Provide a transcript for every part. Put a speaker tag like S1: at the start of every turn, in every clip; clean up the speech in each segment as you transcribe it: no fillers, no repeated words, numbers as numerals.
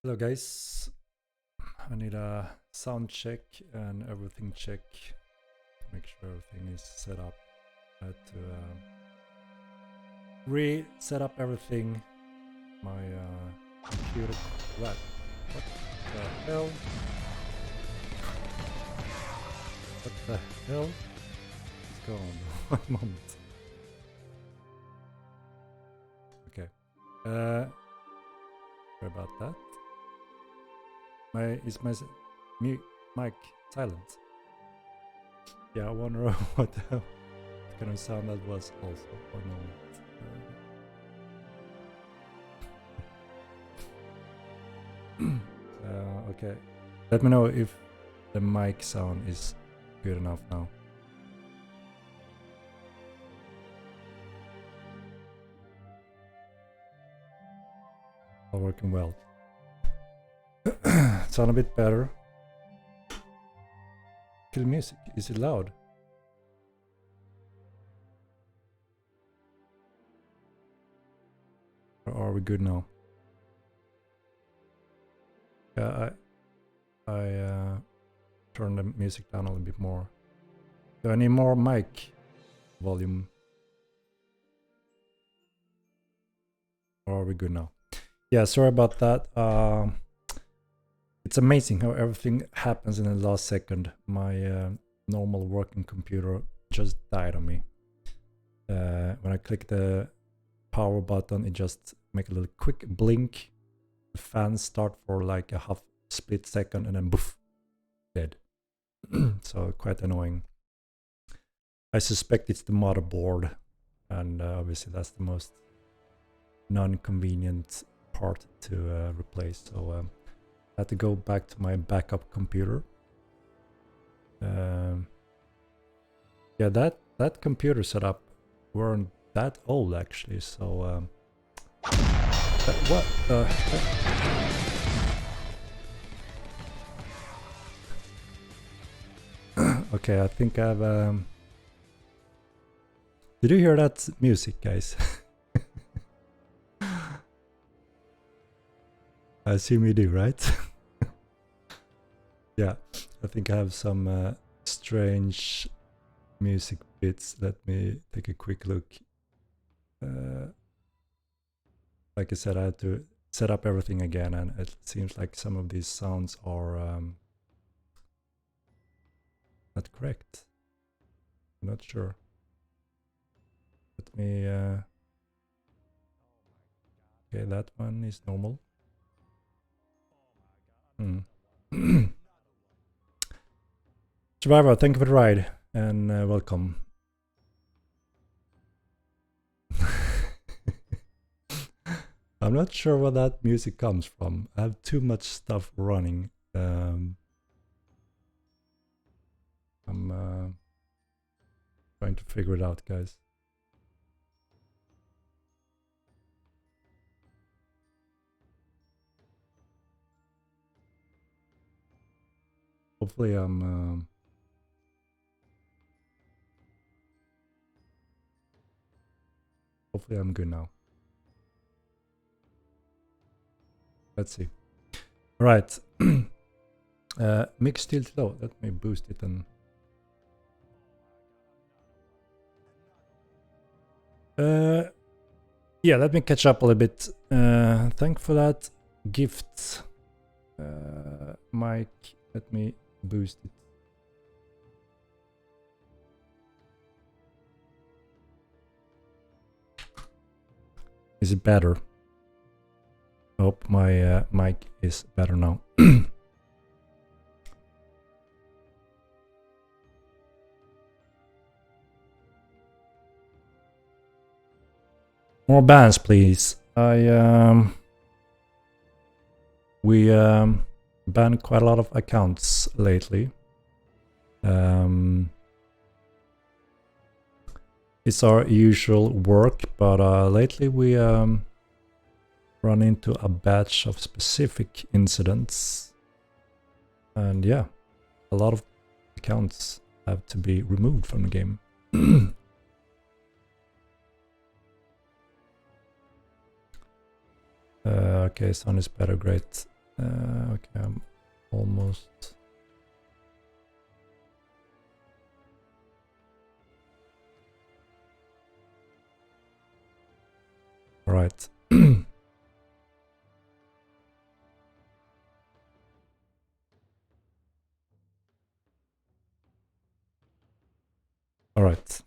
S1: Hello guys, I need a sound check and everything check to make sure everything is set up. I had to reset up everything. My computer. What the hell? What the hell is going on? One moment. Okay. Sorry about that. Is my mic silent? Yeah, I wonder what kind of sound that was also for a moment. Okay, let me know if the mic sound is good enough now. All working well. Sound a bit better. Kill music. Is it loud? Or are we good now? Yeah, I turned the music down a little bit more. Do I need more mic volume? Or are we good now? Yeah, sorry about that. It's amazing how everything happens in the last second. My normal working computer just died on me. When I click the power button, it just make a little quick blink. The fans start for like a half split second and then poof, dead. So quite annoying. I suspect it's the motherboard, and obviously that's the most non-convenient part to replace. So I had to go back to my backup computer. Yeah, that computer setup weren't that old actually. So what the heck? Okay, I think I've did you hear that music, guys? I assume you do, right? Yeah, I think I have some strange music bits. Let me take a quick look. Like I said, I had to set up everything again, and it seems like some of these sounds are not correct. I'm not sure. Let me okay, that one is normal. Survivor, thank you for the ride and welcome. I'm not sure where that music comes from. I have too much stuff running. I'm trying to figure it out, guys. Hopefully I'm good now. Let's see. All right. Mix still low. Let me boost it and yeah, let me catch up a little bit. Thank for that gift, Mike. Let me boost it. Is it better? I hope my mic is better now. More bans, please. We banned quite a lot of accounts lately. It's our usual work, but lately we run into a batch of specific incidents, and yeah, a lot of accounts have to be removed from the game. Okay, sound is better, great. Okay, I'm almost. All right. All right.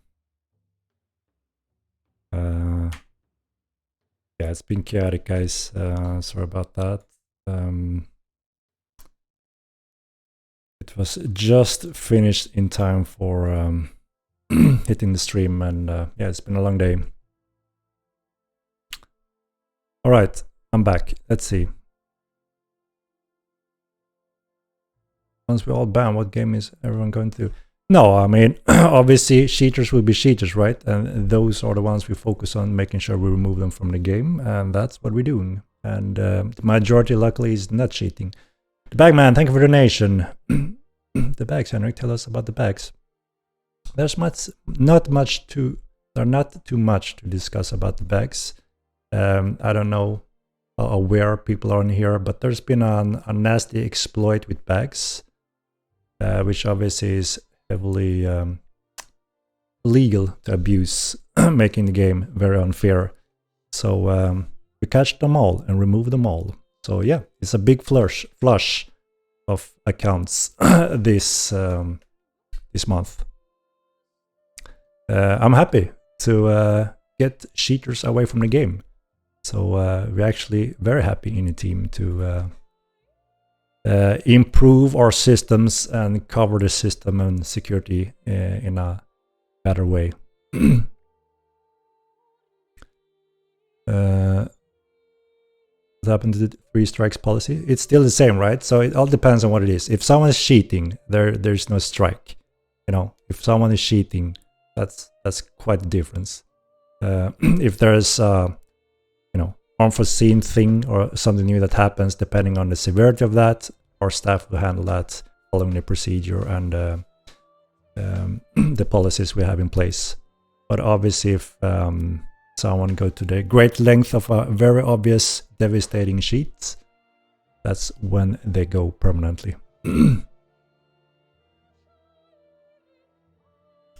S1: Yeah, it's been chaotic, guys. Sorry about that. It was just finished in time for hitting the stream, and yeah, it's been a long day. All right, I'm back. Let's see. Once we all ban, what game is everyone going to do? No, I mean, obviously, cheaters will be cheaters, right? And those are the ones we focus on, making sure we remove them from the game, and that's what we're doing. And the majority, luckily, is not cheating. The Bagman, thank you for the donation. The bags, Henrik, tell us about the bags. There's not too much to discuss about the bags. I don't know how aware people are in here, but there's been a nasty exploit with bags, which obviously is heavily legal to abuse, making the game very unfair. So we catch them all and remove them all. So yeah, it's a big flush of accounts this month. I'm happy to get cheaters away from the game. So we're actually very happy in the team to improve our systems and cover the system and security in a better way. What happened to the 3 strikes policy? It's still the same, right? So it all depends on what it is. If someone is cheating, there's no strike. You know, if someone is cheating, that's quite the difference. If there's unforeseen thing or something new that happens, depending on the severity of that, our staff will handle that following the procedure and the policies we have in place. But obviously, if someone go to the great length of a very obvious devastating cheat, that's when they go permanently.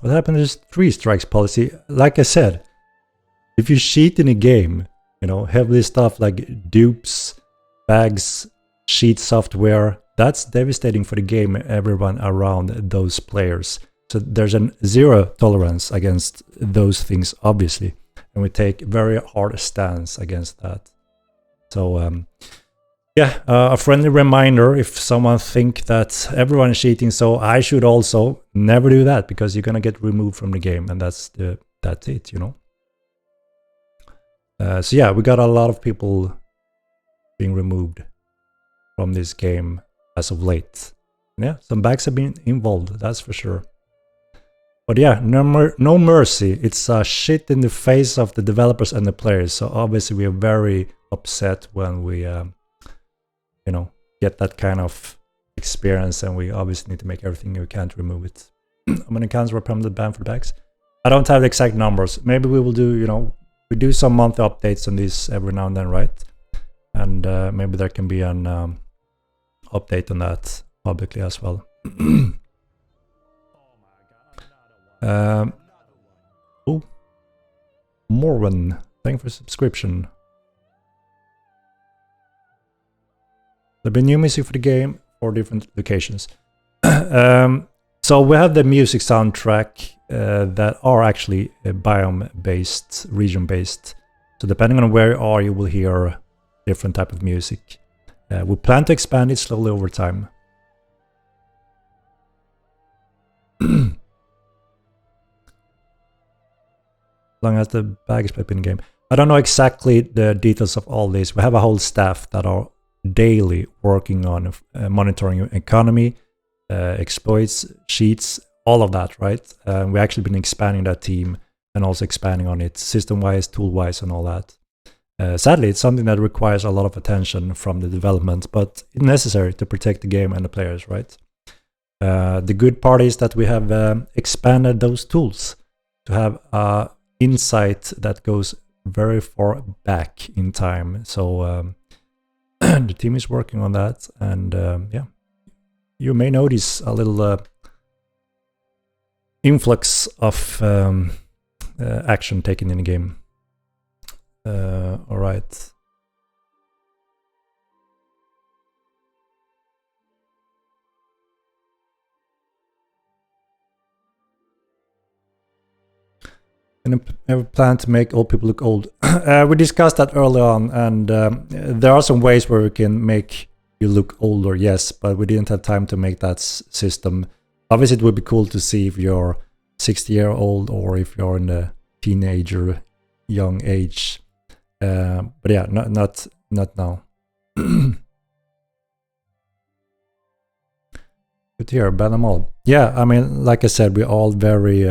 S1: What happened to this 3 strikes policy? Like I said, if you cheat in a game, you know, heavily stuff like dupes, bags, cheat software, that's devastating for the game and everyone around those players. So there's a 0 tolerance against those things, obviously. And we take very hard stance against that. So yeah, a friendly reminder, if someone think that everyone is cheating, so I should also never do that, because you're gonna get removed from the game, and that's it, you know. So yeah, we got a lot of people being removed from this game as of late. Yeah, some bags have been involved, that's for sure. But yeah, no mercy. It's a shit in the face of the developers and the players. So obviously we are very upset when we, get that kind of experience, and we obviously need to make everything we can to remove it. How many accounts were permanently banned for the bags? I don't have the exact numbers. Maybe we will do, we do some monthly updates on this every now and then, right? And maybe there can be an update on that publicly as well. Morwen, thank you for subscription. There'll be new music for the game for different locations. So we have the music soundtrack that are actually biome-based, region-based. So depending on where you are, you will hear different type of music. We plan to expand it slowly over time. Long as the bag is played in the game. I don't know exactly the details of all this. We have a whole staff that are daily working on monitoring economy, exploits, cheats, all of that, right? We've actually been expanding that team and also expanding on it system-wise, tool-wise, and all that. Sadly, it's something that requires a lot of attention from the development, but it's necessary to protect the game and the players, right? The good part is that we have expanded those tools to have insight that goes very far back in time. So the team is working on that, and yeah, you may notice a little influx of action taken in the game. All right. And ever plan to make old people look old? We discussed that early on, and there are some ways where we can make you look older, yes, but we didn't have time to make that system. Obviously, it would be cool to see if you're 60-year-old or if you're in the teenager young age. But yeah, not now. Good to hear, ban them all. Yeah, I mean, like I said, we're all very...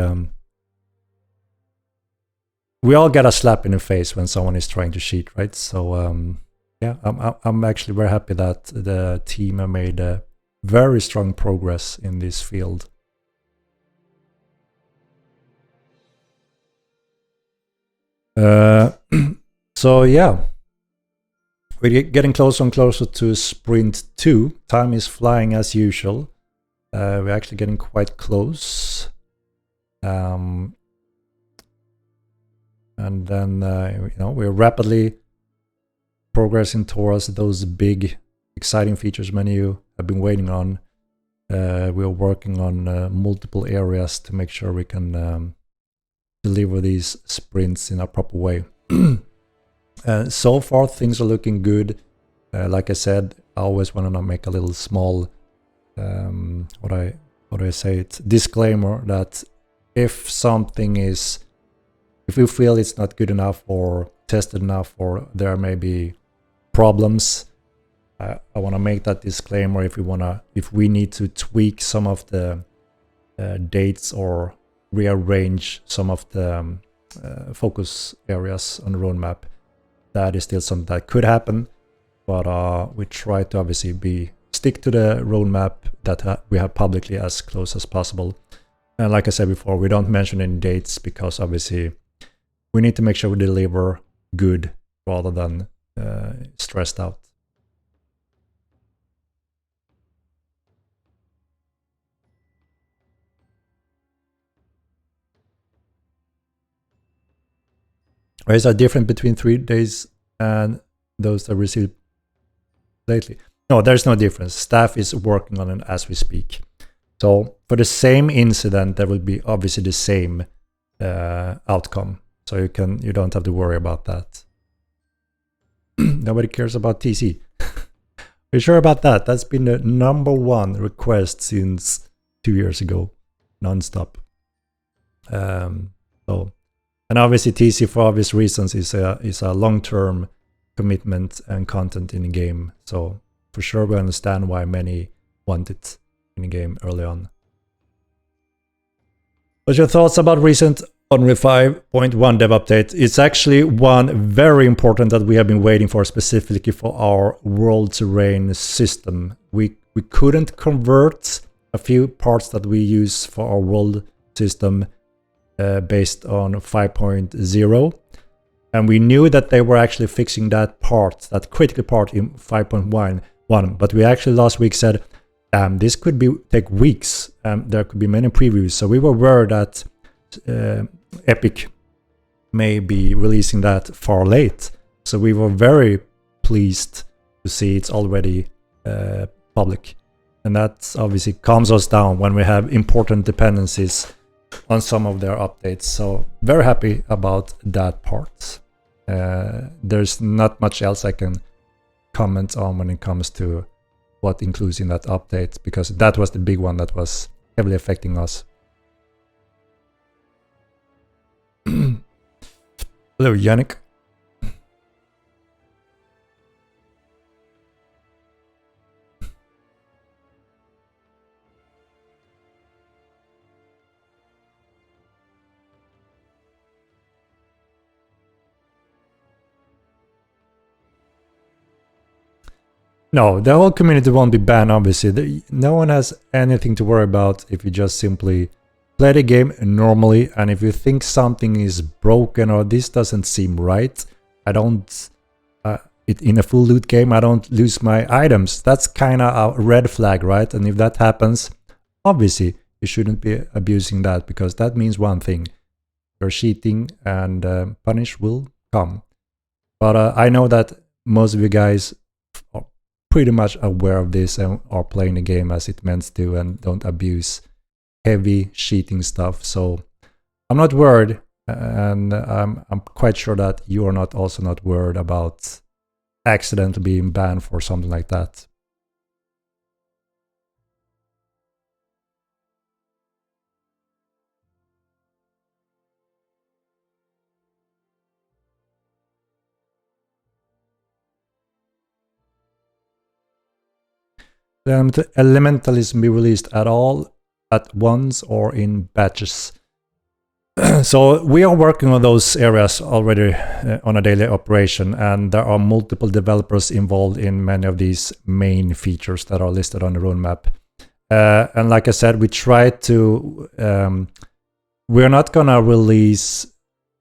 S1: we all get a slap in the face when someone is trying to cheat, right? So yeah, I'm actually very happy that the team have made very strong progress in this field. So yeah, we're getting closer and closer to sprint 2. Time is flying as usual. We're actually getting quite close. And then, you know, we're rapidly progressing towards those big, exciting features many of you have been waiting on. We're working on multiple areas to make sure we can deliver these sprints in a proper way. So far, things are looking good. Like I said, I always want to make a little small, what do I say it, disclaimer that if something is, if we feel it's not good enough or tested enough or there may be problems, I want to make that disclaimer. If we need to tweak some of the dates or rearrange some of the focus areas on the roadmap, that is still something that could happen. But we try to obviously stick to the roadmap that we have publicly as close as possible. And like I said before, we don't mention any dates because obviously we need to make sure we deliver good rather than stressed out. Is that different between 3 days and those that received lately? No, there's no difference. Staff is working on it as we speak. So for the same incident, there will be obviously the same outcome. So you don't have to worry about that. Nobody cares about TC. Are you sure about that? That's been the #1 request since 2 years ago, non-stop. And obviously TC, for obvious reasons, is a long-term commitment and content in the game. So for sure we understand why many want it in the game early on. What's your thoughts about recent Unreal 5.1 dev update? It's actually one very important that we have been waiting for, specifically for our world terrain system. We couldn't convert a few parts that we use for our world system based on 5.0, and we knew that they were actually fixing that part, that critical part in 5.1. But we actually last week said, this could take weeks. There could be many previews, so we were worried that Epic may be releasing that far late. So we were very pleased to see it's already public, and that obviously calms us down when we have important dependencies on some of their updates. So very happy about that part. There's not much else I can comment on when it comes to what includes in that update, because that was the big one that was heavily affecting us. Hello, Yannick. No, the whole community won't be banned, obviously. No one has anything to worry about if you just simply play the game normally, and if you think something is broken or this doesn't seem right, I don't in a full loot game, I don't lose my items. That's kind of a red flag, right? And if that happens, obviously you shouldn't be abusing that, because that means one thing: you're cheating, and punish will come. But I know that most of you guys are pretty much aware of this and are playing the game as it meant to, and don't abuse heavy cheating stuff. So I'm not worried, and I'm quite sure that you are not also not worried about accidentally being banned for something like that. Then the elementalism be released at all, at once, or in batches. So we are working on those areas already on a daily operation, and there are multiple developers involved in many of these main features that are listed on the roadmap. And like I said, we try to, we're not gonna release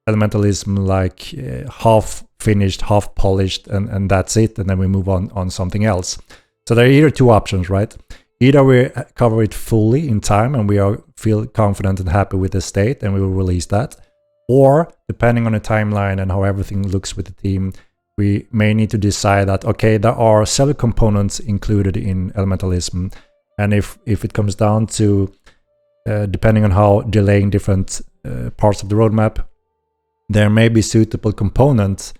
S1: elementalism like half finished, half polished, and that's it, and then we move on something else. So there are either two options, right? Either we cover it fully in time and we feel confident and happy with the state, and we will release that. Or, depending on the timeline and how everything looks with the team, we may need to decide that, okay, there are several components included in elementalism, and if it comes down to, depending on how delaying different parts of the roadmap, there may be suitable components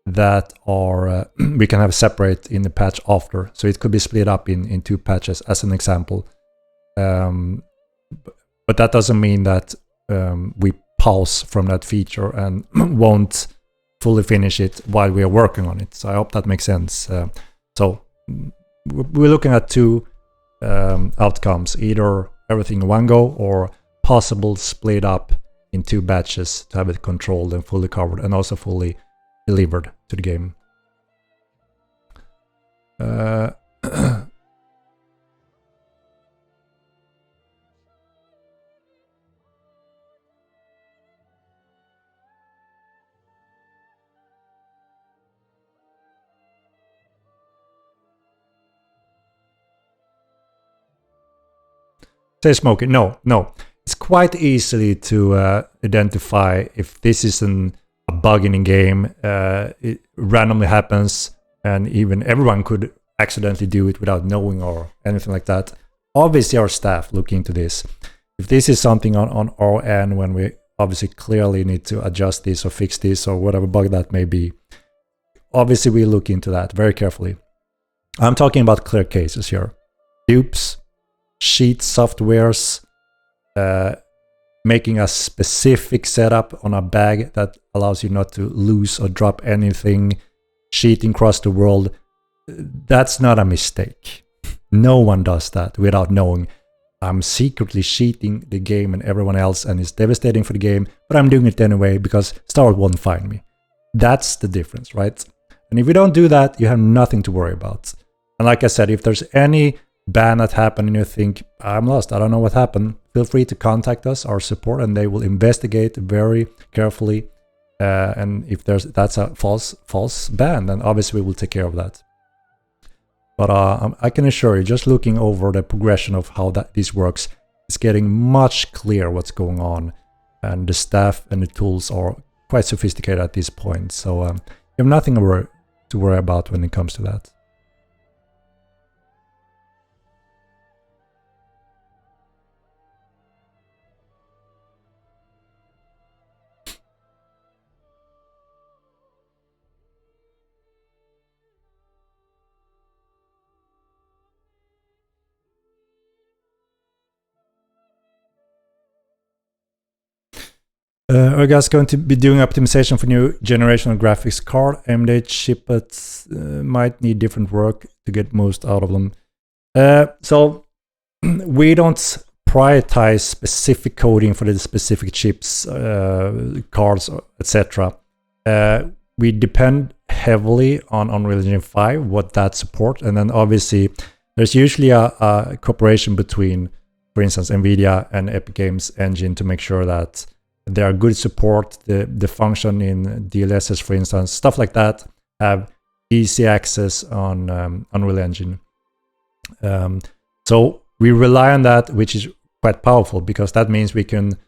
S1: that are we can have separate in the patch after. So it could be split up in two patches, as an example. But that doesn't mean that we pause from that feature and won't fully finish it while we are working on it. So I hope that makes sense. So we're looking at two outcomes: either everything in one go, or possible split up in two batches to have it controlled and fully covered, and also fully delivered to the game. Say smoking. No. It's quite easily to identify if this is a bug in the game. It randomly happens, and even everyone could accidentally do it without knowing or anything like that. Obviously, our staff look into this. If this is something on our end, when we obviously clearly need to adjust this or fix this or whatever bug that may be, obviously we look into that very carefully. I'm talking about clear cases here. Dupes, cheat softwares, making a specific setup on a bag that allows you not to lose or drop anything, cheating across the world. That's not a mistake. No one does that without knowing. I'm secretly cheating the game and everyone else, and it's devastating for the game, but I'm doing it anyway because Star Wars won't find me. That's the difference, right? And if you don't do that, you have nothing to worry about. And like I said, if there's any ban that happened and you think, I'm lost, I don't know what happened, feel free to contact us, our support, and they will investigate very carefully. And if that's a false ban, then obviously we will take care of that. But I can assure you, just looking over the progression of how this works, it's getting much clearer what's going on, and the staff and the tools are quite sophisticated at this point. So you have nothing to worry about when it comes to that. Are you guys going to be doing optimization for new generation of graphics card? AMD chipsets might need different work to get most out of them. So we don't prioritize specific coding for the specific chips, cards, etc. We depend heavily on Unreal Engine 5, what that supports, and then obviously there's usually a cooperation between, for instance, NVIDIA and Epic Games Engine to make sure that there are good support. The function in DLSS, for instance, stuff like that, have easy access on Unreal Engine. So we rely on that, which is quite powerful, because that means we can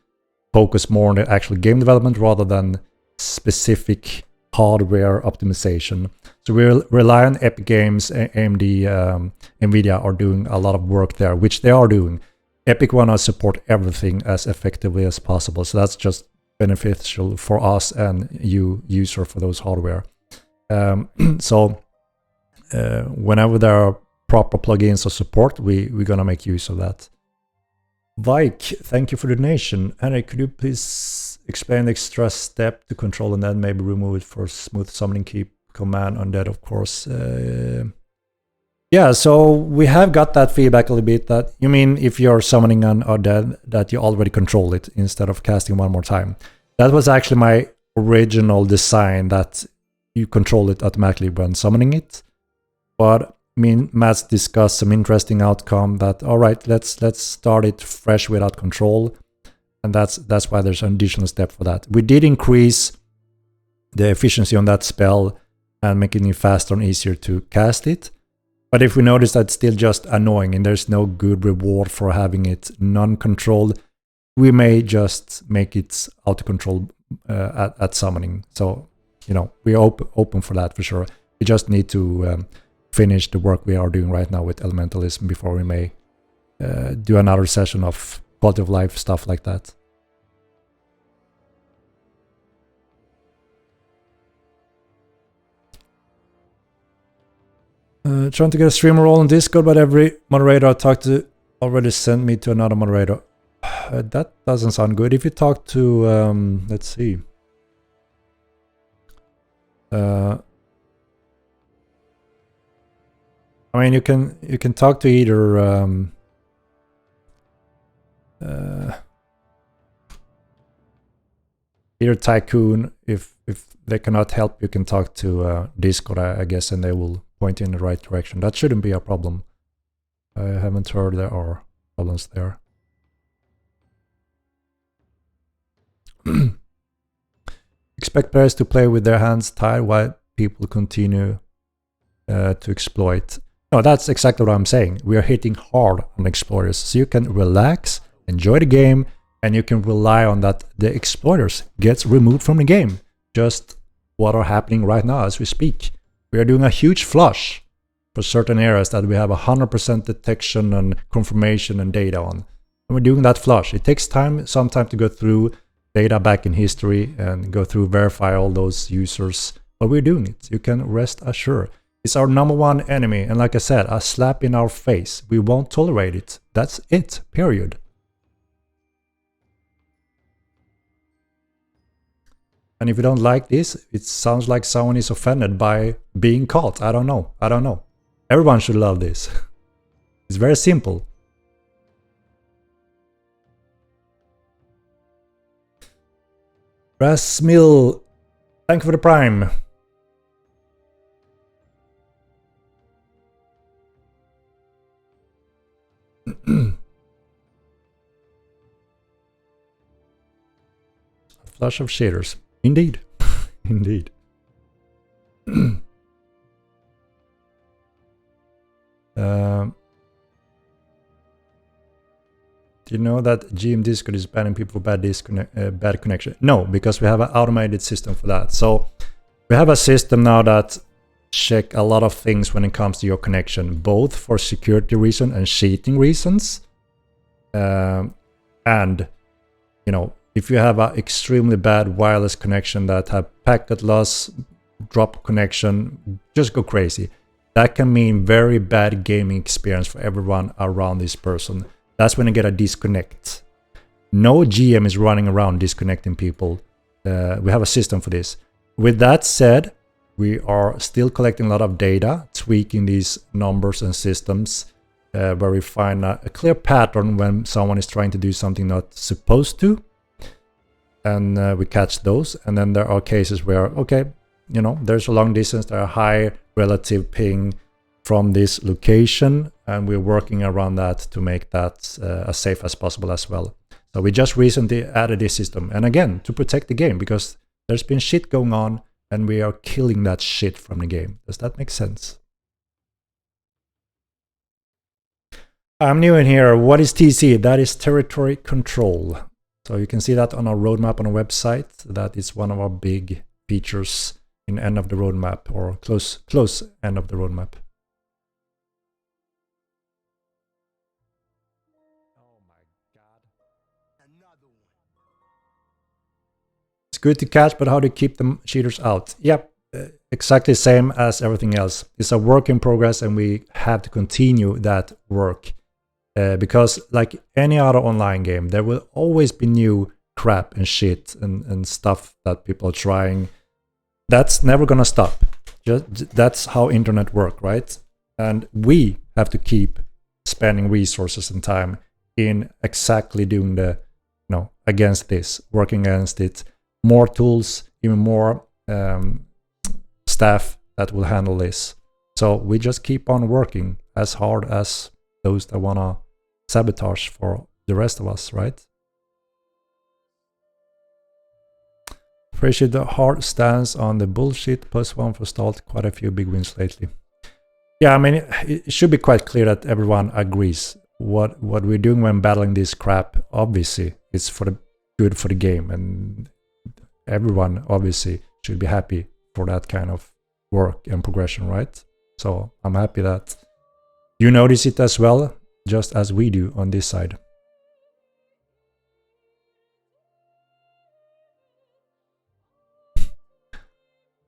S1: focus more on the actual game development rather than specific hardware optimization. So we rely on Epic Games, AMD, NVIDIA are doing a lot of work there, which they are doing. Epic want to support everything as effectively as possible. So that's just beneficial for us and you user for those hardware. So whenever there are proper plugins or support, we're going to make use of that. Vike, thank you for the donation. Henrik, could you please explain the extra step to control and then maybe remove it for smooth summoning? Keep command on that, of course. Yeah, so we have got that feedback a little bit. That you mean if you're summoning an undead, that you already control it instead of casting one more time. That was actually my original design, that you control it automatically when summoning it. But me and Matt's discussed some interesting outcome that, all right, let's start it fresh without control. And that's why there's an additional step for that. We did increase the efficiency on that spell and making it faster and easier to cast it. But if we notice that it's still just annoying and there's no good reward for having it non-controlled, we may just make it auto-control at summoning. So, you know, we're open for that for sure. We just need to finish the work we are doing right now with elementalism before we may do another session of quality of life stuff like that. Trying to get a streamer role on Discord, but every moderator I talked to already sent me to another moderator. That doesn't sound good. If you talk to, let's see. I mean, you can talk to either either Tycoon. If they cannot help, you can talk to Discord, I guess, and they will point in the right direction. That shouldn't be a problem. I haven't heard there are problems there. Expect players to play with their hands tied while people continue to exploit. No, that's exactly what I'm saying. We are hitting hard on exploiters, so you can relax, enjoy the game, and you can rely on that the exploiters gets removed from the game. Just what are happening right now as we speak. We are doing a huge flush for certain areas that we have 100% detection and confirmation and data on. And we're doing that flush. It takes some time to go through data back in history and go through, verify all those users. But we're doing it. You can rest assured. It's our #1 enemy. And like I said, a slap in our face. We won't tolerate it. That's it. Period. And if you don't like this, it sounds like someone is offended by being caught. I don't know. I don't know. Everyone should love this. It's very simple. Rasmil, thank you for the prime. Flush of shaders. Indeed. Indeed. Do you know that GM Discord is banning people for bad connection? No, because we have an automated system for that. So we have a system now that check a lot of things when it comes to your connection, both for security reasons and cheating reasons. And, you know, if you have an extremely bad wireless connection that have packet loss, drop connection, just go crazy. That can mean very bad gaming experience for everyone around this person. That's when you get a disconnect. No GM is running around disconnecting people. We have a system for this. With that said, we are still collecting a lot of data, tweaking these numbers and systems, where we find a clear pattern when someone is trying to do something not supposed to. And we catch those. And then there are cases where, okay, you know, there's a long distance, there are high relative ping from this location, and we're working around that to make that as safe as possible as well. So we just recently added this system, and again, to protect the game, because there's been shit going on and we are killing that shit from the game. Does that make sense? I'm new in here. What is TC? That is territory control. So you can see that on our roadmap on our website. That is one of our big features in end of the roadmap, or close end of the roadmap. Oh my god. Another one. It's good to catch, but how to keep the cheaters out? Yep, exactly same as everything else. It's a work in progress, and we have to continue that work. Because like any other online game, there will always be new crap and shit and stuff that people are trying. That's never gonna stop. That's how internet work, right? And we have to keep spending resources and time in exactly doing the, against this, working against it. More tools, even more staff that will handle this. So we just keep on working as hard as those that wanna sabotage for the rest of us, right? Appreciate the hard stance on the bullshit. +1 for Stalt. Quite a few big wins lately. Yeah, I mean, it should be quite clear that everyone agrees. What we're doing when battling this crap, obviously, is for the good for the game, and everyone obviously should be happy for that kind of work and progression, right? So I'm happy that you notice it as well, just as we do on this side.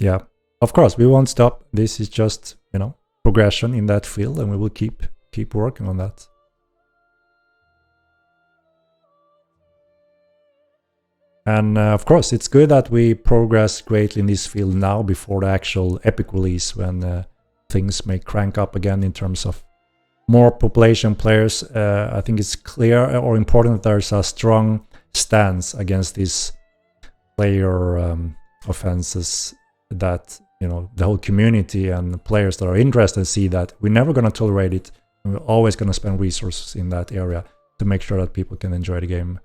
S1: Yeah, of course, we won't stop. This is just, progression in that field, and we will keep working on that. And of course, it's good that we progress greatly in this field now before the actual Epic release, when things may crank up again in terms of more population players. I think it's clear or important that there's a strong stance against these player offenses, that the whole community and players that are interested see that we're never going to tolerate it, and we're always going to spend resources in that area to make sure that people can enjoy the game.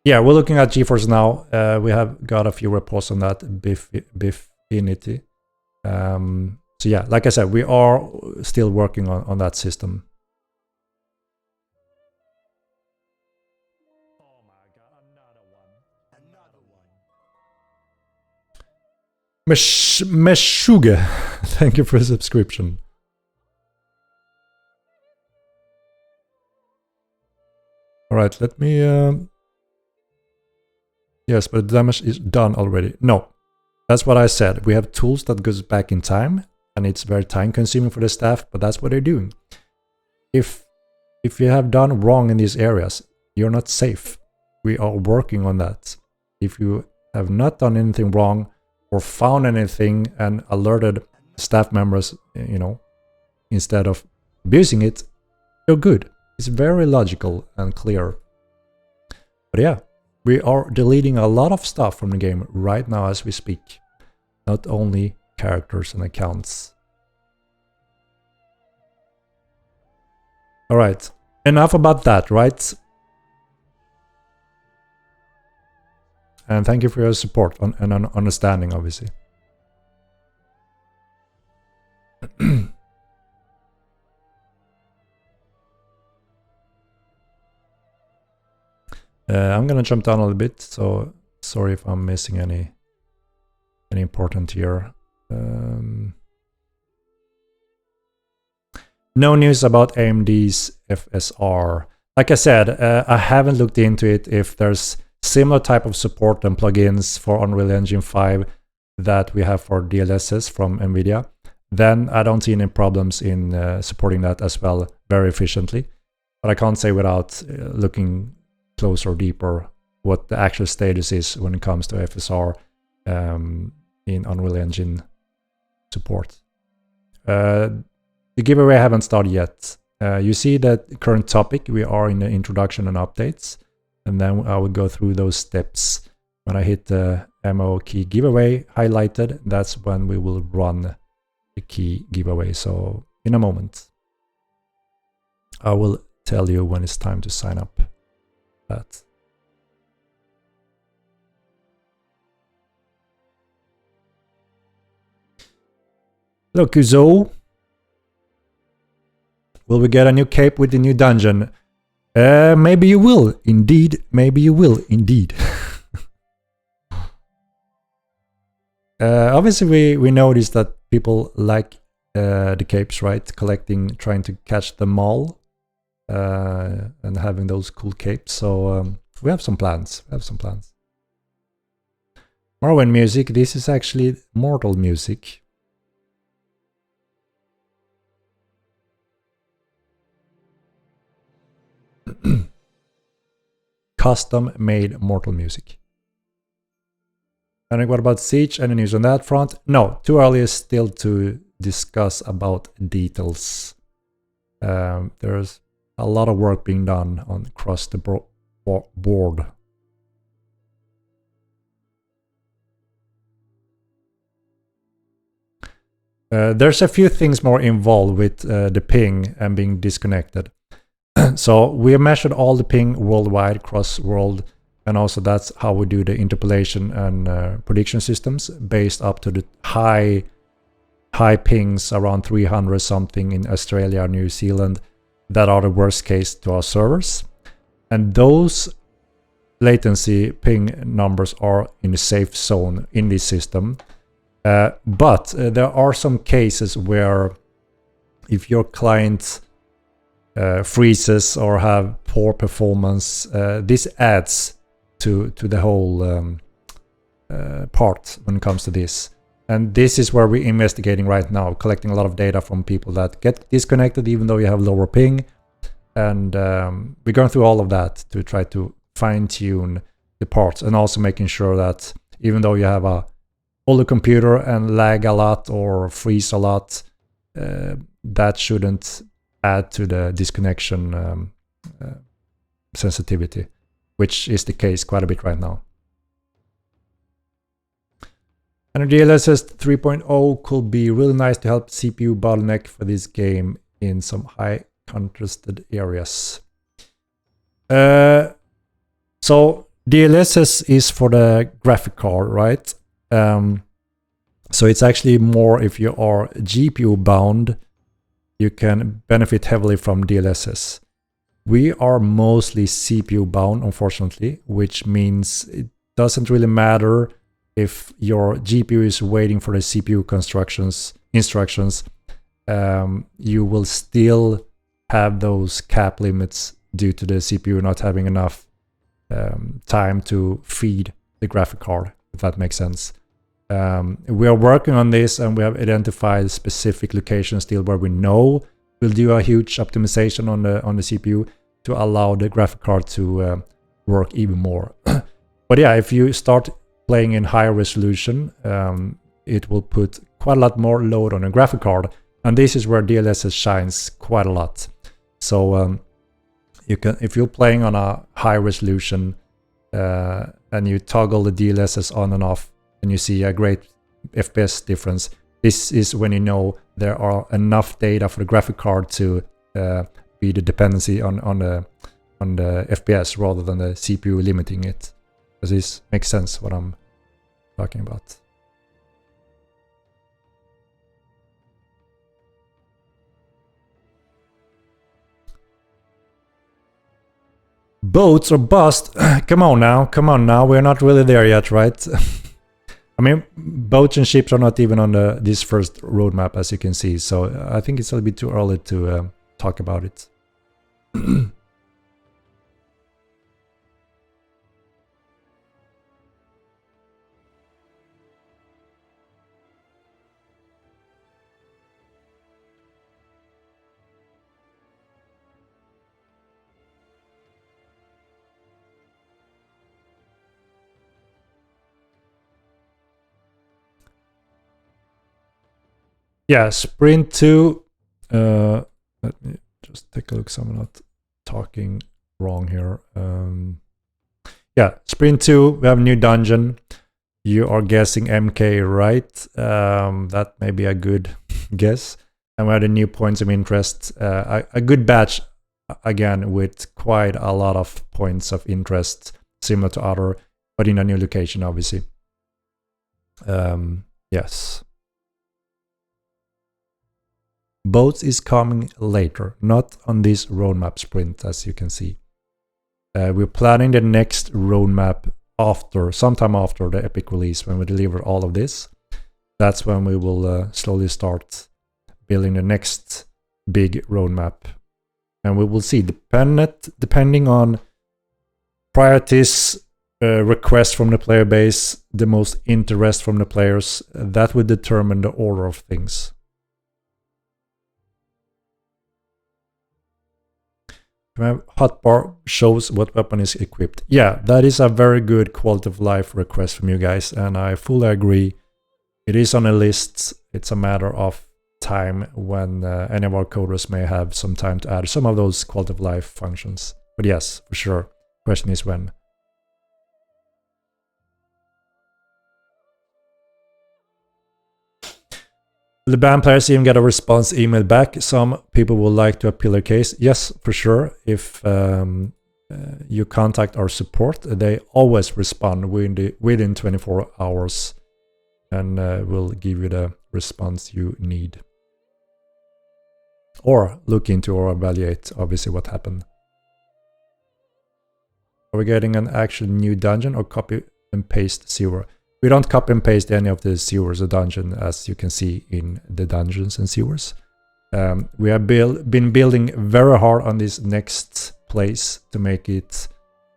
S1: Yeah, we're looking at GeForce now. We have got a few reports on that Biffinity. So yeah, like I said, we are still working on that system. Oh my god, another one. Meshuga, thank you for the subscription. All right, let me. Yes, but the damage is done already. No, that's what I said. We have tools that goes back in time, and it's very time consuming for the staff, but that's what they're doing. If you have done wrong in these areas, you're not safe. We are working on that. If you have not done anything wrong or found anything and alerted staff members, instead of abusing it, you're good. It's very logical and clear. But yeah, we are deleting a lot of stuff from the game right now as we speak. Not only characters and accounts. Alright, enough about that, right? And thank you for your support and understanding, obviously. I'm gonna jump down a little bit, so sorry if I'm missing any important here. No news about AMD's FSR. Like I said, I haven't looked into it if there's similar type of support and plugins for Unreal Engine 5 that we have for DLSS from NVIDIA. Then I don't see any problems in supporting that as well very efficiently. But I can't say without looking closer or deeper what the actual status is when it comes to FSR in Unreal Engine support. The giveaway haven't started yet. You see that current topic, we are in the introduction and updates, and then I will go through those steps. When I hit the MO key giveaway highlighted, that's when we will run the key giveaway. So in a moment, I will tell you when it's time to sign up. That. Hello, Kuzo. Will we get a new cape with the new dungeon? Maybe you will, indeed. Maybe you will, indeed. Obviously, we noticed that people like the capes, right? Collecting, trying to catch them all, and having those cool capes. So we have some plans. Morrowind music. This is actually Mortal music. Custom-made Mortal music. And what about Siege? Any news on that front? No, too early still to discuss about details. There's a lot of work being done across the board. There's a few things more involved with the ping and being disconnected. So we have measured all the ping worldwide, cross-world, and also that's how we do the interpolation and prediction systems based up to the high pings around 300 something in Australia, New Zealand, that are the worst case to our servers. And those latency ping numbers are in the safe zone in this system. But there are some cases where if your client freezes or have poor performance, this adds to the whole part when it comes to this. And this is where we're investigating right now, collecting a lot of data from people that get disconnected even though you have lower ping. And we're going through all of that to try to fine-tune the parts, and also making sure that even though you have a older computer and lag a lot or freeze a lot, that shouldn't add to the disconnection sensitivity, which is the case quite a bit right now. And DLSS 3.0 could be really nice to help CPU bottleneck for this game in some high contrasted areas. So DLSS is for the graphic card, right? So it's actually more if you are GPU bound, you can benefit heavily from DLSS. We are mostly CPU bound, unfortunately, which means it doesn't really matter if your GPU is waiting for the CPU instructions. You will still have those cap limits due to the CPU not having enough time to feed the graphic card, if that makes sense. We are working on this, and we have identified specific locations still where we know we'll do a huge optimization on the CPU to allow the graphic card to work even more. But yeah, if you start playing in higher resolution, it will put quite a lot more load on a graphic card, and this is where DLSS shines quite a lot. So you can, if you're playing on a high resolution and you toggle the DLSS on and off, and you see a great FPS difference, this is when you know there are enough data for the graphic card to be the dependency on the FPS rather than the CPU limiting it. Does this make sense what I'm talking about? Boats or bust? Come on now, we're not really there yet, right? I mean, boats and ships are not even on this first roadmap, as you can see, so I think it's a little bit too early to talk about it. Yeah, Sprint 2. Let me just take a look so I'm not talking wrong here. Yeah, Sprint 2, we have a new dungeon. You are guessing MK, right? That may be a good guess. And we have the new points of interest. A good batch, again, with quite a lot of points of interest, similar to other, but in a new location, obviously. Yes. Boats is coming later, not on this roadmap sprint, as you can see. We're planning the next roadmap sometime after the Epic release, when we deliver all of this. That's when we will slowly start building the next big roadmap. And we will see, depending on priorities, requests from the player base, the most interest from the players, that will determine the order of things. Hotbar shows what weapon is equipped. Yeah, that is a very good quality of life request from you guys, and I fully agree. It is on a list. It's a matter of time when any of our coders may have some time to add some of those quality of life functions. But yes, for sure. Question is when. Will the band players even get a response email back? Some people would like to appeal their case. Yes, for sure. If you contact our support, they always respond within 24 hours and will give you the response you need. Or look into or evaluate, obviously, what happened. Are we getting an actual new dungeon or copy and paste sewer? We don't copy and paste any of the sewers or dungeon, as you can see in the dungeons and sewers. We have been building very hard on this next place to make it,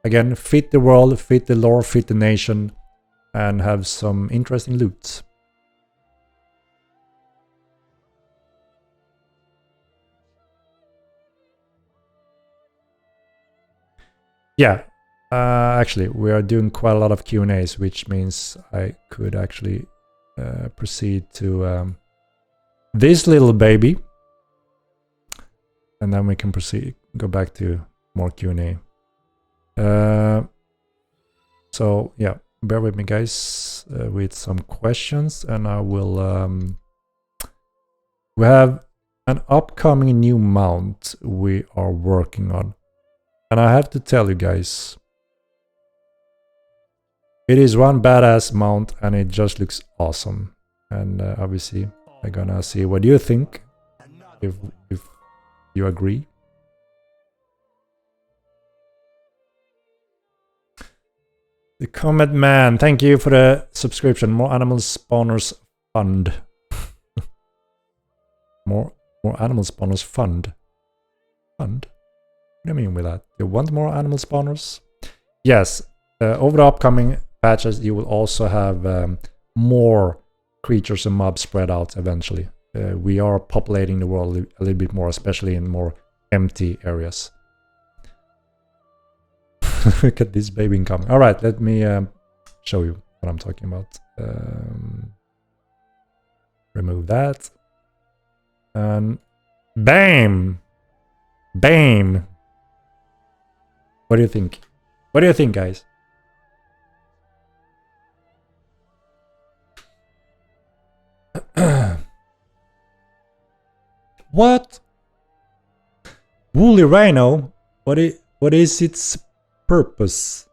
S1: again, fit the world, fit the lore, fit the nation, and have some interesting loot. Yeah, actually, we are doing quite a lot of Q&As, which means I could actually proceed to this little baby. And then we can go back to more Q&A. So, yeah, bear with me, guys, with some questions. And I will... we have an upcoming new mount we are working on. And I have to tell you guys, it is one badass mount and it just looks awesome. And obviously, I'm gonna see what you think, if you agree. The Comet Man, thank you for the subscription. More Animal Spawners Fund. more Animal Spawners Fund. Fund? What do you mean with that? You want more animal spawners? Yes. Over the upcoming patches, you will also have more creatures and mobs spread out eventually. We are populating the world a little bit more, especially in more empty areas. Look at this baby incoming. All right, let me show you what I'm talking about. Remove that. And bam! Bam! What do you think? What do you think, guys? What? Woolly Rhino? What is its purpose?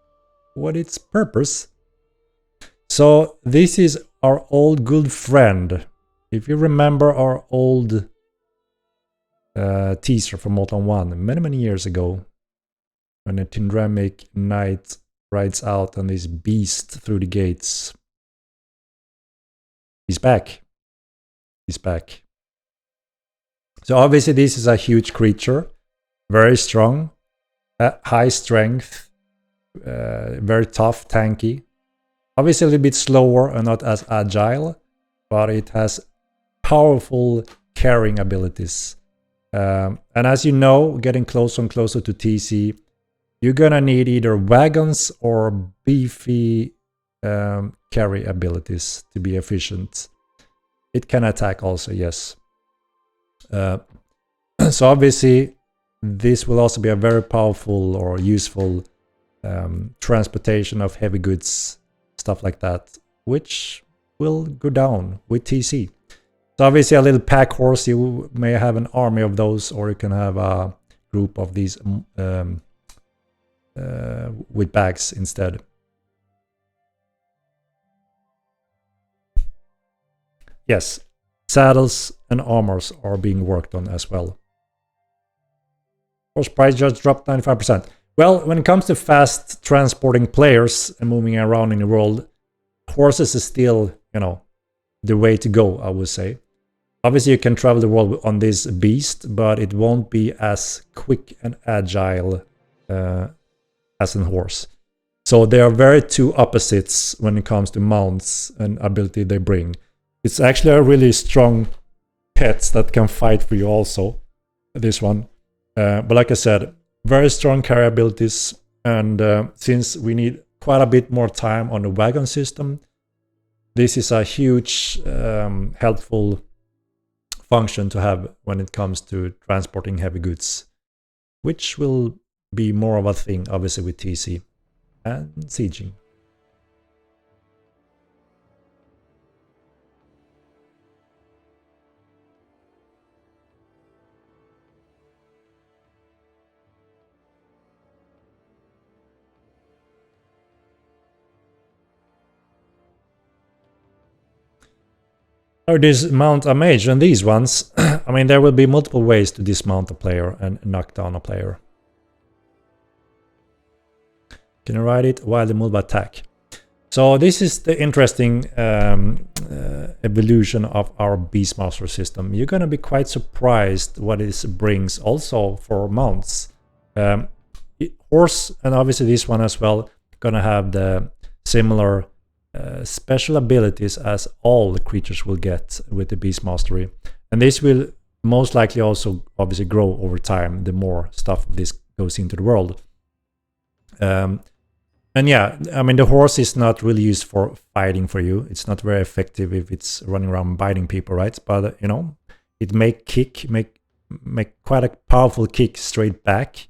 S1: What its purpose? So this is our old good friend. If you remember our old teaser from Molten 1 many years ago, when a Tindremic knight rides out on this beast through the gates. He's back. He's back. So obviously this is a huge creature. Very strong. High strength. Very tough, tanky. Obviously a little bit slower and not as agile. But it has powerful carrying abilities. And as you know, getting closer and closer to TC, you're gonna need either wagons or beefy carry abilities to be efficient. It can attack also, yes. So obviously, this will also be a very powerful or useful transportation of heavy goods, stuff like that, which will go down with TC. So obviously a little pack horse, you may have an army of those, or you can have a group of these with bags instead. Yes, Saddles and armors are being worked on as well. Horse price just dropped 95%. Well, when it comes to fast transporting players and moving around in the world, horses is still, you know, the way to go, I would say. Obviously, you can travel the world on this beast, but it won't be as quick and agile as a horse. So they are very two opposites when it comes to mounts and ability they bring. It's actually a really strong pets that can fight for you also, this one. But like I said, very strong carry abilities, and since we need quite a bit more time on the wagon system, this is a huge helpful function to have when it comes to transporting heavy goods, which will be more of a thing, obviously, with TC and sieging. Or dismount a mage, and these ones, I mean, there will be multiple ways to dismount a player and knock down a player. Can you ride it while the molva attack? So this is the interesting evolution of our Beastmaster system. You're gonna be quite surprised what it brings also for mounts. Horse, and obviously this one as well, gonna have the similar special abilities as all the creatures will get with the Beast Mastery. And this will most likely also obviously grow over time the more stuff of this goes into the world. And yeah, I mean, the horse is not really used for fighting for you. It's not very effective if it's running around biting people, right? But, you know, it make quite a powerful kick straight back.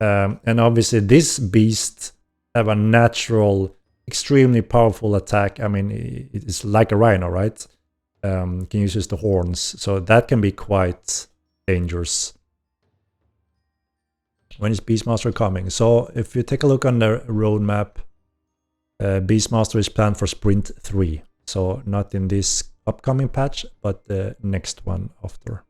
S1: And obviously this beast have a natural, extremely powerful attack. I mean, it's like a rhino, right? Can use just the horns. So that can be quite dangerous. When is Beastmaster coming? So if you take a look on the roadmap, Beastmaster is planned for Sprint 3. So not in this upcoming patch, but the next one after.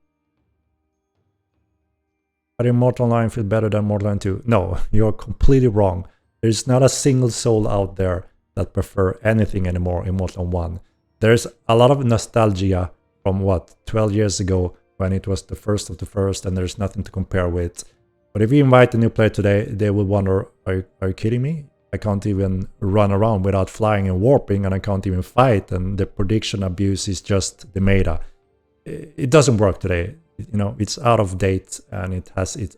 S1: But Immortal Online feel better than Mortal Online 2? No, you're completely wrong. There's not a single soul out there that prefer anything anymore in Mortal 1. There's a lot of nostalgia from what, 12 years ago when it was the first of the first and there's nothing to compare with. But if you invite a new player today, they will wonder, are you kidding me? I can't even run around without flying and warping, and I can't even fight, and the prediction abuse is just the meta. It doesn't work today. You know, it's out of date, and it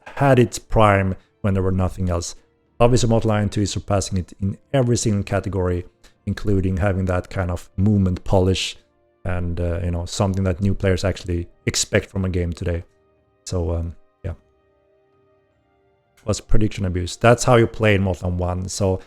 S1: had its prime when there were nothing else. Obviously, Mortal Online 2 is surpassing it in every single category, including having that kind of movement polish and you know, something that new players actually expect from a game today. So yeah, was prediction abuse. That's how you play in Mortal 1. So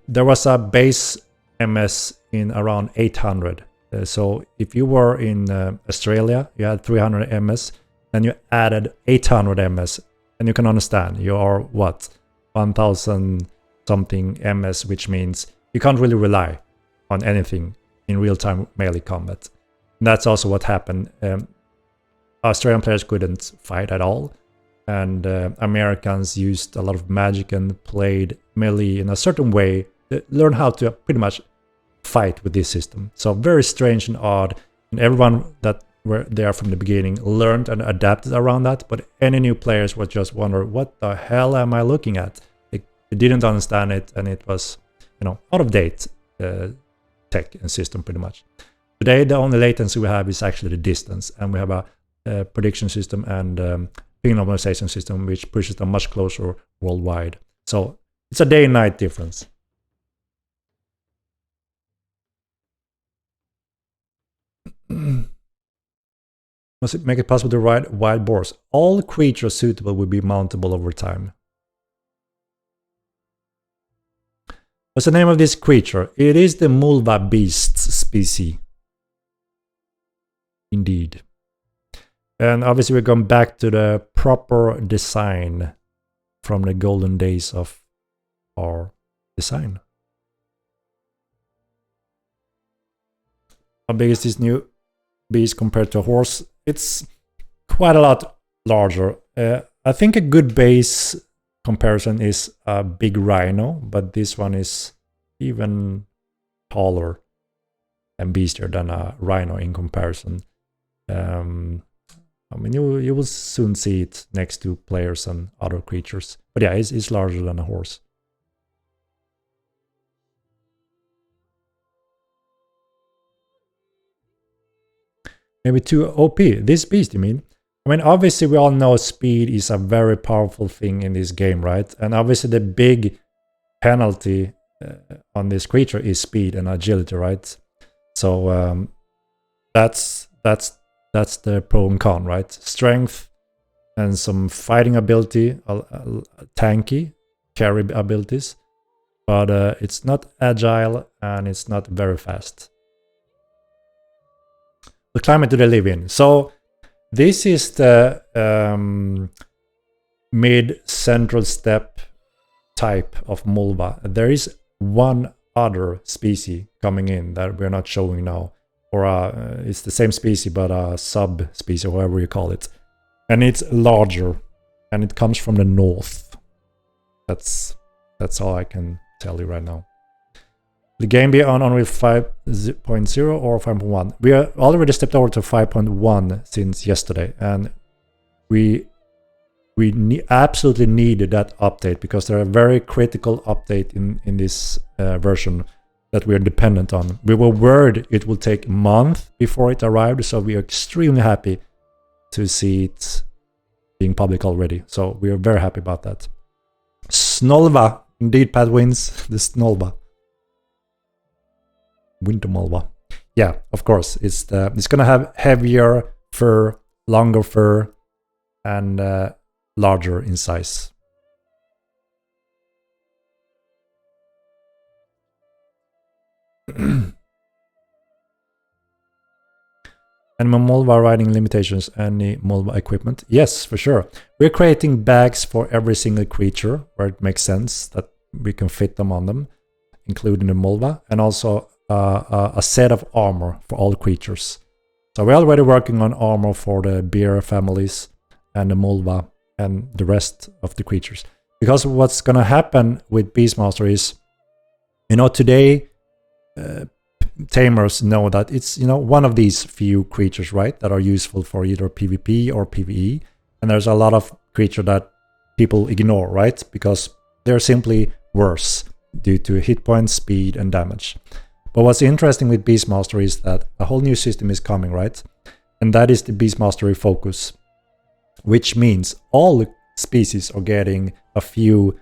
S1: there was a base MS in around 800. So if you were in Australia, you had 300 MS, and you added 800 MS, and you can understand you are what, 1000 something MS, which means you can't really rely on anything in real-time melee combat. And that's also what happened. Australian players couldn't fight at all, and Americans used a lot of magic and played melee in a certain way to learn how to pretty much fight with this system. So very strange and odd, and everyone that were there from the beginning learned and adapted around that, but any new players would just wonder, what the hell am I looking at? They didn't understand it, and it was, you know, out of date tech and system pretty much. Today the only latency we have is actually the distance, and we have a prediction system and ping normalization system which pushes them much closer worldwide. So it's a day and night difference. Must it make it possible to ride wild boars? All creatures suitable will be mountable over time. What's the name of this creature? It is the molva beast species. Indeed. And obviously we're going back to the proper design from the golden days of our design. How big is this new beast compared to a horse, it's quite a lot larger. I think a good base comparison is a big rhino, but this one is even taller and beastier than a rhino in comparison. I mean, you will soon see it next to players and other creatures. But yeah, it's larger than a horse. Maybe too OP. This beast, you mean? I mean, obviously we all know speed is a very powerful thing in this game, right? And obviously the big penalty on this creature is speed and agility, right? So that's the pro and con, right? Strength and some fighting ability, tanky, carry abilities, but it's not agile and it's not very fast. The climate do they live in? So this is the mid-central steppe type of molva. There is one other species coming in that we're not showing now, or it's the same species but a sub-species, or whatever you call it, and it's larger, and it comes from the north. That's all I can tell you right now. The game be on Unreal 5.0 or 5.1. We are already stepped over to 5.1 since yesterday, and we absolutely needed that update because they're a very critical update in this version that we are dependent on. We were worried it will take a month before it arrived, so we are extremely happy to see it being public already. So we are very happy about that. Snolva, indeed, Pat wins the Snolva. Winter molva. Yeah, of course. It's gonna have heavier fur, longer fur, and larger in size. Animal molva riding limitations, any molva equipment? Yes, for sure. We're creating bags for every single creature where it makes sense that we can fit them on them, including the molva, and also a set of armor for all creatures. So we're already working on armor for the bear families and the molva and the rest of the creatures. Because what's going to happen with Beastmaster is, today tamers know that it's, one of these few creatures, right, that are useful for either PvP or PvE. And there's a lot of creatures that people ignore, right, because they're simply worse due to hit points, speed, and damage. But what's interesting with Beastmaster is that a whole new system is coming, right? And that is the Beastmastery focus, which means all species are getting a few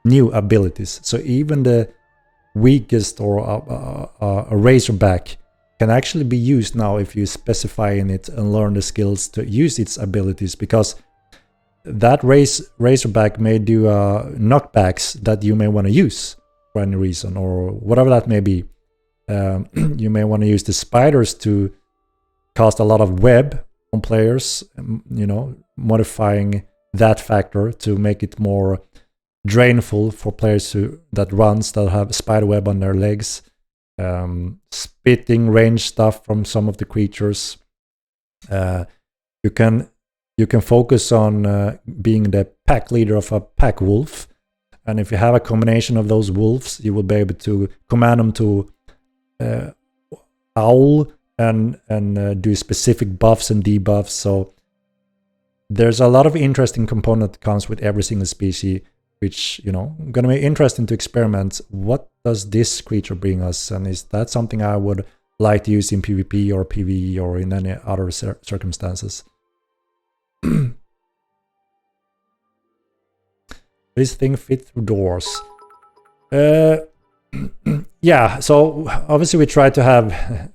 S1: new abilities. So even the weakest or a razorback can actually be used now if you specify in it and learn the skills to use its abilities, because that razorback may do knockbacks that you may want to use for any reason or whatever that may be. You may want to use the spiders to cast a lot of web on players, modifying that factor to make it more drainful for players that have spider web on their legs. Spitting range stuff from some of the creatures. You can focus on being the pack leader of a pack wolf, and if you have a combination of those wolves, you will be able to command them to howl and do specific buffs and debuffs. So there's a lot of interesting component that comes with every single species, which going to be interesting to experiment. What does this creature bring us, and is that something I would like to use in PvP or PvE or in any other circumstances? This thing fit through doors. Yeah, so obviously we try to have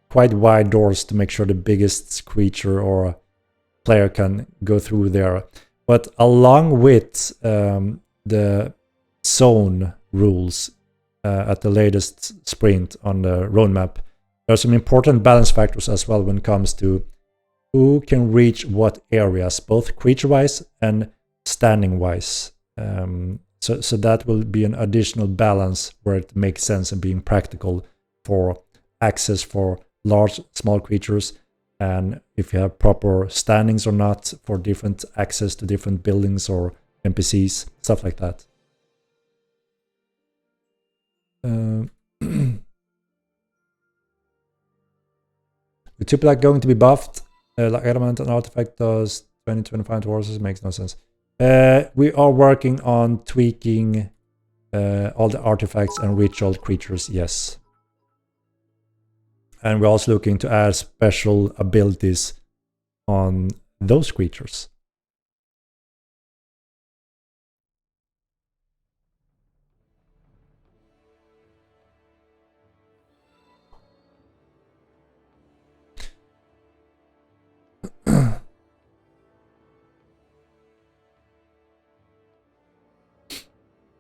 S1: quite wide doors to make sure the biggest creature or player can go through there. But along with the zone rules at the latest sprint on the roadmap, there are some important balance factors as well when it comes to who can reach what areas, both creature-wise and standing-wise. So that will be an additional balance where it makes sense and being practical for access for large, small creatures, and if you have proper standings or not for different access to different buildings or NPCs, stuff like that. With two black going to be buffed, like element and artifact does 20-25 horses, makes no sense. We are working on tweaking all the artifacts and ritual creatures, yes. And we're also looking to add special abilities on those creatures. How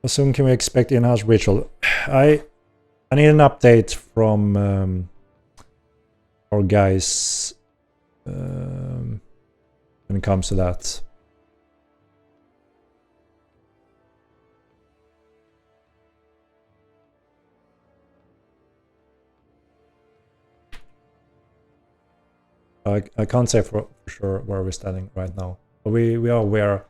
S1: soon can we expect in-house ritual? I need an update from our guys when it comes to that. I can't say for sure where we're standing right now, but we are aware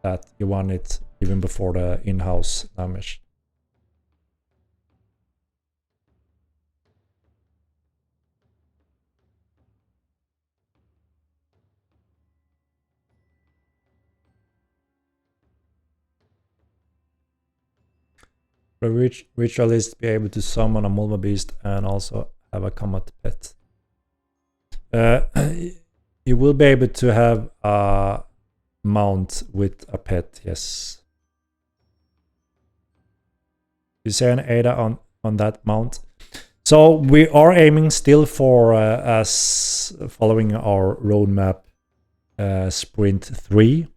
S1: that you want it even before the in-house damage. The ritualist be able to summon a molva beast and also have a combat pet. You will be able to have a mount with a pet, yes. You say an ADA on that mount? So we are aiming still for as following our roadmap sprint 3.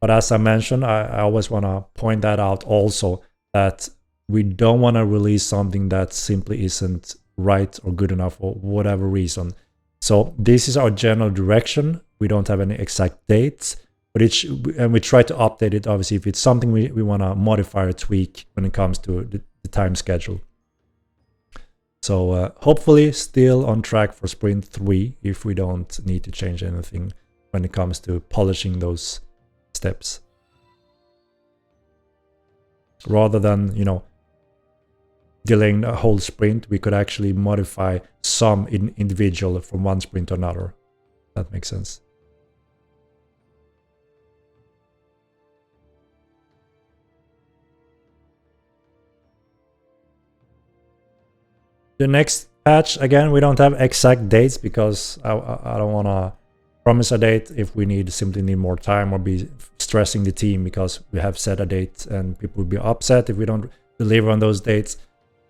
S1: But as I mentioned, I always want to point that out also, that we don't want to release something that simply isn't right or good enough for whatever reason. So this is our general direction. We don't have any exact dates, but and we try to update it, obviously, if it's something we want to modify or tweak when it comes to the time schedule. So hopefully still on track for sprint 3 if we don't need to change anything when it comes to polishing those steps. Rather than, you know, delaying a whole sprint, we could actually modify some individual from one sprint to another. That makes sense. The next patch, again, we don't have exact dates because I don't want to promise a date if we simply need more time or be stressing the team because we have set a date and people will be upset if we don't deliver on those dates.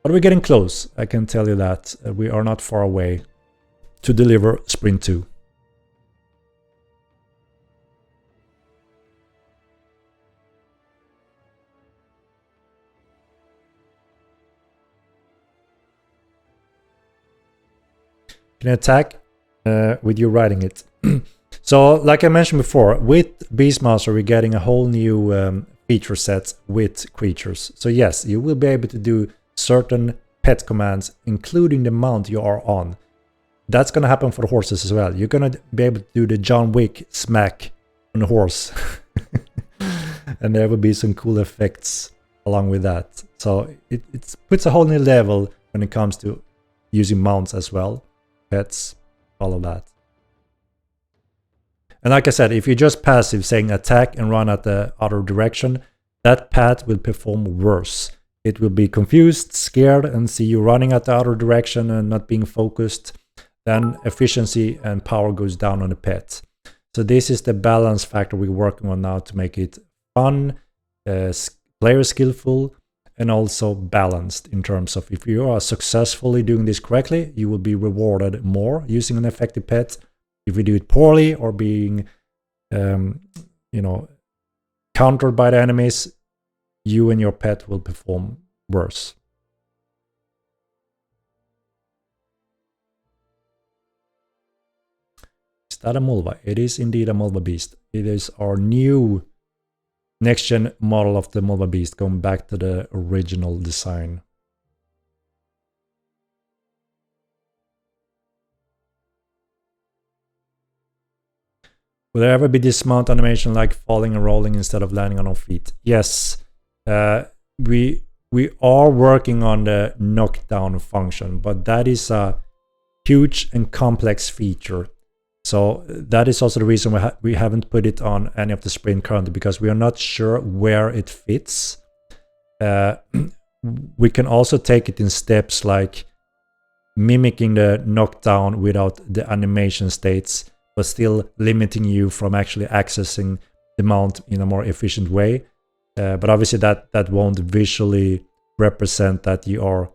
S1: But we're getting close, I can tell you that. We are not far away to deliver sprint 2. Can attack with you riding it. So, like I mentioned before, with Beastmaster, we're getting a whole new feature set with creatures. So yes, you will be able to do certain pet commands, including the mount you are on. That's going to happen for the horses as well. You're going to be able to do the John Wick smack on the horse. And there will be some cool effects along with that. So it puts a whole new level when it comes to using mounts as well. Pets, all of that. And like I said, if you're just passive saying attack and run at the other direction, that pet will perform worse. It will be confused, scared, and see you running at the other direction and not being focused. Then efficiency and power goes down on the pet. So this is the balance factor we're working on now to make it fun, player skillful, and also balanced in terms of if you are successfully doing this correctly, you will be rewarded more using an effective pet. If you do it poorly or being, countered by the enemies, you and your pet will perform worse. Is that a molva? It is indeed a molva beast. It is our new next-gen model of the molva beast, going back to the original design. Will there ever be dismount animation like falling and rolling instead of landing on our feet? Yes. We are working on the knockdown function, but that is a huge and complex feature. So that is also the reason we haven't put it on any of the sprint currently, because we are not sure where it fits. We can also take it in steps, like mimicking the knockdown without the animation states, but still limiting you from actually accessing the mount in a more efficient way. But obviously that won't visually represent that you are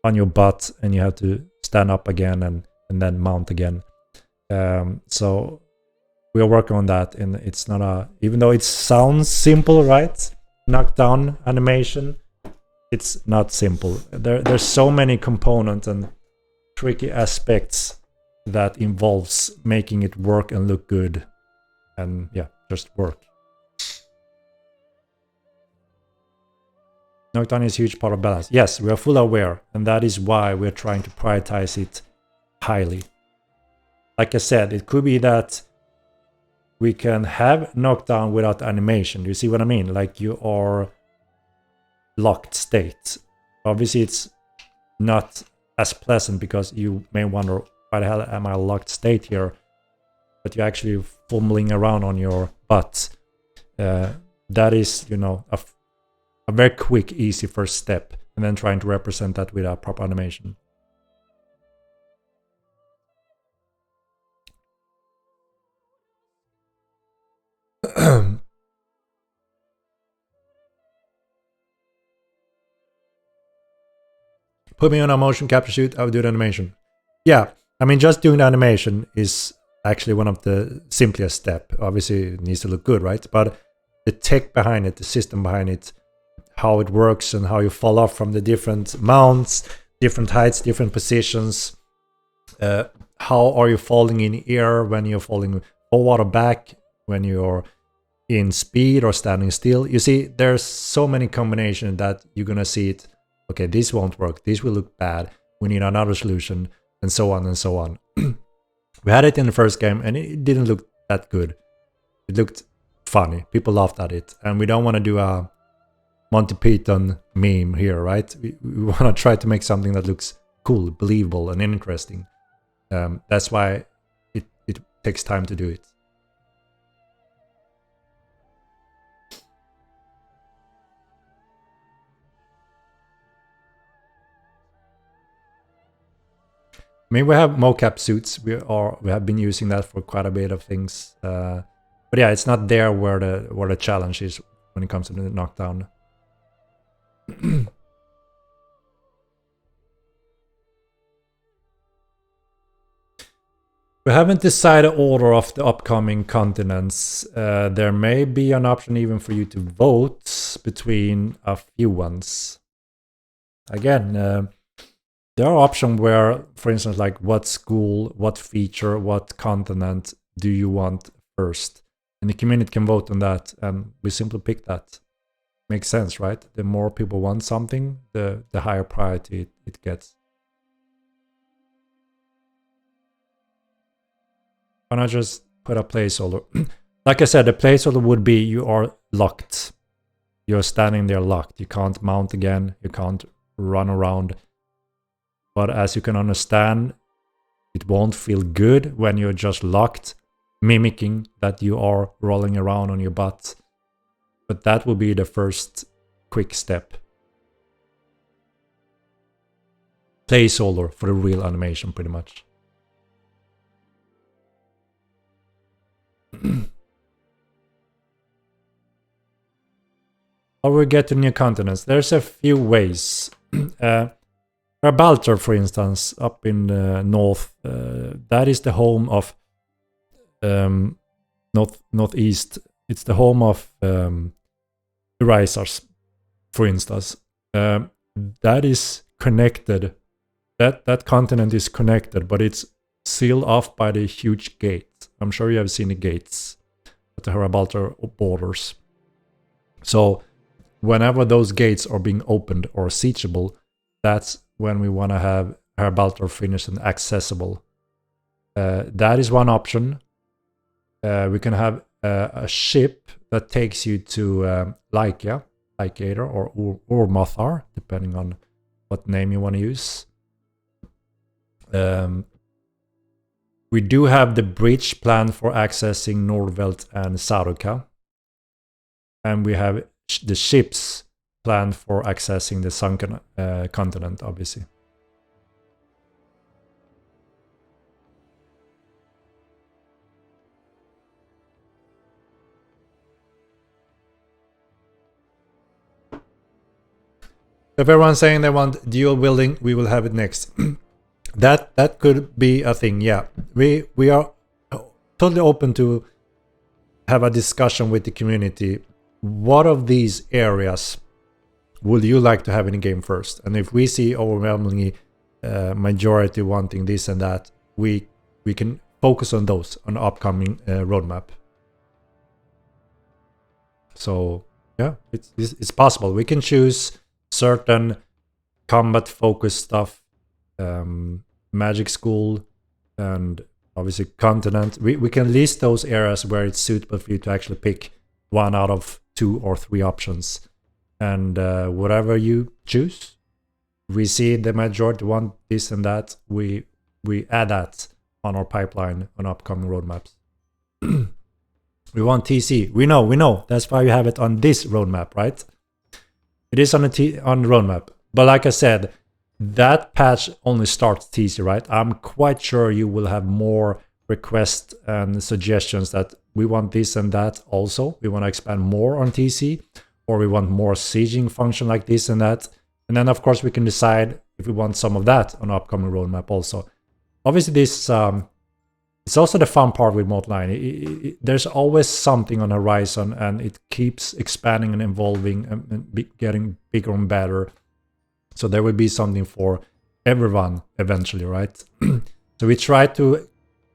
S1: on your butt and you have to stand up again and then mount again. So we are working on that, and it's not a, even though it sounds simple, right? Knockdown animation, it's not simple. There's so many components and tricky aspects that involves making it work and look good, and yeah, just work. Knockdown is a huge part of balance. Yes, we are fully aware, and that is why we're trying to prioritize it highly. Like I said, it could be that we can have knockdown without animation. Do you see what I mean? Like you are locked state. Obviously, it's not as pleasant because you may wonder, why the hell am I locked state here? But you're actually fumbling around on your butt. That is, you know, a very quick, easy first step, and then trying to represent that with a proper animation. Put me on a motion capture shoot, I would do the animation. Yeah, I mean, just doing the animation is actually one of the simplest steps. Obviously, it needs to look good, right? But the tech behind it, the system behind it, how it works and how you fall off from the different mounts, different heights, different positions. How are you falling in air when you're falling forward or back, when you're in speed or standing still? You see, there's so many combinations that you're gonna see it. Okay, this won't work. This will look bad. We need another solution, and so on and so on. We had it in the first game, and it didn't look that good. It looked funny. People laughed at it, and we don't want to do a Monty Python meme here, right? We want to try to make something that looks cool, believable, and interesting. That's why it takes time to do it. I mean, we have mocap suits. We have been using that for quite a bit of things. But yeah, it's not there where the challenge is when it comes to the knockdown. We haven't decided order of the upcoming continents. There may be an option even for you to vote between a few ones. Again, there are options where, for instance, like what school, what feature, what continent do you want first? And the community can vote on that, and we simply pick that. Makes sense, right? The more people want something, the higher priority it gets. Why not just put a placeholder? Like I said, the placeholder would be you are locked. You're standing there locked. You can't mount again. You can't run around. But as you can understand, it won't feel good when you're just locked, mimicking that you are rolling around on your butt. But that will be the first quick step. Placeholder for the real animation, pretty much. How will we get to new continents? There's a few ways. Gibraltar, for instance, up in the north, that is the home of northeast. It's the home of erasers, for instance. That is connected. That continent is connected, but it's sealed off by the huge gate. I'm sure you have seen the gates at the Gibraltar borders. So whenever those gates are being opened or siegeable, that's when we want to have Gibraltar finished and accessible. That is one option. We can have a ship that takes you to Lycator or Mothar, depending on what name you want to use. We do have the bridge planned for accessing Nordvelt and Saruka. And we have the ships planned for accessing the sunken continent, obviously. If everyone's saying they want dual building, we will have it next. That could be a thing, yeah. We are totally open to have a discussion with the community. What of these areas would you like to have in the game first? And if we see overwhelmingly majority wanting this and that, we can focus on those on the upcoming roadmap. So yeah, it's possible. We can choose certain combat focused stuff, magic school, and obviously continent. We can list those areas where it's suitable for you to actually pick one out of 2 or 3 options, and whatever you choose, we see the majority want this and that, we add that on our pipeline on upcoming roadmaps. We want TC. We know. That's why we have it on this roadmap, right? It is on the roadmap. But like I said, that patch only starts TC, right? I'm quite sure you will have more requests and suggestions that we want this and that also. We want to expand more on TC, or we want more sieging function like this and that. And then, of course, we can decide if we want some of that on upcoming roadmap also. Obviously, this it's also the fun part with Modline. There's always something on the horizon, and it keeps expanding and evolving and getting bigger and better. So there will be something for everyone eventually, right? So we try to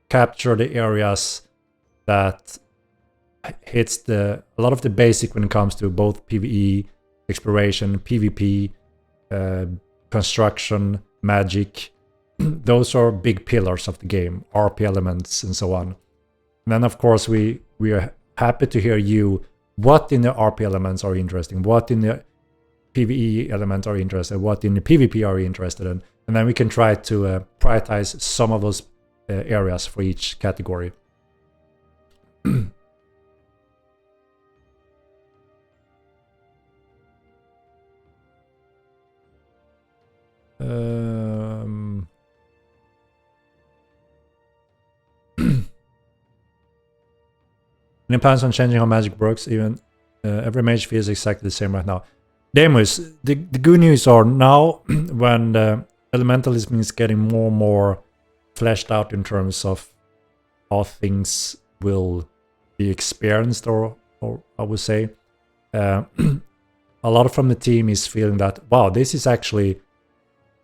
S1: capture the areas that hits a lot of the basic when it comes to both PvE, exploration, PvP, construction, magic. Those are big pillars of the game, RP elements and so on. And then of course we are happy to hear you. What in the RP elements are interesting? What in the PvE elements are interested? What in the PvP are you interested in? And then we can try to prioritize some of those areas for each category. Any plans on changing how magic works? Even every mage feels exactly the same right now. Demus, the good news are now when the elementalism is getting more and more fleshed out in terms of how things will be experienced, or I would say, a lot from the team is feeling that, wow, this is actually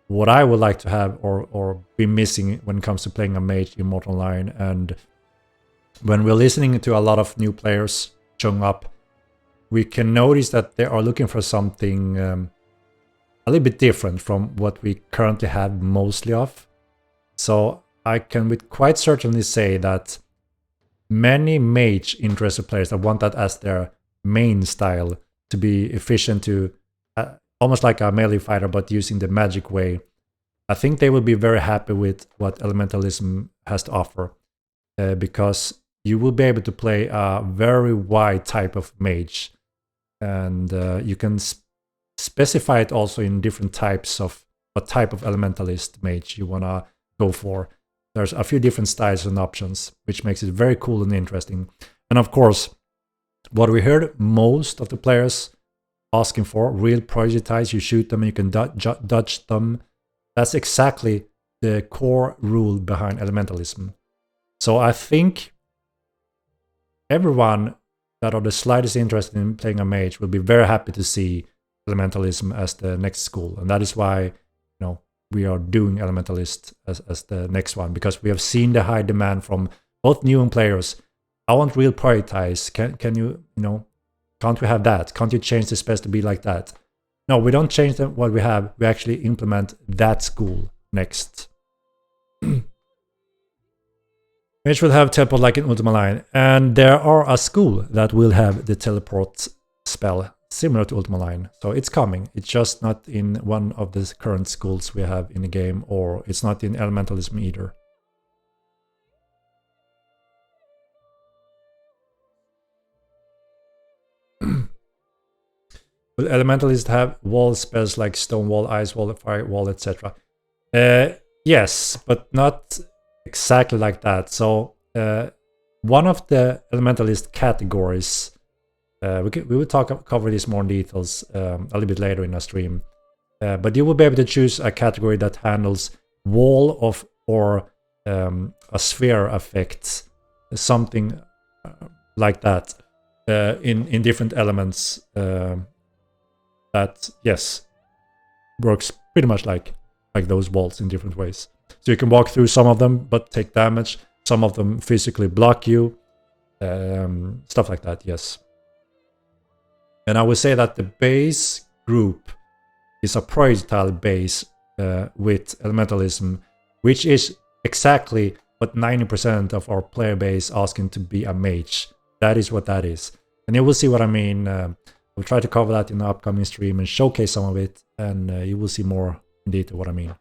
S1: what I would like to have or be missing when it comes to playing a mage in Mortal Online. And when we're listening to a lot of new players showing up, we can notice that they are looking for something a little bit different from what we currently have mostly of. So I can with quite certainly say that many mage interested players that want that as their main style, to be efficient, to almost like a melee fighter but using the magic way, I think they will be very happy with what elementalism has to offer, because you will be able to play a very wide type of mage, and you can specify it also in different types of what type of elementalist mage you want to go for. There's a few different styles and options, which makes it very cool and interesting. And of course, what we heard most of the players asking for, real prodigy ties, you shoot them and you can dodge them. That's exactly the core rule behind elementalism. So I think everyone that are the slightest interested in playing a mage will be very happy to see elementalism as the next school. And that is why, we are doing elementalist as the next one, because we have seen the high demand from both new and players. I want real prioritize. Can you, can't we have that? Can't you change the specs to be like that? No, we don't change what we have. We actually implement that school next. Mage will have teleport like in Ultima Line, and there are a school that will have the teleport spell similar to Ultima Line. So it's coming. It's just not in one of the current schools we have in the game, or it's not in Elementalism either. Will Elementalists have wall spells like Stone Wall, Ice Wall, Fire Wall, etc.? Yes, but not exactly like that. So one of the Elementalist categories, we will cover this more in details a little bit later in our stream. But you will be able to choose a category that handles wall of or a sphere effect, something like that, in different elements. That, yes, works pretty much like those walls in different ways. So you can walk through some of them but take damage. Some of them physically block you. Stuff like that, yes. And I would say that the base group is a projectile base with Elementalism, which is exactly what 90% of our player base asking to be a mage. That is what that is. And you will see what I mean. We'll try to cover that in the upcoming stream and showcase some of it, and you will see more in detail what I mean.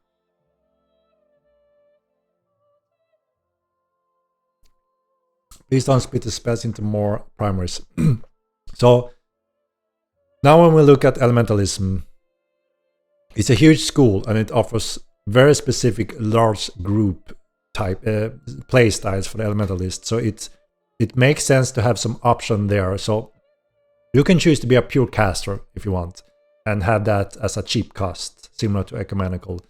S1: Please don't split the spells into more primaries. So now when we look at Elementalism, it's a huge school and it offers very specific large group type play styles for the Elementalist. So it makes sense to have some option there. So you can choose to be a pure caster if you want and have that as a cheap cost, similar to Ecumenical.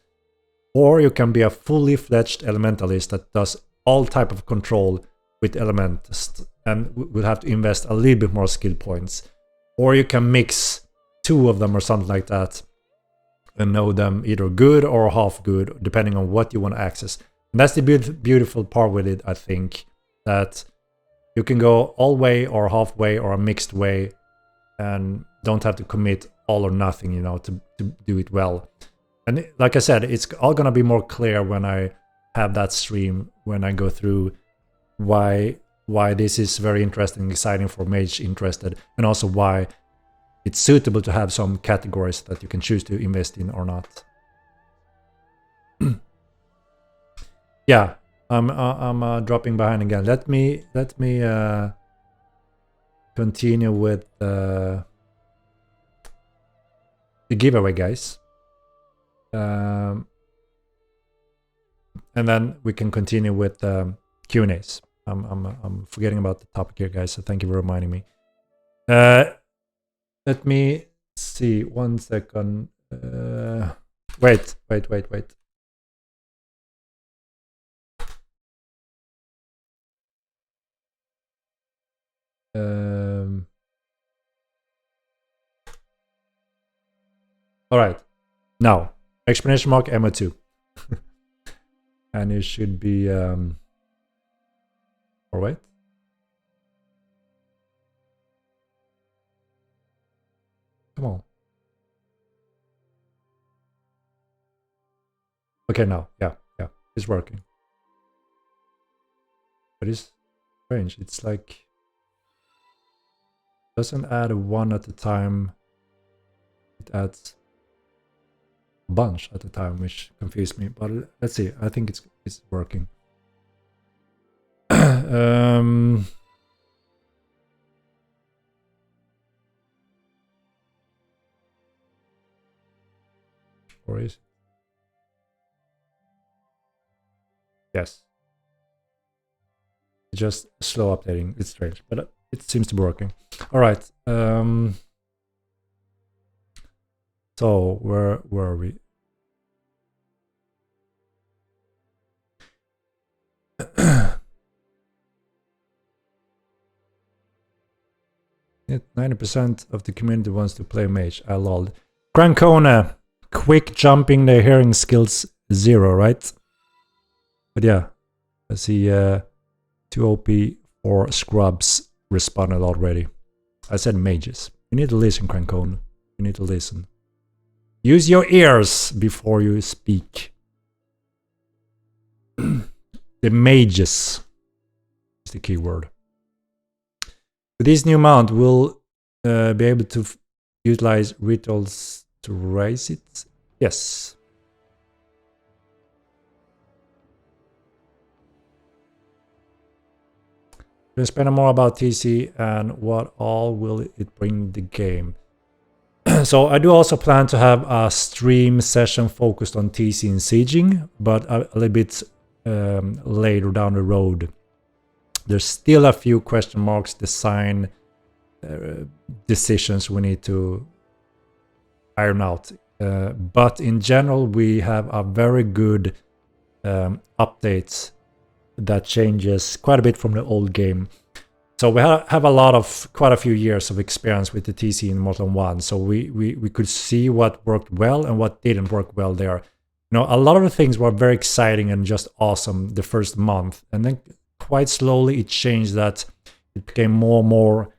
S1: Or you can be a fully fledged Elementalist that does all type of control with Elementist and will have to invest a little bit more skill points. Or you can mix two of them or something like that and know them either good or half good, depending on what you want to access. And that's the beautiful part with it, I think, that you can go all way or halfway or a mixed way and don't have to commit all or nothing, you know, to do it well. And like I said, it's all gonna be more clear when I have that stream, when I go through why this is very interesting and exciting for mage interested, and also why it's suitable to have some categories that you can choose to invest in or not. Yeah, I'm dropping behind again. Let me continue with the giveaway, guys, and then we can continue with Q&As. I'm forgetting about the topic here, guys, so thank you for reminding me. Let me see 1 second. Wait. All right, now exclamation mark MO2, and it should be or wait. Come on. Okay, now, yeah, it's working. But it's strange. It's like doesn't add one at a time. It adds a bunch at a time, which confused me. But let's see. I think it's working. Or is it? Yes. It's just slow updating. It's strange, but it seems to be working. All right. So where were we? 90% of the community wants to play mage. I lol. Crancona, quick jumping the hearing skills 0, right? But yeah, I see 2 OP for scrubs responded already. I said mages. You need to listen, Crancona. You need to listen. Use your ears before you speak. The mages. the keyword. With this new mount, we'll be able to utilize rituals to raise it. Yes. We'll explain more about TC and what all will it bring the game. So I do also plan to have a stream session focused on TC and sieging, but a little bit later down the road. There's still a few question marks, design decisions we need to iron out. But in general, we have a very good update that changes quite a bit from the old game. So we have quite a few years of experience with the TC in Mortal 1. So we could see what worked well and what didn't work well there. You know, a lot of the things were very exciting and just awesome the first month. And then quite slowly it changed, that it became more and more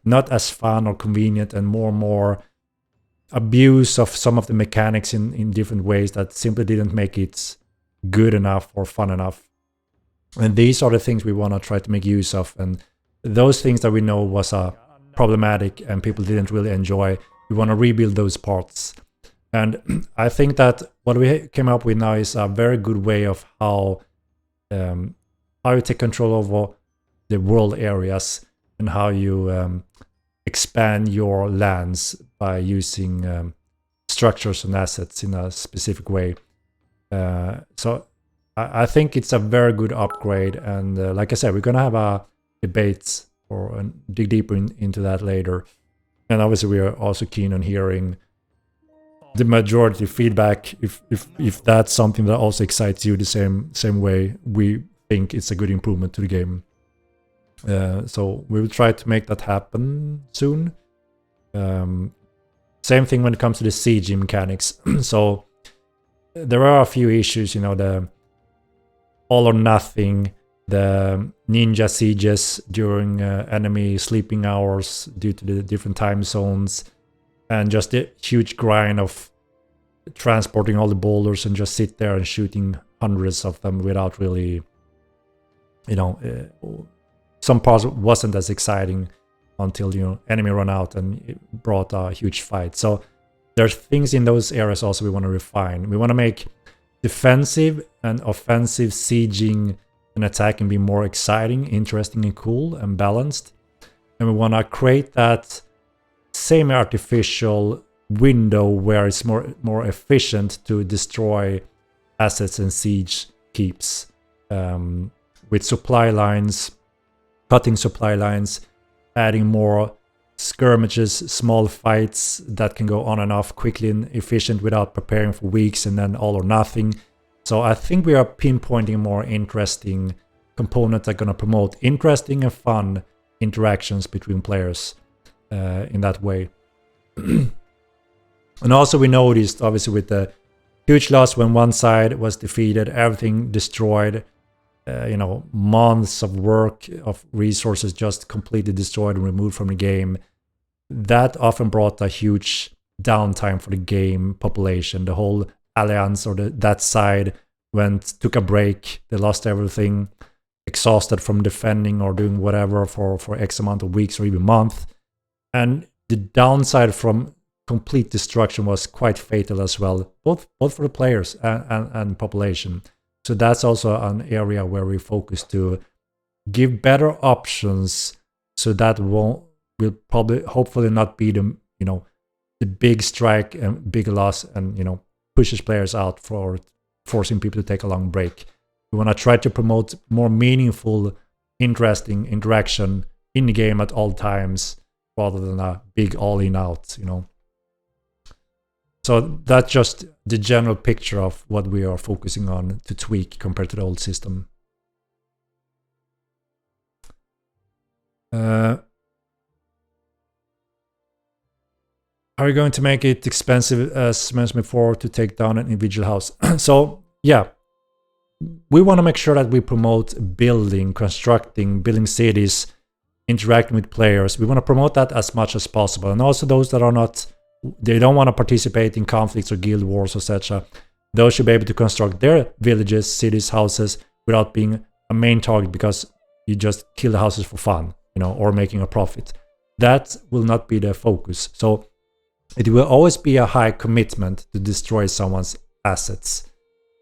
S1: not as fun or convenient, and more abuse of some of the mechanics in different ways that simply didn't make it good enough or fun enough. And these are the things we want to try to make use of, and those things that we know was problematic and people didn't really enjoy, we want to rebuild those parts. And I think that what we came up with now is a very good way of how you take control over the world areas and how you expand your lands by using structures and assets in a specific way. So I think it's a very good upgrade, and like I said, we're gonna have a debate or dig deeper into that later. And obviously, we are also keen on hearing the majority feedback if that's something that also excites you the same way we think it's a good improvement to the game. So we will try to make that happen soon. Same thing when it comes to the siege mechanics. So there are a few issues, you know, the all or nothing, the ninja sieges during enemy sleeping hours due to the different time zones, and just the huge grind of transporting all the boulders and just sit there and shooting hundreds of them without really, you know, some parts wasn't as exciting until, you know, enemy run out and it brought a huge fight. So there's things in those areas also we want to refine. We want to make defensive and offensive sieging and attacking be more exciting, interesting, and cool and balanced. And we want to create that semi-artificial window where it's more efficient to destroy assets and siege keeps, with supply lines, cutting supply lines, adding more skirmishes, small fights that can go on and off quickly and efficient without preparing for weeks, and then all or nothing. So I think we are pinpointing more interesting components that are going to promote interesting and fun interactions between players in that way. And also we noticed, obviously, with the huge loss when one side was defeated, everything destroyed, you know, months of work, of resources just completely destroyed and removed from the game. That often brought a huge downtime for the game population. The whole alliance or that side took a break. They lost everything, exhausted from defending or doing whatever for X amount of weeks or even month. And the downside from complete destruction was quite fatal as well, both for the players and population. So that's also an area where we focus to give better options, so that will probably hopefully not be the, you know, the big strike and big loss and, you know, pushes players out for forcing people to take a long break. We want to try to promote more meaningful, interesting interaction in the game at all times, rather than a big all-in out, you know. So that's just the general picture of what we are focusing on to tweak compared to the old system. Are you going to make it expensive, as mentioned before, to take down an individual house? So yeah, we want to make sure that we promote building, constructing, building cities, interacting with players. We want to promote that as much as possible. And also those that are not, they don't want to participate in conflicts or guild wars, etc. Those should be able to construct their villages, cities, houses without being a main target, because you just kill the houses for fun, you know, or making a profit. That will not be the focus. So it will always be a high commitment to destroy someone's assets.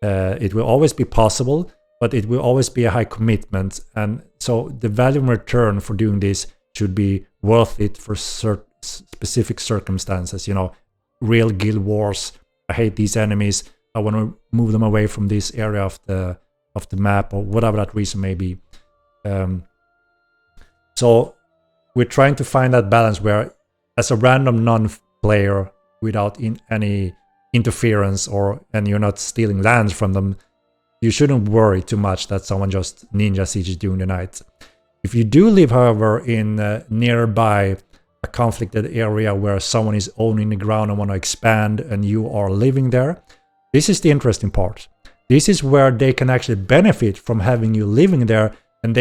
S1: It will always be possible, but it will always be a high commitment. And so the value in return for doing this should be worth it for specific circumstances, you know, real guild wars. I hate these enemies. I want to move them away from this area of the map, or whatever that reason may be. So we're trying to find that balance where, as a random non-player, without any interference and you're not stealing lands from them, you shouldn't worry too much that someone just ninja sieges during the night. If you do live, however, in nearby a conflicted area where someone is owning the ground and want to expand and you are living there, this is the interesting part. This is where they can actually benefit from having you living there, and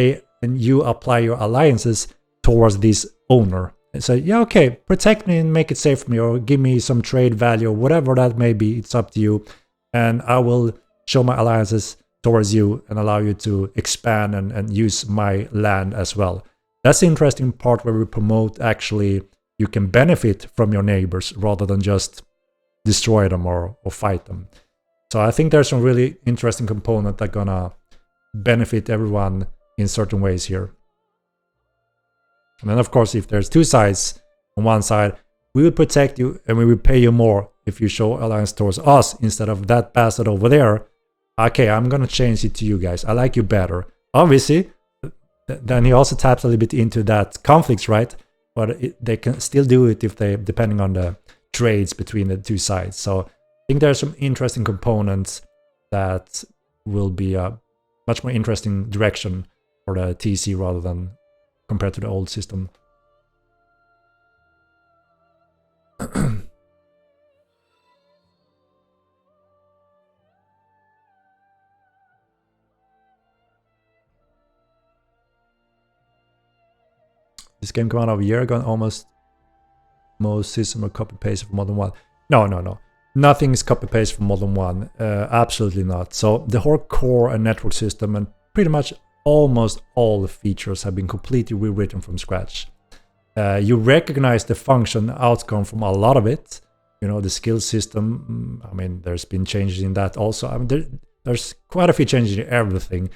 S1: you apply your alliances towards this owner. And say, yeah, okay, protect me and make it safe for me, or give me some trade value, or whatever that may be. It's up to you. And I will show my alliances towards you and allow you to expand and use my land as well. That's the interesting part, where we promote actually you can benefit from your neighbors rather than just destroy them or fight them. So I think there's some really interesting component that gonna benefit everyone in certain ways here. And then, of course, if there's two sides, on one side, we will protect you and we will pay you more if you show alliance towards us instead of that bastard over there. Okay, I'm gonna change it to you guys. I like you better. Obviously, then he also taps a little bit into that conflicts, right? But they can still do it if they, depending on the trades between the two sides. So I think there's some interesting components that will be a much more interesting direction for the TC rather than compared to the old system. This game came out a year ago, and almost most systems are copy-paste from Modern 1. No. Nothing is copy-paste from Modern 1. Absolutely not. So the whole core and network system and pretty much almost all the features have been completely rewritten from scratch. You recognize the function outcome from a lot of it. You know, the skill system, I mean, there's been changes in that also. I mean, there's quite a few changes in everything.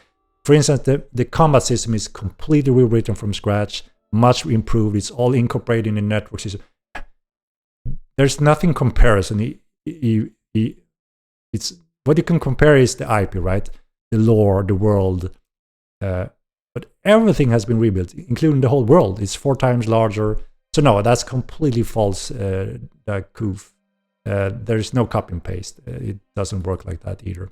S1: For instance, the combat system is completely rewritten from scratch, much improved. It's all incorporated in the network system. There's nothing comparison. It's what you can compare is the IP, right? The lore, the world. But everything has been rebuilt, including the whole world. It's 4 times larger. So no, that's completely false, Koof. There's no copy and paste. It doesn't work like that either.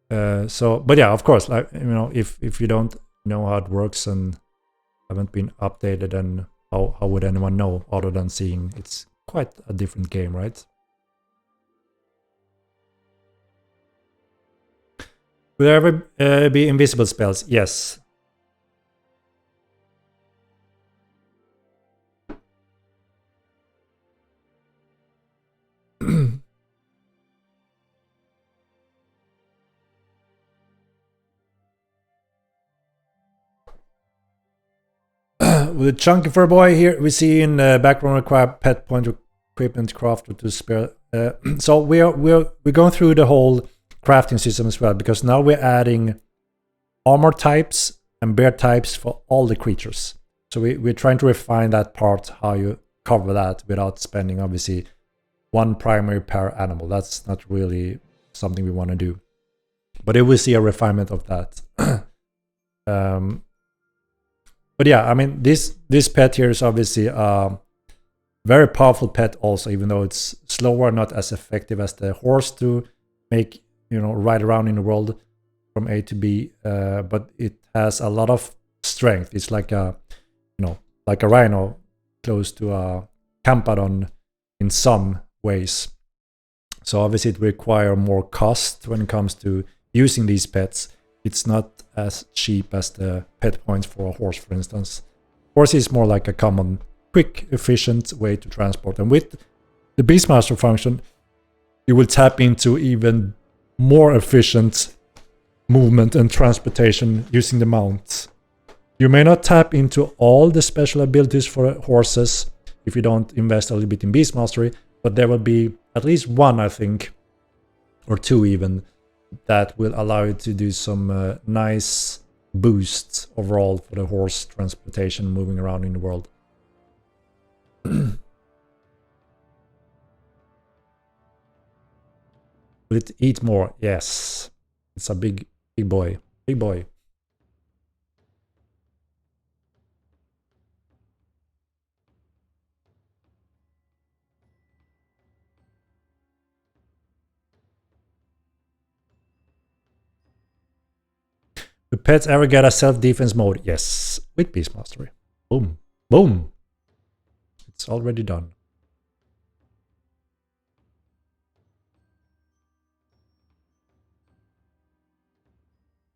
S1: But yeah, of course, like, you know, if you don't know how it works and haven't been updated, then how would anyone know other than seeing it's quite a different game, right? Will there ever be invisible spells? Yes. With a chunky fur boy here, we see in the background require pet point equipment crafted to spare. So we're going through the whole crafting system as well, because now we're adding armor types and bear types for all the creatures. So we're trying to refine that part, how you cover that without spending obviously one primary per animal. That's not really something we want to do, but it will see a refinement of that. But yeah, I mean, this pet here is obviously a very powerful pet also, even though it's slower, not as effective as the horse to make, you know, ride around in the world from A to B. But it has a lot of strength. It's like a, you know, like a rhino, close to a campadon in some ways. So obviously it requires more cost when it comes to using these pets. It's not as cheap as the pet points for a horse, for instance. Horse is more like a common quick, efficient way to transport. And with the Beastmaster function, you will tap into even more efficient movement and transportation using the mounts. You may not tap into all the special abilities for horses if you don't invest a little bit in Beast Mastery, but there will be at least one, I think, or two even, that will allow you to do some nice boosts overall for the horse transportation moving around in the world. Will it eat more? Yes. It's a big boy. Big boy. Do pets ever get a self-defense mode? Yes. With Beast Mastery. Boom. Boom. It's already done.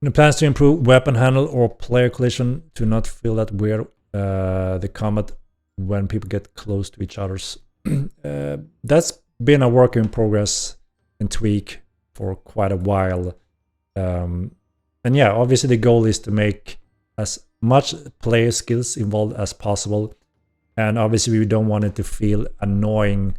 S1: Any plans to improve weapon handle or player collision to not feel that weird the combat when people get close to each other's? That's been a work in progress and tweak for quite a while. And yeah, obviously the goal is to make as much player skills involved as possible. And obviously we don't want it to feel annoying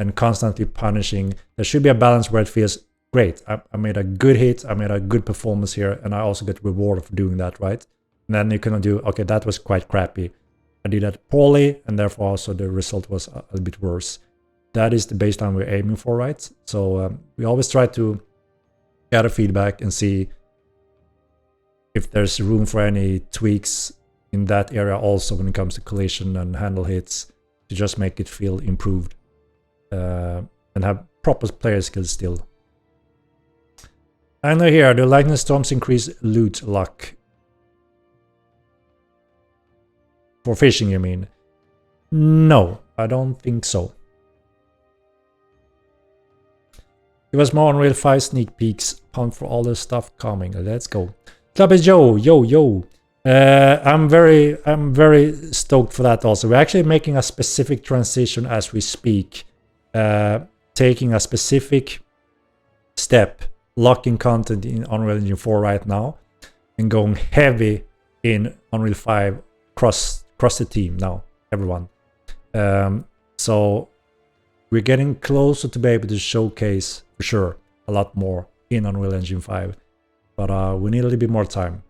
S1: and constantly punishing. There should be a balance where it feels great. I made a good hit, I made a good performance here, and I also get rewarded for doing that, right? And then you can do, okay, that was quite crappy. I did that poorly, and therefore also the result was a little bit worse. That is the baseline we're aiming for, right? So we always try to gather feedback and see if there's room for any tweaks in that area also when it comes to collision and handle hits to just make it feel improved and have proper player skills still. And here, the lightning storms increase loot luck. For fishing, you mean? No, I don't think so. Give us more Unreal 5 sneak peeks. Pumped for all the stuff coming. Let's go. Club is Joe, yo. I'm very stoked for that also. We're actually making a specific transition as we speak. Taking a specific step, locking content in Unreal Engine 4 right now, and going heavy in Unreal 5 across the team now, everyone. So we're getting closer to be able to showcase for sure a lot more in Unreal Engine 5, but we need a little bit more time.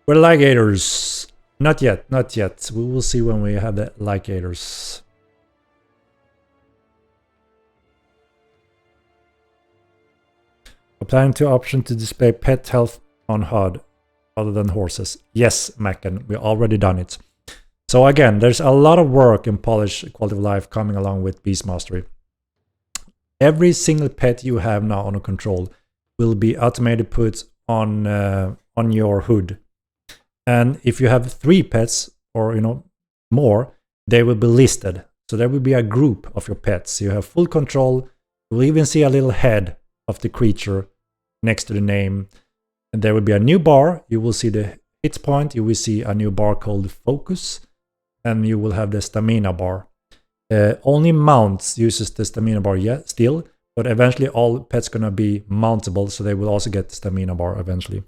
S1: We're ligators. Not yet. We will see when we have the ligators. We're planning to option to display pet health on HUD other than horses. Yes, Mackin, we already done it. So again, there's a lot of work and polish quality of life coming along with Beast Mastery. Every single pet you have now under control will be automated put on your HUD. And if you have 3 pets or more, they will be listed. So there will be a group of your pets. You have full control. You will even see a little head of the creature next to the name. And there will be a new bar. You will see the hit point. You will see a new bar called focus. And you will have the stamina bar. Only mounts uses the stamina bar still. But eventually all pets gonna be mountable. So they will also get the stamina bar eventually.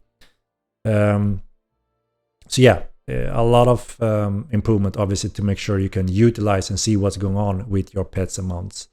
S1: So yeah, a lot of improvement obviously to make sure you can utilize and see what's going on with your pets and mounts.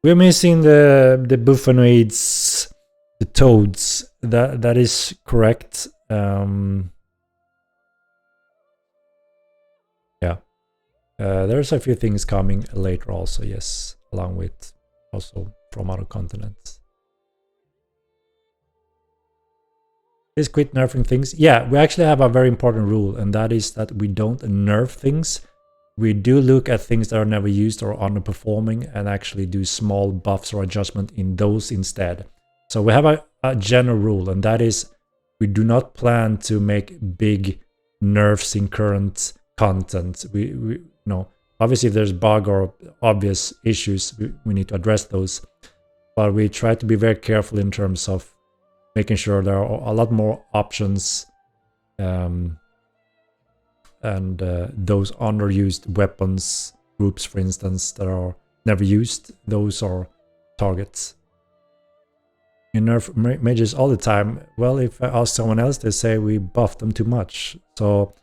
S1: We're missing the buffanoids, the toads. That is correct. Yeah. There's a few things coming later also, yes, along with also from other continents. Please quit nerfing things. Yeah, we actually have a very important rule, and that is that we don't nerf things. we do look at things that are never used or underperforming and actually do small buffs or adjustment in those instead. So we have a general rule, and that is we do not plan to make big nerfs in current content. We obviously if there's bug or obvious issues, we need to address those. But we try to be very careful in terms of making sure there are a lot more options and those underused weapons groups, for instance, that are never used, those are targets. You nerf mages all the time. Well, if I ask someone else, they say we buff them too much. So,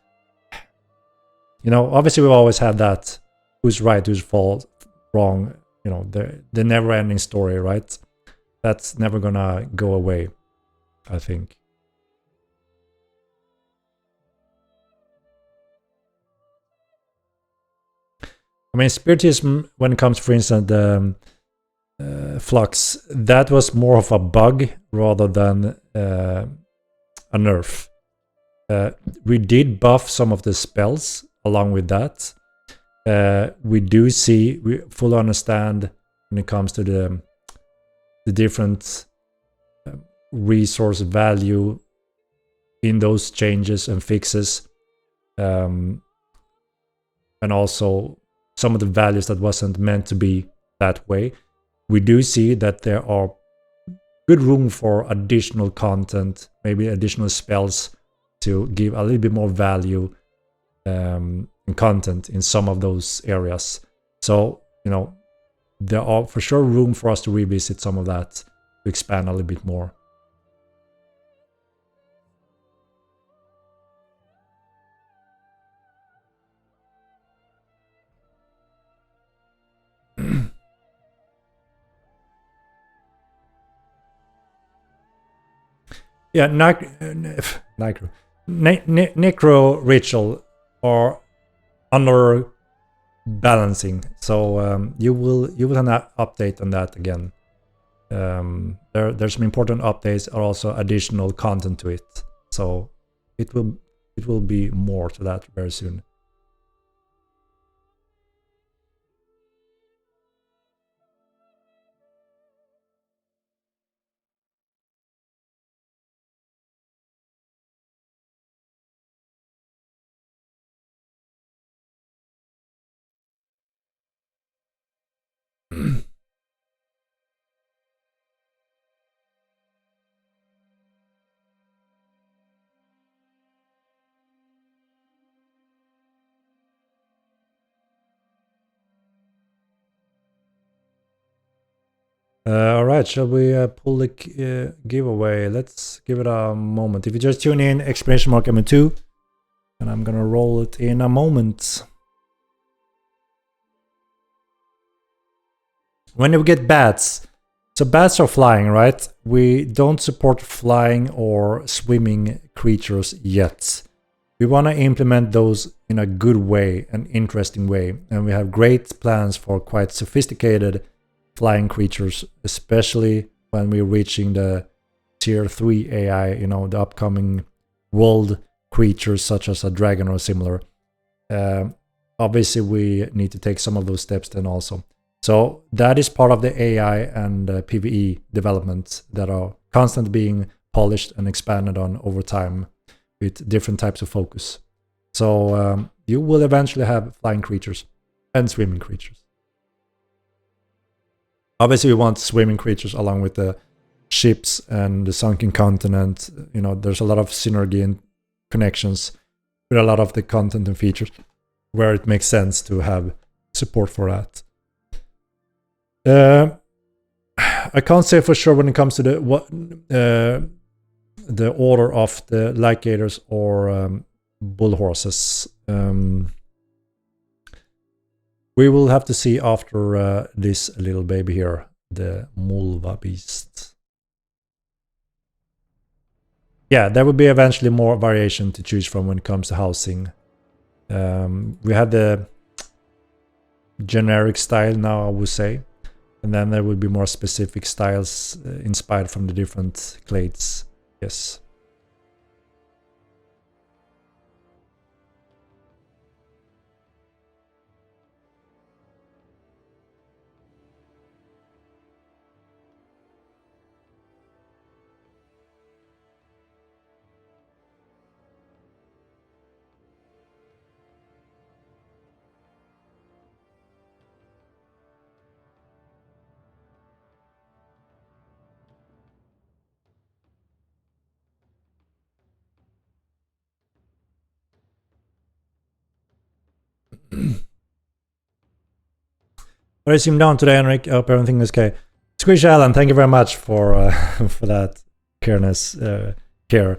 S1: obviously we always have that who's right, who's wrong, the never-ending story, right? That's never gonna go away, I think. I mean, Spiritism, when it comes, for instance, the Flux, that was more of a bug rather than a nerf. We did buff some of the spells along with that. We fully understand when it comes to the different resource value in those changes and fixes. And also some of the values that wasn't meant to be that way. We do see that there are good room for additional content, maybe additional spells to give a little bit more value and content in some of those areas. So, there are for sure room for us to revisit some of that, to expand a little bit more. Yeah, necro ritual or under balancing. So you will have an update on that again. There's some important updates, are also additional content to it. So it will be more to that very soon. All right, shall we pull the giveaway? Let's give it a moment. If you just tune in, exclamation mark M2, and I'm gonna roll it in a moment. When do we get bats? So bats are flying, right? We don't support flying or swimming creatures yet. We want to implement those in a good way, an interesting way, and we have great plans for quite sophisticated flying creatures, especially when we're reaching the tier 3 AI, the upcoming world creatures such as a dragon or similar. Obviously, we need to take some of those steps then also. So that is part of the AI and PvE developments that are constantly being polished and expanded on over time with different types of focus. So you will eventually have flying creatures and swimming creatures. Obviously, we want swimming creatures along with the ships and the sunken continent. There's a lot of synergy and connections with a lot of the content and features where it makes sense to have support for that. I can't say for sure when it comes to the order of the light gators or bull horses. We will have to see after this little baby here, the molva beast. Yeah, there will be eventually more variation to choose from when it comes to housing. We have the generic style now, I would say. And then there will be more specific styles inspired from the different clades. Yes. What is him down today, Henrik? I hope everything is okay. Squish Allen, thank you very much for for that care.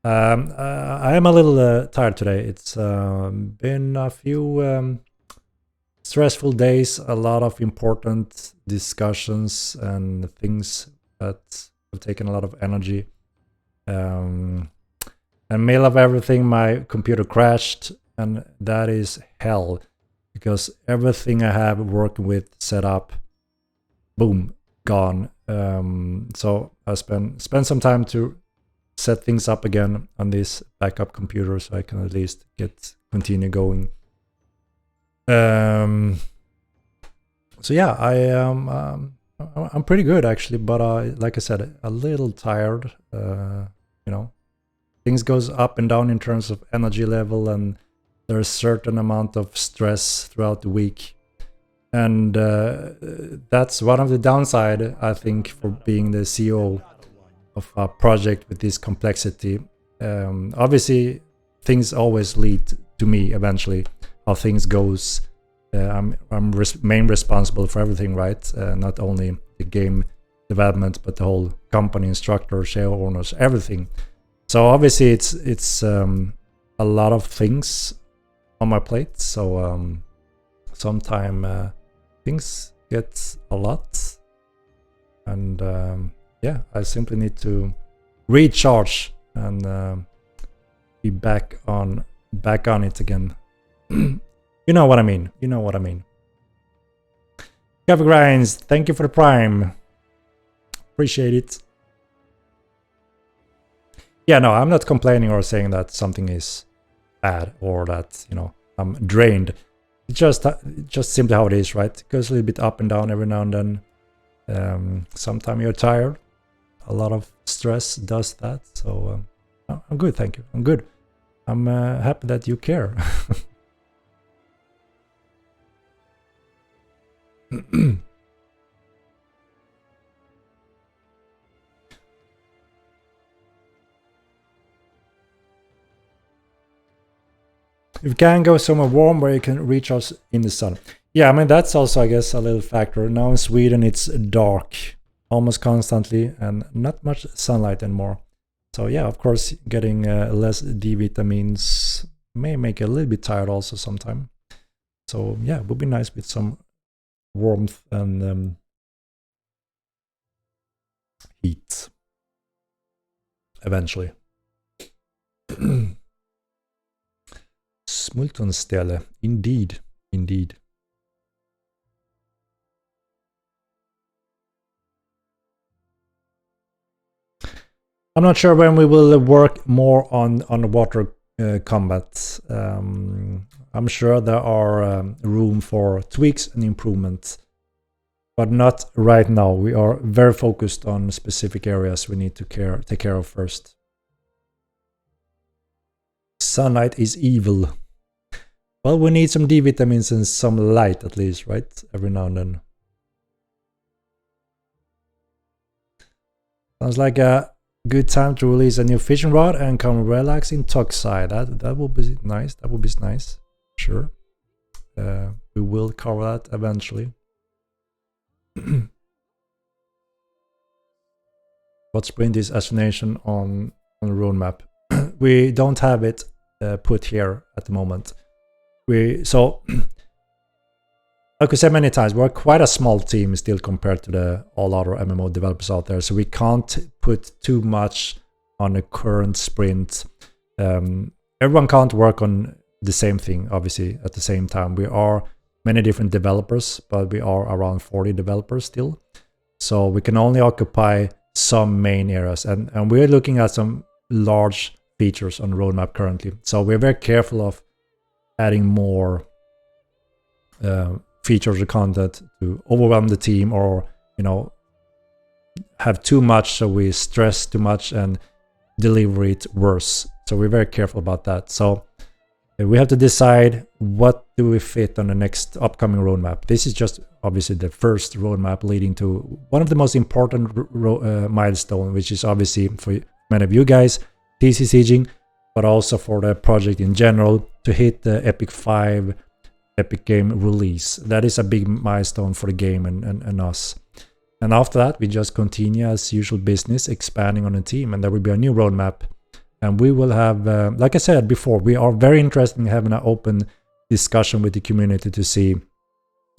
S1: I am a little tired today. It's been a few stressful days, a lot of important discussions and things that have taken a lot of energy. And middle of everything, my computer crashed, and that is hell because everything I have working with set up, boom, gone. So I spent some time to set things up again on this backup computer so I can at least continue going. So yeah, I'm pretty good actually, but like I said, a little tired. You know, things goes up and down in terms of energy level, and there's a certain amount of stress throughout the week. And that's one of the downside, I think, for being the CEO of a project with this complexity. Obviously, things always lead to me eventually. How things goes. I'm main responsible for everything, right? Not only the game development, but the whole company, instructor, share owners, everything. So obviously, it's a lot of things on my plate. So sometimes things get a lot, and yeah, I simply need to recharge and be back on it again. You know what I mean. You know what I mean. Cover Grinds, thank you for the prime. Appreciate it. Yeah, no, I'm not complaining or saying that something is bad or that, you know, I'm drained. It's just simply how it is, right? It goes a little bit up and down every now and then. Sometimes you're tired. A lot of stress does that. So I'm good, thank you. I'm good. I'm happy that you care. You can go somewhere warm where you can reach us in the sun. Yeah, I mean, that's also, I guess, a little factor. Now in Sweden, it's dark almost constantly and not much sunlight anymore. So yeah, of course, getting less D vitamins may make you a little bit tired also sometime. So yeah, it would be nice with some warmth and heat eventually. Smultonställe, indeed. I'm not sure when we will work more on the water combat. I'm sure there are room for tweaks and improvements, but not right now. We are very focused on specific areas we need to take care of first. Sunlight is evil. Well, we need some D vitamins and some light at least, right? Every now and then. Sounds like a good time to release a new fishing rod and come relax in Toxide. That would be nice. That would be nice. Sure. We will cover that eventually. What sprint is assassination on the roadmap? We don't have it put here at the moment. So like we said many times, we're quite a small team still compared to all other MMO developers out there. So we can't put too much on a current sprint. Everyone can't work on the same thing, obviously, at the same time. We are many different developers, but we are around 40 developers still. So we can only occupy some main areas. And we're looking at some large features on the roadmap currently. So we're very careful of adding more features or content to overwhelm the team or, you know, have too much so we stress too much and deliver it worse. So we're very careful about that. So we have to decide what do we fit on the next upcoming roadmap. This is just obviously the first roadmap leading to one of the most important milestone, which is obviously for many of you guys, TC sieging, but also for the project in general to hit the Epic 5 Epic Game release. That is a big milestone for the game and us. And after that, we just continue as usual business, expanding on the team, and there will be a new roadmap. And we will have, like I said before, we are very interested in having an open discussion with the community to see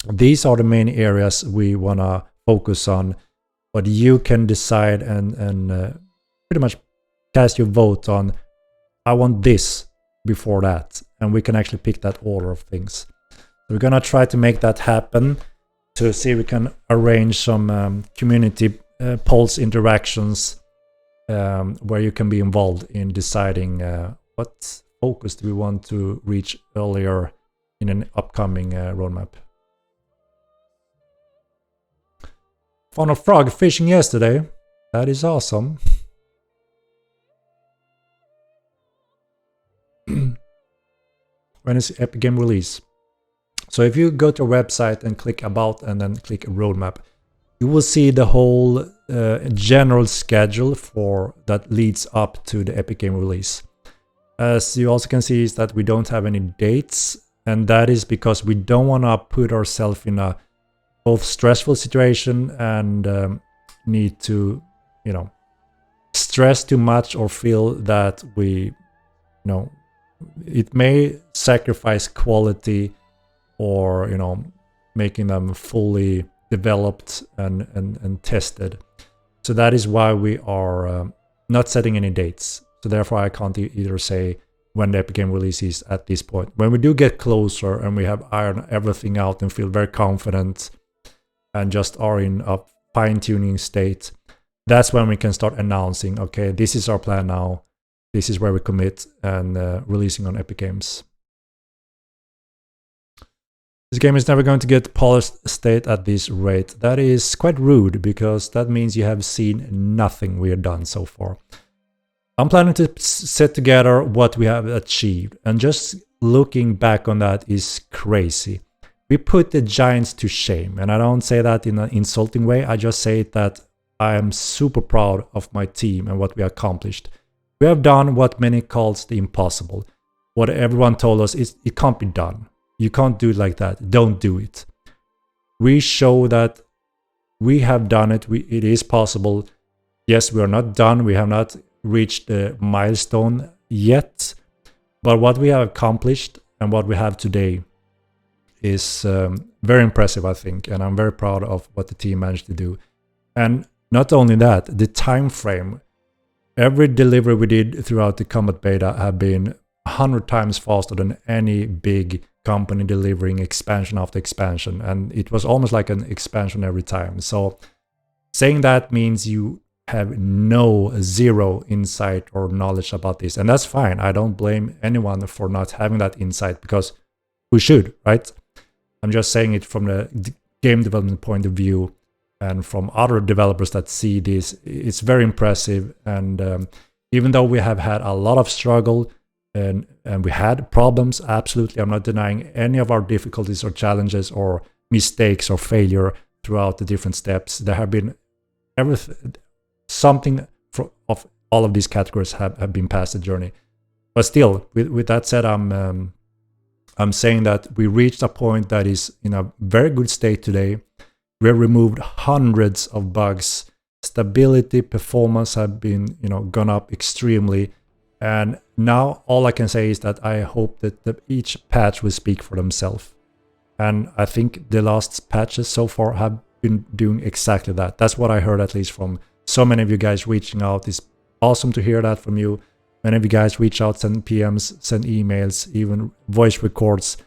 S1: these are the main areas we want to focus on, but you can decide and pretty much cast your vote on, I want this before that, and we can actually pick that order of things. So we're gonna try to make that happen to see if we can arrange some community polls interactions where you can be involved in deciding what focus do we want to reach earlier in an upcoming roadmap. Found a frog fishing yesterday. That is awesome. When is Epic Game release? So if you go to a website and click about and then click roadmap, you will see the whole general schedule for that leads up to the Epic Game release. As you also can see is that we don't have any dates, and that is because we don't want to put ourselves in a both stressful situation and need to, stress too much or feel that we, it may sacrifice quality or, making them fully developed and tested. So that is why we are not setting any dates. So therefore I can't either say when the Epic Game release is at this point. When we do get closer and we have ironed everything out and feel very confident and just are in a fine-tuning state, that's when we can start announcing, okay, this is our plan now, this is where we commit, and releasing on Epic Games. This game is never going to get polished state at this rate. That is quite rude, because that means you have seen nothing we have done so far. I'm planning to set together what we have achieved, and just looking back on that is crazy. We put the giants to shame, and I don't say that in an insulting way. I just say that I am super proud of my team and what we accomplished. We have done what many calls the impossible. What everyone told us is it can't be done. You can't do it like that. Don't do it. We show that we have done it. It is possible. Yes, we are not done. We have not reached the milestone yet. But what we have accomplished and what we have today is very impressive, I think. And I'm very proud of what the team managed to do. And not only that, the time frame. Every delivery we did throughout the Combat Beta have been 100 times faster than any big company delivering expansion after expansion. And it was almost like an expansion every time. So saying that means you have zero insight or knowledge about this. And that's fine. I don't blame anyone for not having that insight, because we should, right? I'm just saying it from the game development point of view, and from other developers that see this. It's very impressive. And even though we have had a lot of struggle and we had problems, absolutely, I'm not denying any of our difficulties or challenges or mistakes or failure throughout the different steps. There have been something of all of these categories have been past the journey. But still, with that said, I'm saying that we reached a point that is in a very good state today. We have removed hundreds of bugs. Stability, performance have been, gone up extremely. And now all I can say is that I hope that each patch will speak for themselves. And I think the last patches so far have been doing exactly that. That's what I heard, at least from so many of you guys reaching out. It's awesome to hear that from you. Many of you guys reach out, send PMs, send emails, even voice records.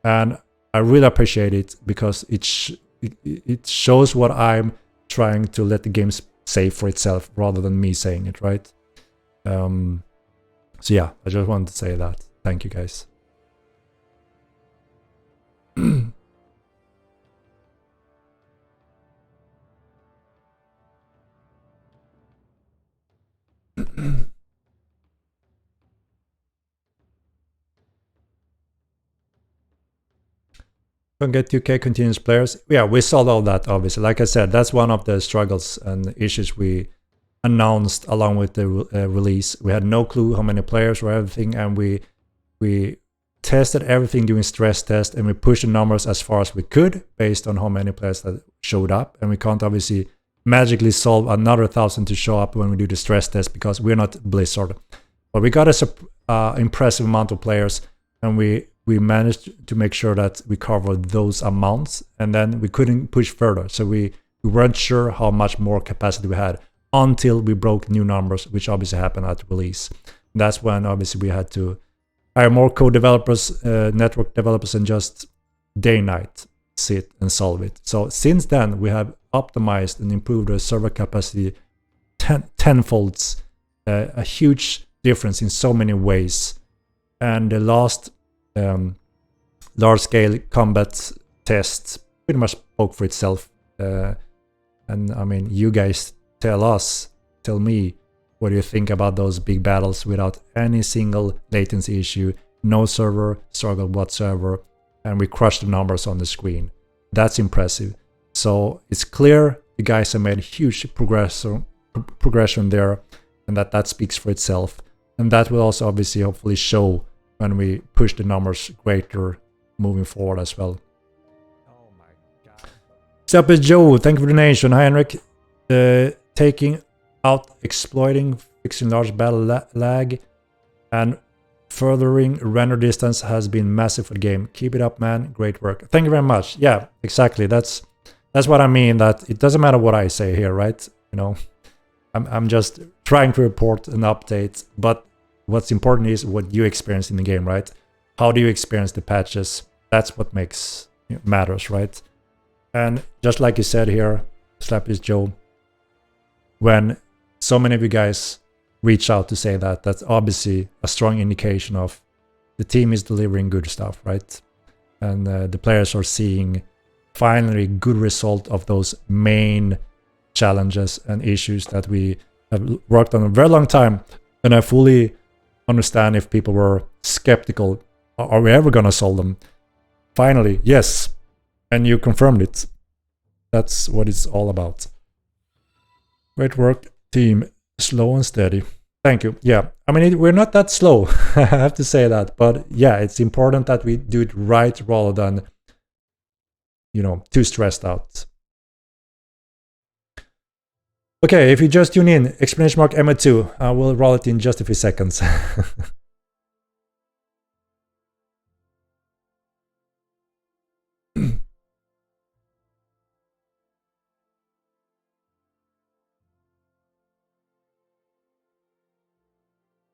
S1: And I really appreciate it, because it shows what I'm trying to let the game say for itself rather than me saying it, right? So yeah, I just wanted to say that. Thank you, guys. Don't get 2K continuous players. Yeah, we solved all that, obviously. Like I said, that's one of the struggles and issues we announced along with the release. We had no clue how many players or everything, and we tested everything doing stress test, and we pushed the numbers as far as we could based on how many players that showed up. And we can't obviously magically solve another 1,000 to show up when we do the stress test because we're not Blizzard. But we got a impressive amount of players, and we managed to make sure that we covered those amounts, and then we couldn't push further. So we weren't sure how much more capacity we had until we broke new numbers, which obviously happened at release. And that's when obviously we had to hire more code developers, network developers, and just day and night sit and solve it. So since then, we have optimized and improved our server capacity tenfolds, a huge difference in so many ways. And the last large-scale combat test pretty much spoke for itself. And I mean, you guys tell me, what do you think about those big battles without any single latency issue, no server struggle whatsoever, and we crushed the numbers on the screen? That's impressive. So it's clear the guys have made huge progression there, and that speaks for itself. And that will also obviously hopefully show when we push the numbers greater moving forward as well. Oh my god. What's up, Joe? Thank you for the donation. Hi, Henrik. Taking out exploiting, fixing large battle lag, and furthering render distance has been massive for the game. Keep it up, man. Great work. Thank you very much. Yeah, exactly. That's what I mean. That it doesn't matter what I say here, right? You know, I'm just trying to report an update, but what's important is what you experience in the game, right? How do you experience the patches? That's what matters, right? And just like you said here, Slappy's Joe, when so many of you guys reach out to say that, that's obviously a strong indication of the team is delivering good stuff, right? And the players are seeing finally good result of those main challenges and issues that we have worked on a very long time. And I fully understand if people were skeptical, are we ever gonna solve them? Finally, yes, and you confirmed it. That's what it's all about. Great work, team. Slow and steady. Thank you. Yeah, I mean, we're not that slow. I have to say that. But yeah, it's important that we do it right rather than, you know, too stressed out. Okay, if you just tune in, exclamation mark MA2. I will roll it in just a few seconds.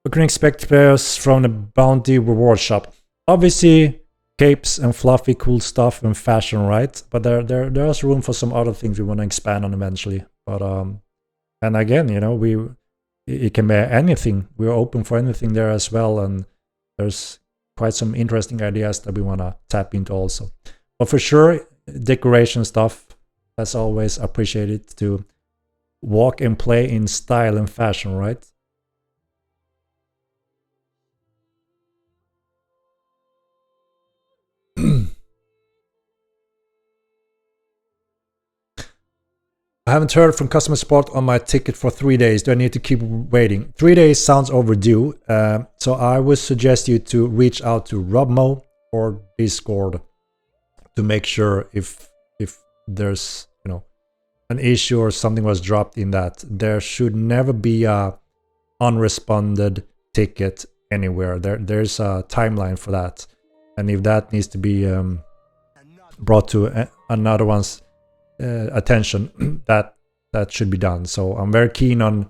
S1: We can expect players from the bounty reward shop. Obviously, capes and fluffy cool stuff and fashion, right? But there's room for some other things we want to expand on eventually. But and again, you know, it can be anything. We're open for anything there as well, and there's quite some interesting ideas that we want to tap into also. But for sure, decoration stuff, that's always appreciated, to walk and play in style and fashion, right? I haven't heard from customer support on my ticket for 3 days. Do I need to keep waiting? 3 days sounds overdue. So I would suggest you to reach out to Robmo or Discord to make sure if there's, you know, an issue or something was dropped in that. There should never be a unresponded ticket anywhere. There's a timeline for that. And if that needs to be brought to another one's attention, that should be done. So I'm very keen on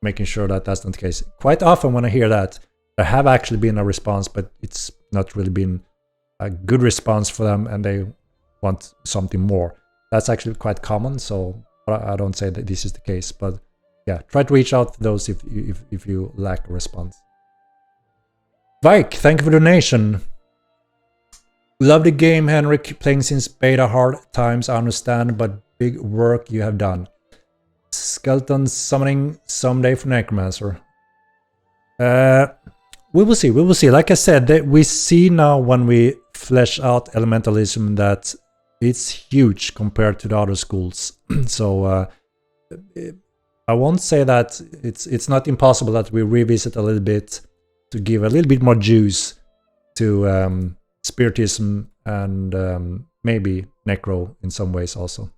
S1: making sure that that's not the case. Quite often when I hear that, there have actually been a response, but it's not really been a good response for them, and they want something more. That's actually quite common, so I don't say that this is the case, but yeah, try to reach out to those if you lack a response. Vike, thank you for the donation. Love the game, Henrik. Playing since beta, hard times, I understand, but big work you have done. Skeleton summoning someday for Necromancer. We will see, we will see. Like I said, we see now when we flesh out Elementalism that it's huge compared to the other schools. So I won't say that it's not impossible that we revisit a little bit to give a little bit more juice to spiritism and maybe necro in some ways also.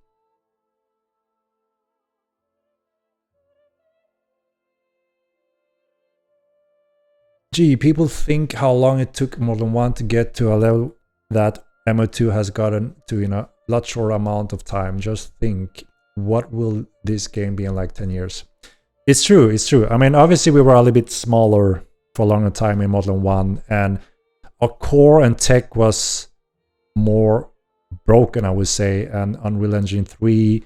S1: Gee, people think how long it took Modern 1 to get to a level that MO2 has gotten to in a lot shorter amount of time. Just think, what will this game be in like 10 years? It's true, it's true. I mean, obviously we were a little bit smaller for a longer time in Modern 1, and our core and tech was more broken, I would say, and Unreal Engine 3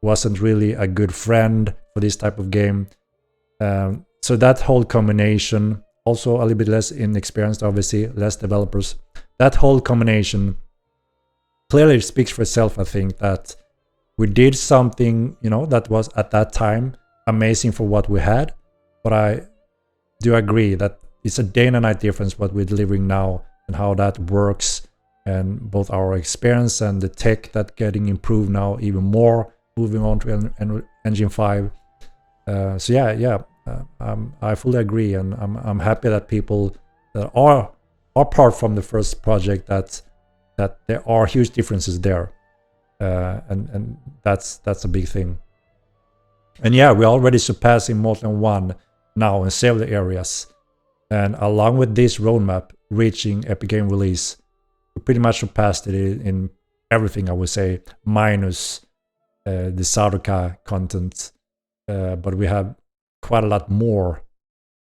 S1: wasn't really a good friend for this type of game. So that whole combination, also a little bit less inexperienced, obviously, less developers. That whole combination clearly speaks for itself, I think, that we did something, you know, that was at that time amazing for what we had. But I do agree that it's a day and a night difference what we're delivering now and how that works, and both our experience and the tech that getting improved now even more, moving on to Engine 5. So yeah. I fully agree, and I'm happy that people that are apart from the first project that there are huge differences there, and that's a big thing. And yeah, we're already surpassing Molten 1 now in several areas, and along with this roadmap reaching Epic Game release, we pretty much surpassed it in everything, I would say, minus the Saruka content, but we have quite a lot more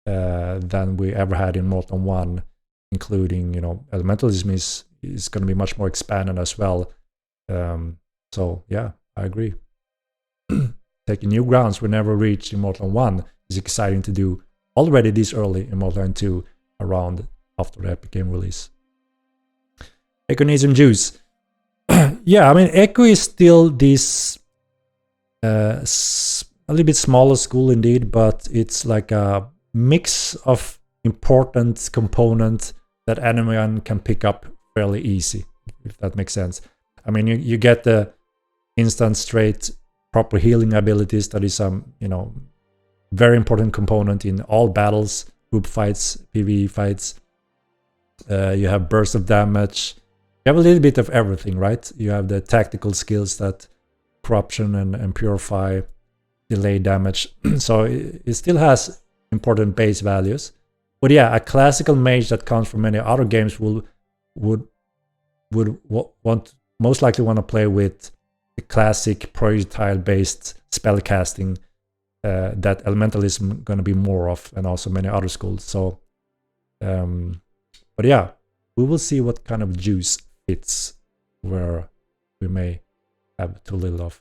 S1: than we ever had in Molten 1, including, you know, elementalism is going to be much more expanded as well. So yeah, I agree. Taking new grounds we never reached in Molten 1 is exciting to do already this early in Molten 2, around after the Epic Game release. Echo needs some juice. Yeah, I mean, Echo is still this a little bit smaller school indeed, but it's like a mix of important components that anyone can pick up fairly easy, if that makes sense. I mean, you get the instant straight proper healing abilities. That is you know, very important component in all battles, group fights, PvE fights. You have burst of damage. You have a little bit of everything, right? You have the tactical skills that corruption and purify, delay damage. So it still has important base values. But yeah, a classical mage that comes from many other games would most likely want to play with the classic projectile based spellcasting that elementalism going to be more of, and also many other schools. So but yeah, we will see what kind of juice fits where we may have too little of.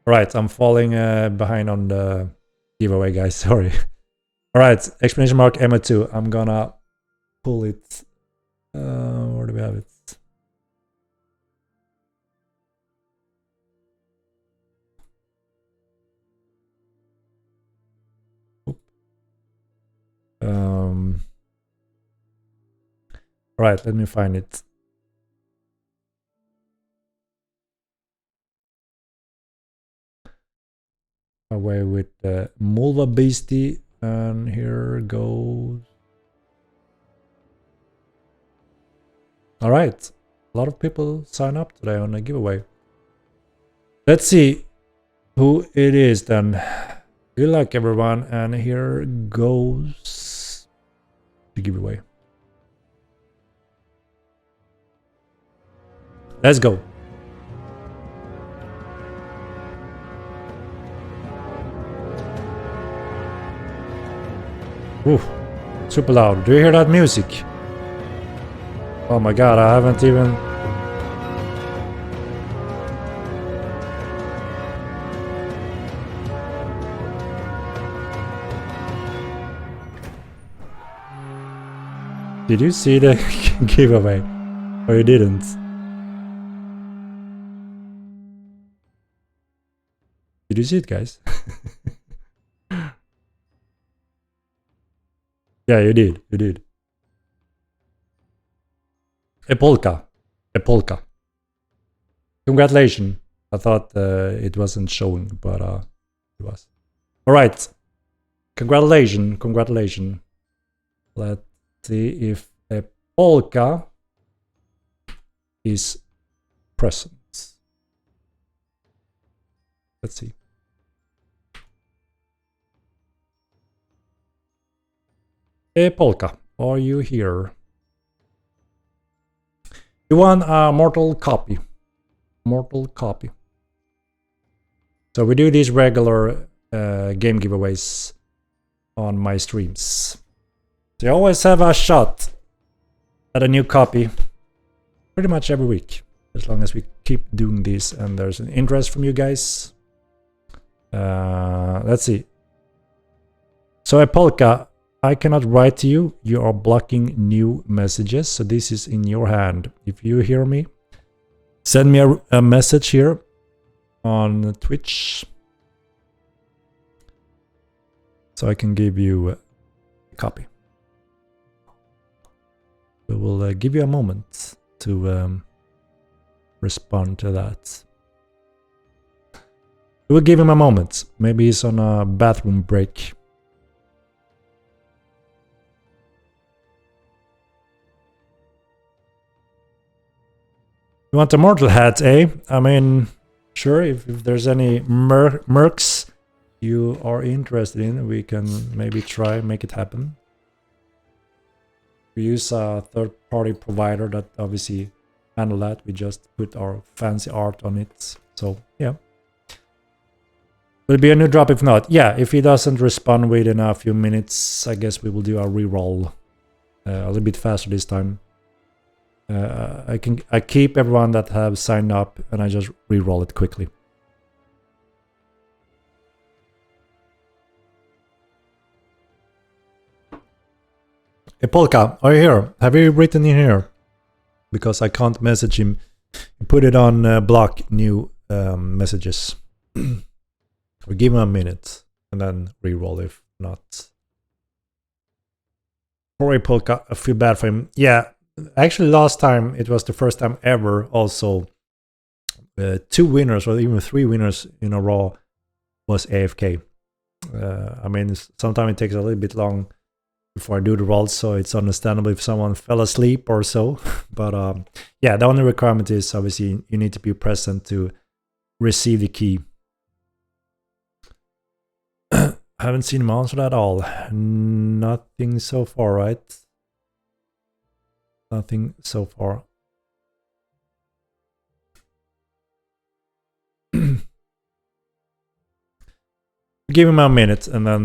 S1: All right, I'm falling behind on the giveaway, guys. Sorry. All right, exclamation mark MO2. I'm gonna pull it. Where do we have it? All right, let me find it. Away with the molva beastie, and here goes. All right, a lot of people sign up today on a giveaway. Let's see who it is then. Good luck, everyone, and here goes the giveaway. Let's go. Ooh, super loud. Do you hear that music? Oh my god, I haven't even... Did you see the giveaway? Or you didn't? Did you see it, guys? Yeah, you did. You did. A polka. A polka. Congratulations. I thought it wasn't showing, but it was. All right. Congratulations. Congratulations. Let's see if a polka is present. Let's see. A polka, are you here? You want a mortal copy. Mortal copy. So we do these regular game giveaways on my streams. So you always have a shot at a new copy pretty much every week, as long as we keep doing this and there's an interest from you guys. Let's see. So a polka, I cannot write to you. You are blocking new messages. So this is in your hand. If you hear me, send me a message here on Twitch, so I can give you a copy. We will give you a moment to respond to that. We'll give him a moment. Maybe he's on a bathroom break. You want a mortal hat, eh? I mean, sure, if there's any mercs you are interested in, we can maybe try make it happen. We use a third-party provider that obviously handle that. We just put our fancy art on it. So yeah, will be a new drop if not. Yeah, if he doesn't respond within a few minutes, I guess we will do a reroll a little bit faster this time. I keep everyone that have signed up and I just re-roll it quickly. Hey Polka, are you here? Have you written in here? Because I can't message him. Put it on block new messages. Or give him a minute and then re-roll if not. Poor Polka, I feel bad for him. Yeah. Actually, last time, it was the first time ever also 2 winners or even 3 winners in a row was AFK. I mean, sometimes it takes a little bit long before I do the rolls, so it's understandable if someone fell asleep or so. But yeah, the only requirement is obviously you need to be present to receive the key. I haven't seen him answer at all. Nothing so far, right? Nothing so far. Give him a minute and then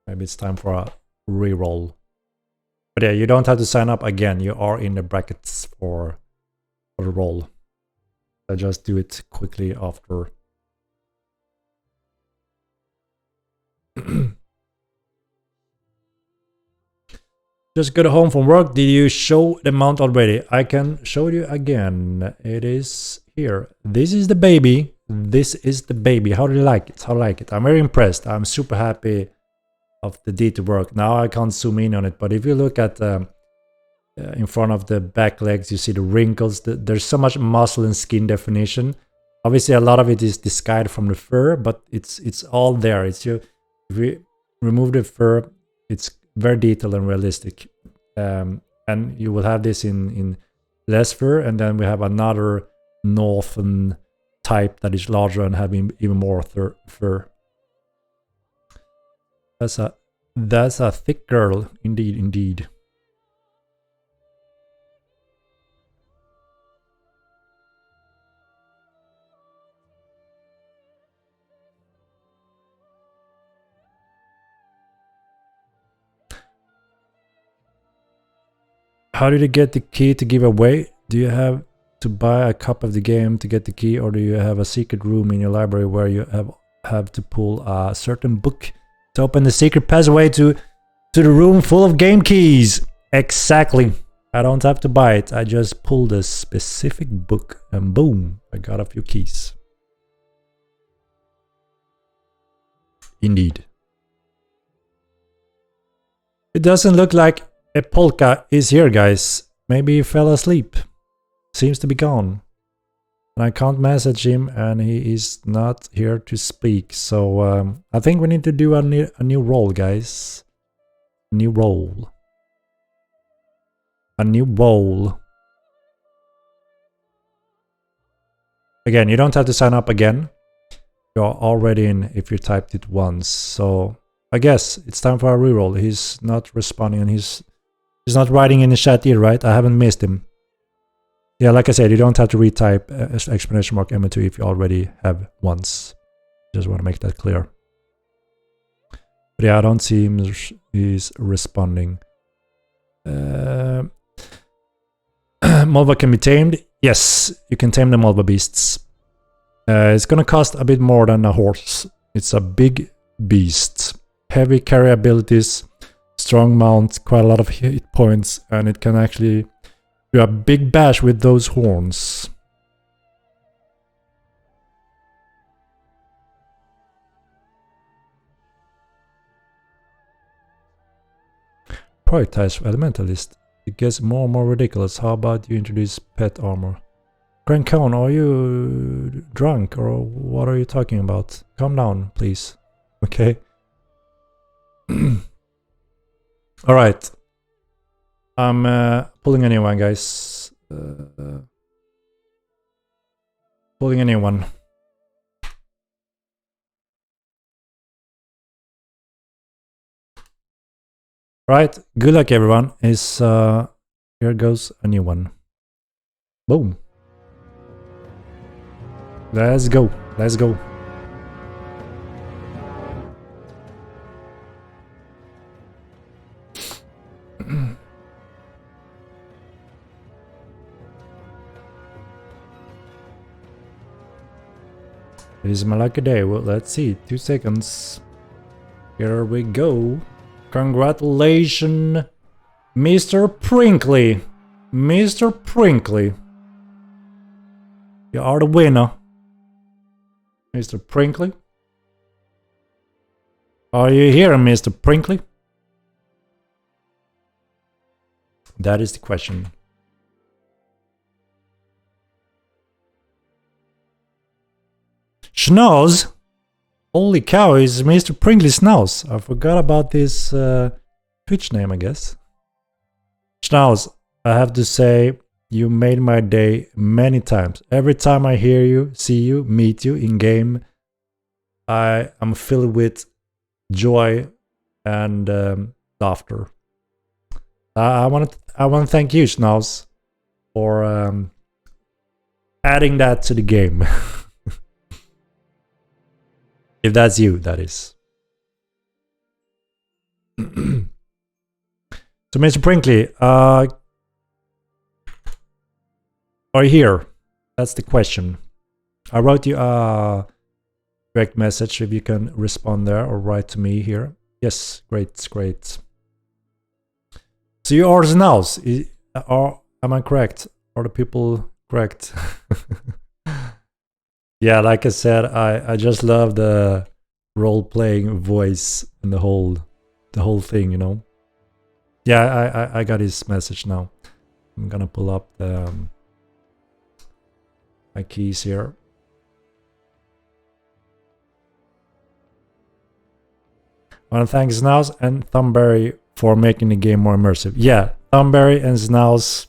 S1: maybe it's time for a reroll. But yeah, you don't have to sign up again. You are in the brackets for the roll. I just do it quickly after. Just got home from work. Did you show the mount already? I can show you again. It is here. This is the baby. This is the baby. How do you like it? How do you like it? I'm very impressed. I'm super happy of the D to work. Now I can't zoom in on it, but if you look at in front of the back legs, you see the wrinkles. There's so much muscle and skin definition. Obviously, a lot of it is disguised from the fur, but it's all there. It's you. If we remove the fur, it's very detailed and realistic, and you will have this in less fur, and then we have another northern type that is larger and having even more fur. That's a thick girl, indeed. How did you get the key to give away? Do you have to buy a copy of the game to get the key, or do you have a secret room in your library where you have to pull a certain book to open the secret passageway to the room full of game keys? Exactly. I don't have to buy it. I just pull the specific book and boom, I got a few keys. Indeed. It doesn't look like a polka is here, guys. Maybe he fell asleep. Seems to be gone. And I can't message him and he is not here to speak. So I think we need to do a new roll, guys. New roll. a new bowl. Again, you don't have to sign up again. You're already in if you typed it once. So I guess it's time for a reroll. He's not responding and he's not writing in the chat either, right? I haven't missed him. Yeah, like I said, you don't have to retype exclamation mark M2 if you already have once. Just want to make that clear. But yeah, I don't see him. He's responding. Molva can be tamed. Yes, you can tame the molva beasts. It's gonna cost a bit more than a horse. It's a big beast. Heavy carry abilities, strong mount, quite a lot of hit points, and it can actually do a big bash with those horns. Prioritize Elementalist. It gets more and more ridiculous. How about you introduce pet armor? Grand Count, are you drunk or what are you talking about? Calm down, please. Okay. Alright. I'm pulling anyone, guys. Pulling anyone. Right, good luck everyone. Here goes a new one. Boom. Let's go. Let's go. It is my lucky day. Well, let's see. 2 seconds. Here we go. Congratulations, Mr. Prinkley. Mr. Prinkley. You are the winner. Mr. Prinkley. Are you here, Mr. Prinkley? That is the question. Schnoz? Holy cow, is Mr. Prinkley Schnauz. I forgot about this Twitch name, I guess. Schnauz, I have to say, you made my day many times. Every time I hear you, see you, meet you in game, I am filled with joy and laughter. I want to thank you, Schnauz, for adding that to the game. If that's you, that is. So, Mr. Prinkley, are you here? That's the question. I wrote you a direct message if you can respond there or write to me here. Yes, great, great. So you are Schnauz. Am I correct? Are the people correct? Yeah, like I said, I just love the role-playing voice and the whole thing, you know. Yeah, I got his message now. I'm gonna pull up the my keys here. I want to thank Schnauz and Thumberry for making the game more immersive. Yeah, Thumberry and Schnauz.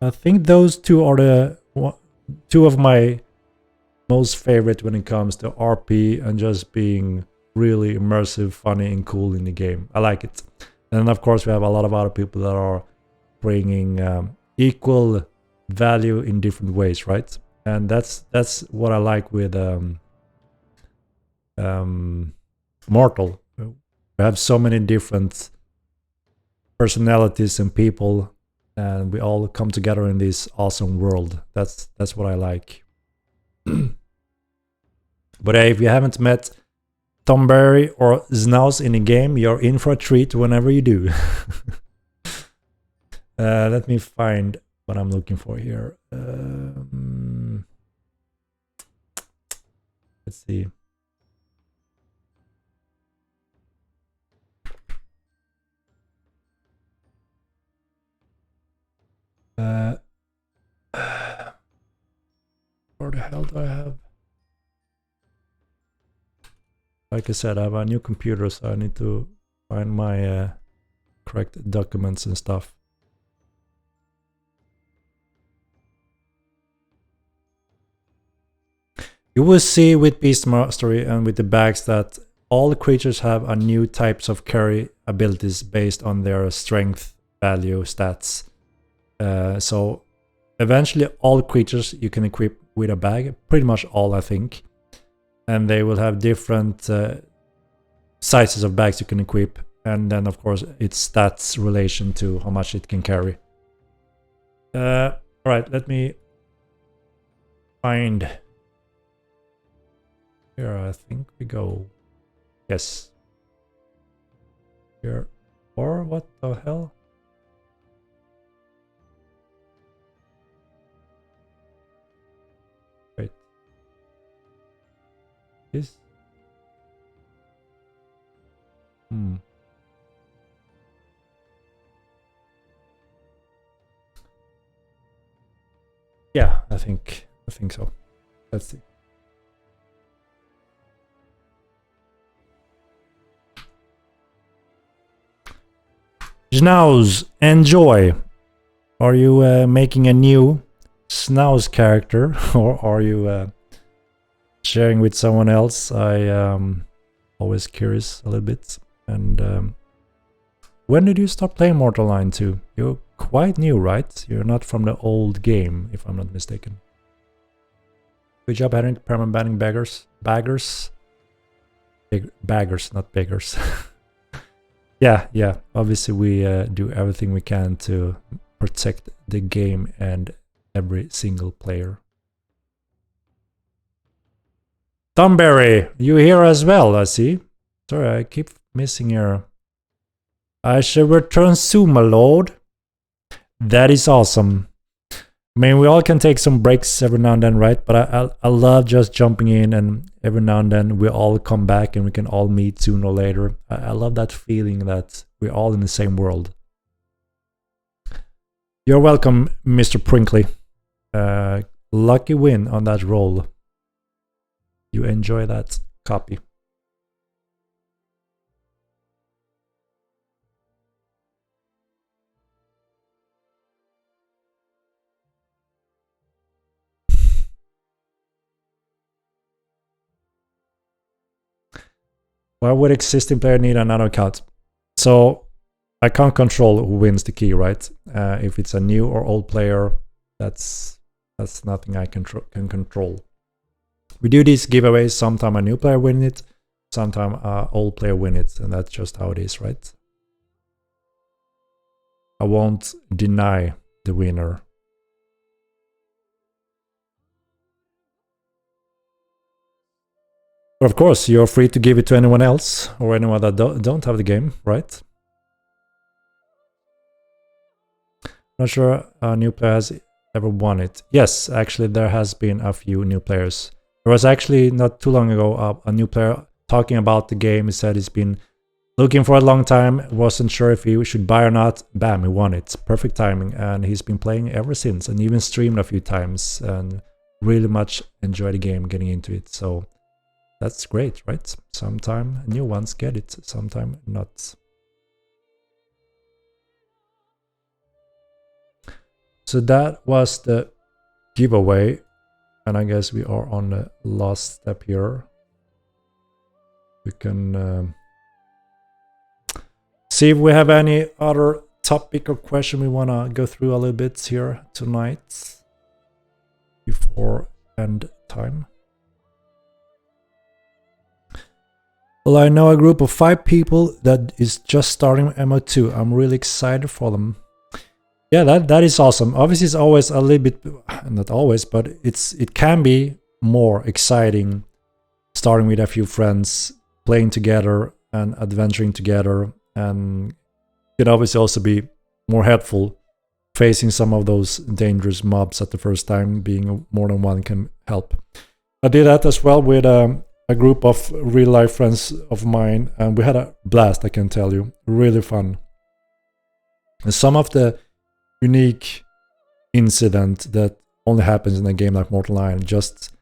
S1: I think those two are the two of my most favorite when it comes to RP and just being really immersive, funny, and cool in the game. I like it. And of course, we have a lot of other people that are bringing equal value in different ways, right? And that's what I like with Mortal. We have so many different personalities and people, and we all come together in this awesome world. That's what I like. But hey, if you haven't met Thumberry or Schnauz in the game, you're in for a treat whenever you do. Let me find what I'm looking for here. Let's see. Where the hell do I have? Like I said, I have a new computer, so I need to find my correct documents and stuff. You will see with Beast Mastery and with the bags that all the creatures have a new types of carry abilities based on their strength value stats. So eventually all creatures you can equip with a bag, pretty much all I think. And they will have different sizes of bags you can equip. And then of course its stats relation to how much it can carry. Alright, let me find... Here I think we go. Yes. Here. Or what the hell? Wait. This? Yeah, I think so. Let's see. Schnauz, enjoy. Are you making a new Schnauz character, or are you sharing with someone else? I always curious a little bit. And when did you start playing Mortal Line 2? You're quite new, right? You're not from the old game, if I'm not mistaken. Good job, Henrik. Permanent banning baggers. Baggers, not beggars. Yeah. Obviously, we do everything we can to protect the game and every single player. Thumberry, you here as well, I see. Sorry, I keep missing your... I shall return soon, my lord. That is awesome. I mean, we all can take some breaks every now and then, right? But I love just jumping in, and every now and then we all come back and we can all meet sooner or later. I love that feeling that we're all in the same world. You're welcome, Mr. Prinkley. Lucky win on that roll. You enjoy that copy. Why would existing player need another account? So I can't control who wins the key, right? If it's a new or old player, that's nothing I can control. We do these giveaways. Sometime a new player win it, sometime an old player win it, and that's just how it is, right? I won't deny the winner. But of course, you're free to give it to anyone else or anyone that don't have the game, right? Not sure a new player has ever won it. Yes, actually, there has been a few new players. There was actually not too long ago a new player talking about the game. He said he's been looking for a long time, wasn't sure if he should buy or not. Bam, he won it. Perfect timing, and he's been playing ever since, and even streamed a few times, and really much enjoyed the game, getting into it. So that's great, right? Sometime new ones get it, sometime not. So that was the giveaway, and I guess we are on the last step here. We can see if we have any other topic or question we want to go through a little bit here tonight before end time. Well, I know a group of 5 people that is just starting MO2. I'm really excited for them. Yeah, that is awesome. Obviously, it's always a little bit, not always, but it can be more exciting starting with a few friends, playing together and adventuring together, and it can obviously also be more helpful facing some of those dangerous mobs at the first time. Being more than one can help. I did that as well with a group of real life friends of mine, and we had a blast, I can tell you. Really fun. And some of the unique incident that only happens in a game like Mortal Line just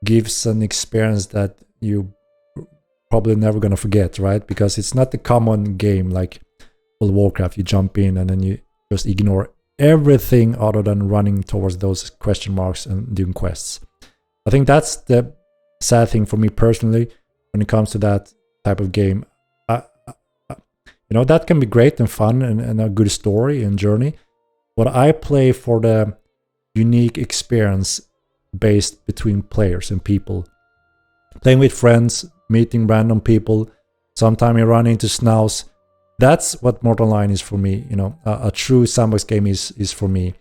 S1: gives an experience that you probably never gonna forget, right? Because it's not the common game like World of Warcraft. You jump in and then you just ignore everything other than running towards those question marks and doing quests. I think that's the sad thing for me personally when it comes to that type of game. You know, that can be great and fun and a good story and journey. But I play for the unique experience based between players and people. Playing with friends, meeting random people, sometimes you run into snows. That's what Mortal Online is for me. You know, a true sandbox game is for me.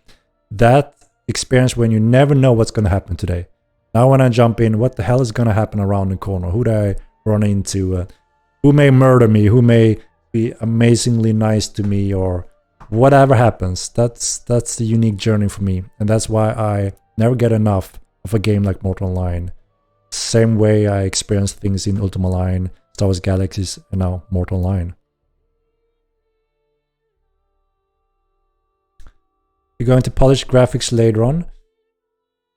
S1: That experience when you never know what's going to happen today. Now when I jump in, what the hell is going to happen around the corner? Who do I run into? Who may murder me? Who may be amazingly nice to me, or whatever happens? That's the unique journey for me, and that's why I never get enough of a game like Mortal Online. Same way I experienced things in Ultima Online, Star Wars Galaxies, and now Mortal Online. We're going to polish graphics later on.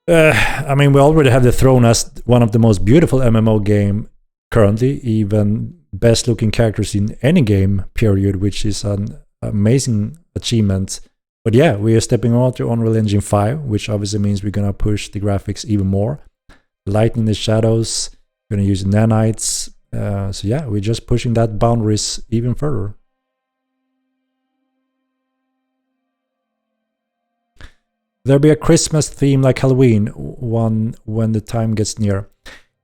S1: I mean, we already have the throne as one of the most beautiful MMO game currently, even best looking characters in any game, period, which is an amazing achievement. But yeah, we are stepping on to Unreal Engine 5, which obviously means we're gonna push the graphics even more. Lightening the shadows, gonna use nanites. So yeah, we're just pushing that boundaries even further. There'll be a Christmas theme like Halloween one when the time gets near.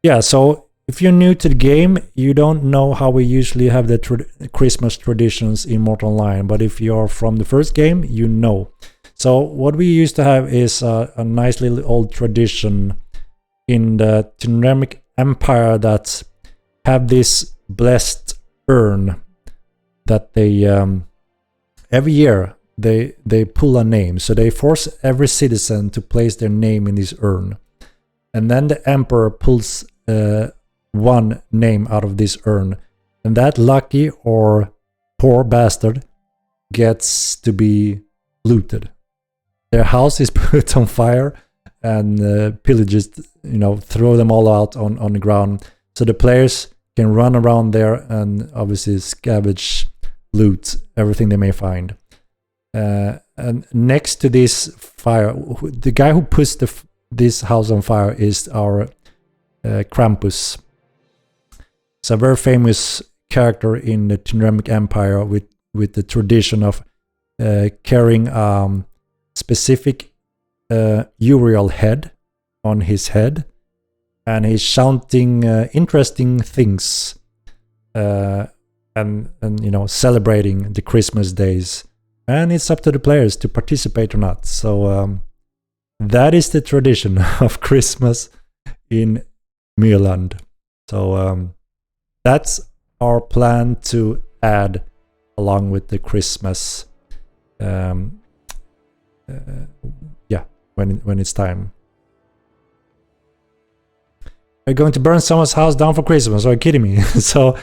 S1: Yeah, so if you're new to the game, you don't know how we usually have the Christmas traditions in Mortal Online. But if you're from the first game, you know. So what we used to have is a nice little old tradition in the Tynramic Empire that have this blessed urn that they every year they pull a name. So they force every citizen to place their name in this urn, and then the emperor pulls one name out of this urn, and that lucky or poor bastard gets to be looted. Their house is put on fire, and pillagers, you know, throw them all out on the ground, so the players can run around there and obviously scavenge, loot everything they may find. And next to this fire, the guy who puts this house on fire is our Krampus. It's a very famous character in the Tynramic Empire with the tradition of carrying specific Uriel head on his head, and he's shouting interesting things and you know, celebrating the Christmas days. And it's up to the players to participate or not. So that is the tradition of Christmas in Myrland. So that's our plan to add along with the Christmas. Yeah, when it's time. Are you going to burn someone's house down for Christmas? Are you kidding me? So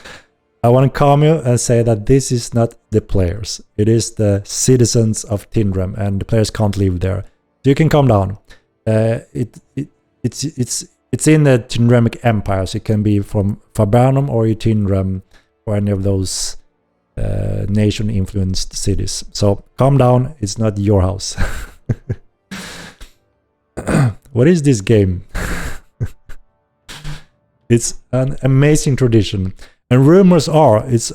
S1: I want to calm you and say that this is not the players. It is the citizens of Tynram, and the players can't live there. So you can calm down. It's in the Tynramic Empire, so it can be from Fabernum or Tynram or any of those nation-influenced cities. So calm down. It's not your house. What is this game? It's an amazing tradition. And rumors are it's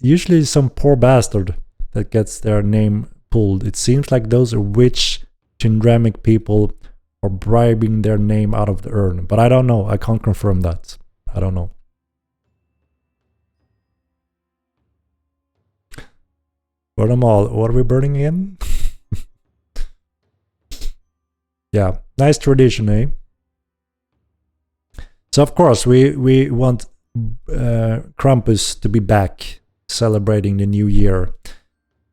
S1: usually some poor bastard that gets their name pulled. It seems like those rich Tynramic people are bribing their name out of the urn. But I don't know. I can't confirm that. I don't know. Burn them all. What are we burning again? Yeah, nice tradition, eh? So of course we want Krampus to be back celebrating the new year.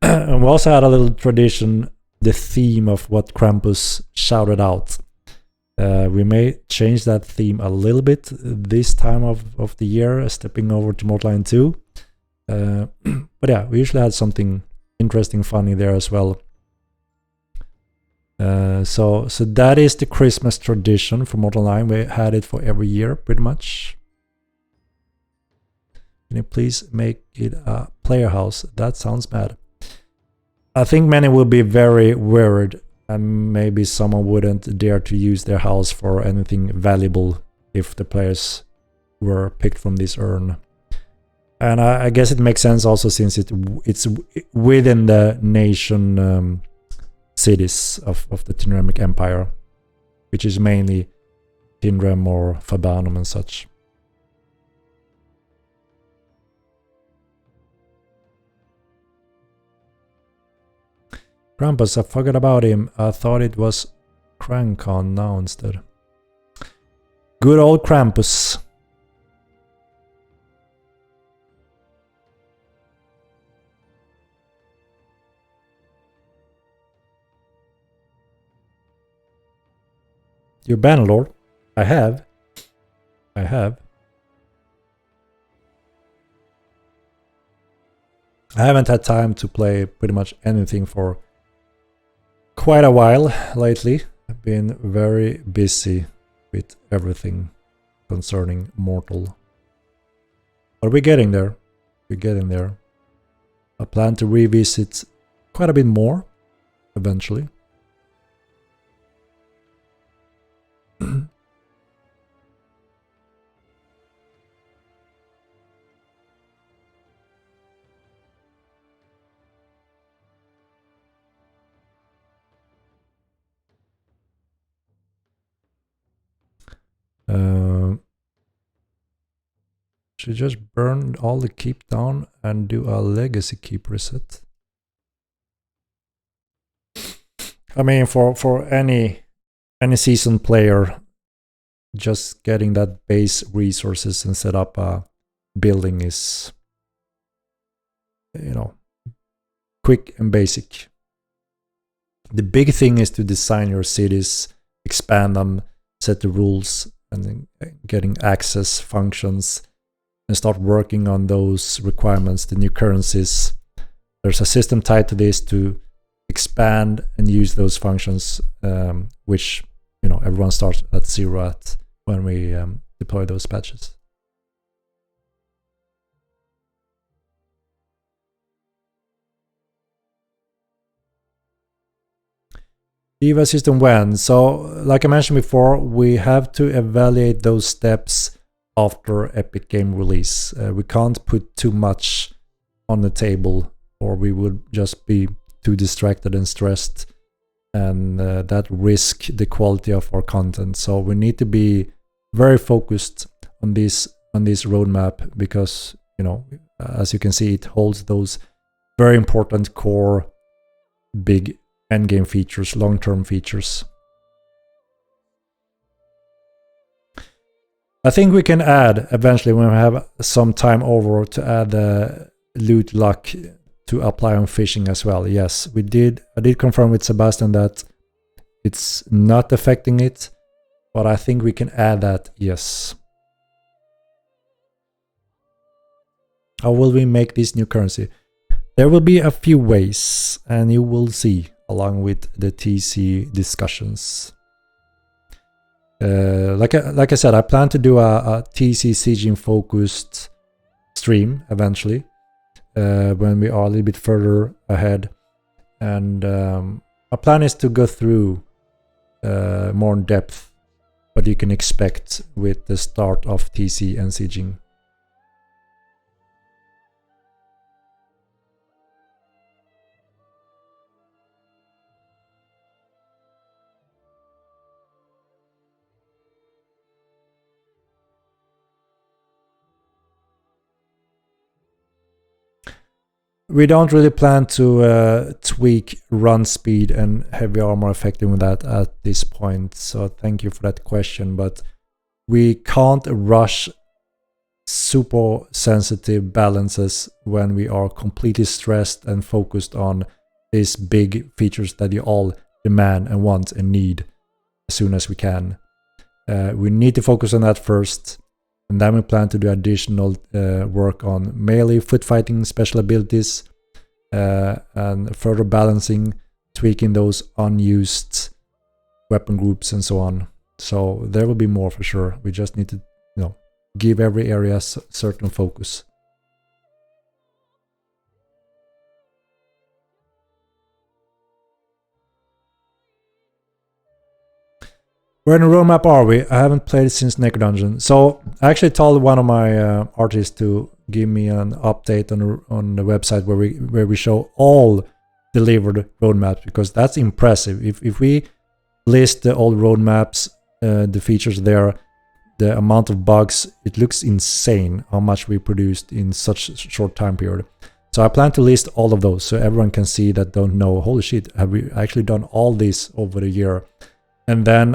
S1: And we also had a little tradition, the theme of what Krampus shouted out. We may change that theme a little bit this time of the year, stepping over to Mortal Online 2. But yeah, we usually had something interesting, funny there as well. So that is the Christmas tradition for Mortal Online. We had it for every year, pretty much. Can you please make it a player house? That sounds bad. I think many will be very worried, and maybe someone wouldn't dare to use their house for anything valuable if the players were picked from this urn. And I guess it makes sense also since it's within the nation cities of the Tinremic Empire, which is mainly Tinrem or Fabanum and such. Krampus, I forgot about him. I thought it was Crankon now instead. Good old Krampus. You Bannerlord? I have. I haven't had time to play pretty much anything for quite a while lately. I've been very busy with everything concerning Mortal. But we're getting there. We're getting there. I plan to revisit quite a bit more eventually. Should just burn all the keep down and do a legacy keep reset. I mean, for any seasoned player, just getting that base resources and set up a building is, you know, quick and basic. The big thing is to design your cities, expand them, set the rules, and then getting access functions, and start working on those requirements, the new currencies. There's a system tied to this to expand and use those functions, which, you know, everyone starts at 0 at when we deploy those patches. Diva system when? So, like I mentioned before, we have to evaluate those steps after Epic Game release. We can't put too much on the table, or we would just be too distracted and stressed, and that risk the quality of our content. So we need to be very focused on this roadmap, because, you know, as you can see, it holds those very important core big endgame features, long-term features. I think we can add eventually, when we have some time over, to add loot luck to apply on fishing as well. Yes, we did. I did confirm with Sebastian that it's not affecting it, but I think we can add that, yes. How will we make this new currency? There will be a few ways, and you will see along with the TC discussions. Like I said, I plan to do a TC sieging focused stream eventually, when we are a little bit further ahead, and our plan is to go through more in depth what you can expect with the start of TC and sieging. We don't really plan to tweak run speed and heavy armor affecting that at this point, so thank you for that question, but we can't rush super sensitive balances when we are completely stressed and focused on these big features that you all demand and want and need as soon as we can. We need to focus on that first, and then we plan to do additional work on melee, foot fighting, special abilities, and further balancing, tweaking those unused weapon groups and so on. So there will be more for sure. We just need to, you know, give every area a certain focus. Where in the roadmap are we? I haven't played it since Necro Dungeon. So I actually told one of my artists to give me an update on the website where we show all delivered roadmaps, because that's impressive. If we list the old roadmaps, the features there, the amount of bugs, it looks insane how much we produced in such a short time period. So I plan to list all of those so everyone can see that don't know, holy shit, have we actually done all this over the year? And then,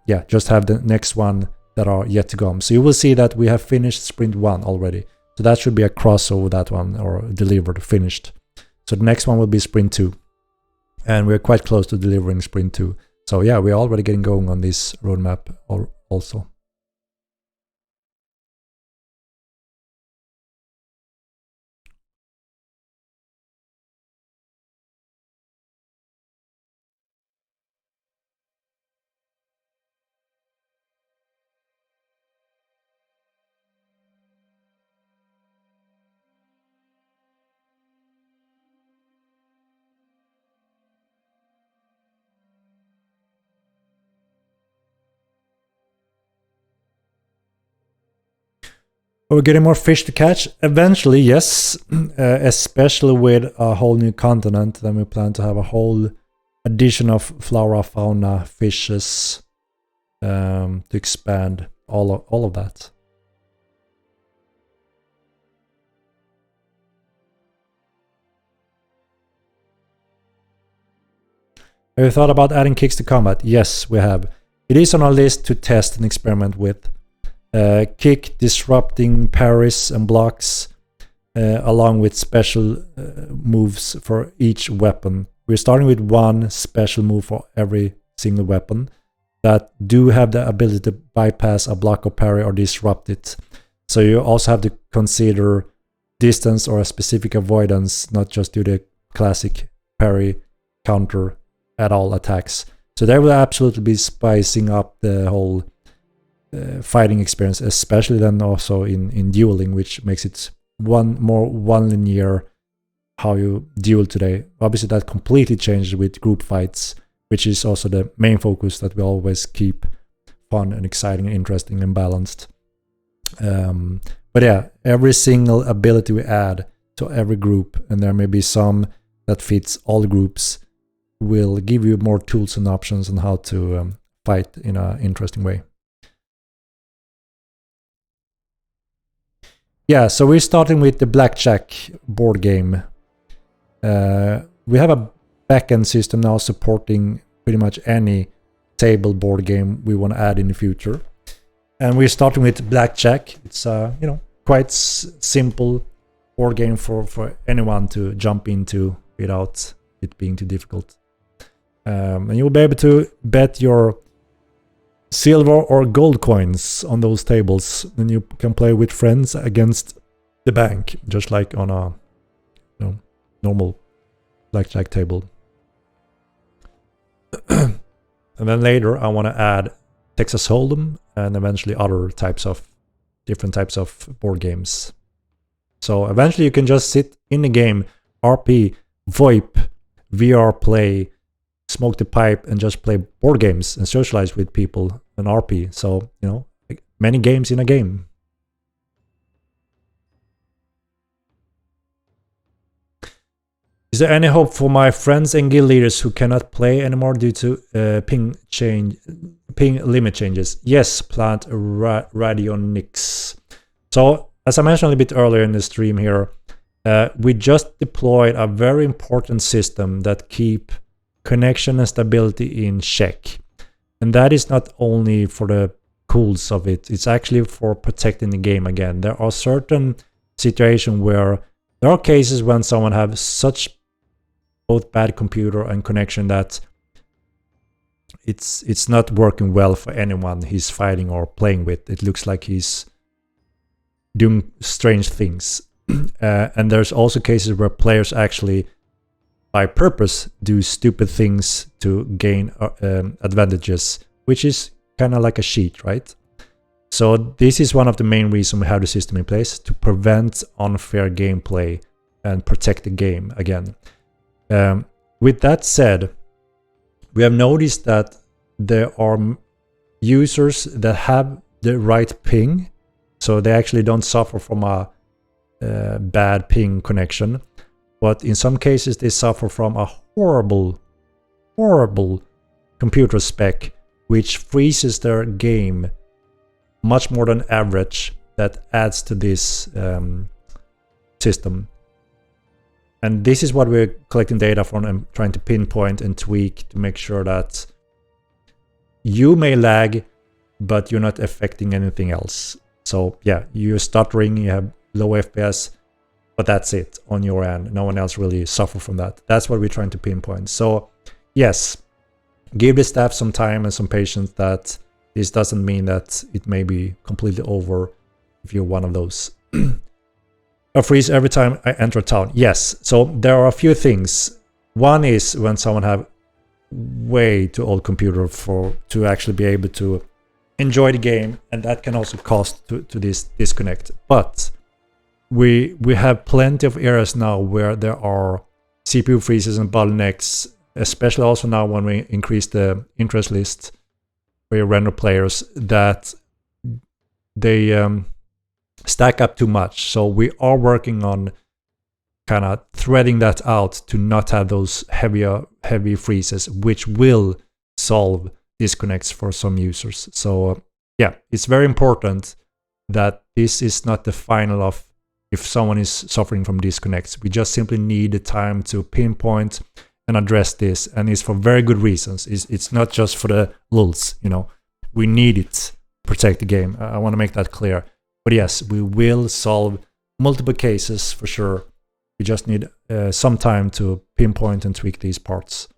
S1: yeah, just have the next one that are yet to come. So you will see that we have finished sprint 1 already. So that should be a crossover, that one, or delivered, finished. So the next one will be sprint 2. And we're quite close to delivering sprint 2. So yeah, we're already getting going on this roadmap also. We're getting more fish to catch. Eventually, yes, especially with a whole new continent. Then we plan to have a whole addition of flora, fauna, fishes to expand all of that. Have you thought about adding kicks to combat? Yes, we have. It is on our list to test and experiment with. Kick, disrupting parries and blocks, along with special moves for each weapon. We're starting with one special move for every single weapon that do have the ability to bypass a block or parry or disrupt it. So you also have to consider distance or a specific avoidance, not just do the classic parry, counter at all attacks. So they will absolutely be spicing up the whole fighting experience, especially then also in dueling, which makes it one linear how you duel today. Obviously that completely changed with group fights, which is also the main focus, that we always keep fun and exciting and interesting and balanced. But yeah, every single ability we add to every group, and there may be some that fits all groups, will give you more tools and options on how to fight in an interesting way. Yeah, so we're starting with the blackjack board game. We have a backend system now supporting pretty much any table board game we want to add in the future. And we're starting with blackjack. It's quite simple board game for anyone to jump into without it being too difficult. And you'll be able to bet your silver or gold coins on those tables, and you can play with friends against the bank, just like on a normal blackjack table. And then later I want to add Texas Hold'em and eventually other different types of board games. So eventually you can just sit in the game, RP, VoIP, VR play, smoke the pipe, and just play board games and socialize with people and RP. So, many games in a game. Is there any hope for my friends and guild leaders who cannot play anymore due to ping limit changes? Yes, Plant Radionics. So, as I mentioned a bit earlier in the stream here, we just deployed a very important system that keep connection and stability in check. And that is not only for the cools of it, it's actually for protecting the game again. There are certain situations where there are cases when someone has such both bad computer and connection that it's not working well for anyone he's fighting or playing with. It looks like he's doing strange things. And there's also cases where players actually by purpose do stupid things to gain advantages, which is kind of like a cheat, right? So this is one of the main reasons we have the system in place, to prevent unfair gameplay and protect the game again. With that said, we have noticed that there are users that have the right ping, so they actually don't suffer from a bad ping connection. But in some cases, they suffer from a horrible computer spec, which freezes their game much more than average. That adds to this system. And this is what we're collecting data from and trying to pinpoint and tweak to make sure that you may lag, but you're not affecting anything else. So yeah, you're stuttering, you have low FPS, but that's it on your end. No one else really suffer from that. That's what we're trying to pinpoint. So yes, give the staff some time and some patience. That this doesn't mean that it may be completely over if you're one of those. A freeze every time I enter town. Yes, so there are a few things. One is when someone have way too old computer to actually be able to enjoy the game, and that can also cause to this disconnect. But we have plenty of areas now where there are CPU freezes and bottlenecks, especially also now when we increase the interest list for your render players, that they stack up too much. So we are working on kind of threading that out to not have those heavy freezes, which will solve disconnects for some users. So yeah, it's very important that this is not the final of if someone is suffering from disconnects. We just simply need the time to pinpoint and address this, and it's for very good reasons. It's not just for the lulz, you know. We need it to protect the game. I want to make that clear. But yes, we will solve multiple cases for sure. We just need some time to pinpoint and tweak these parts.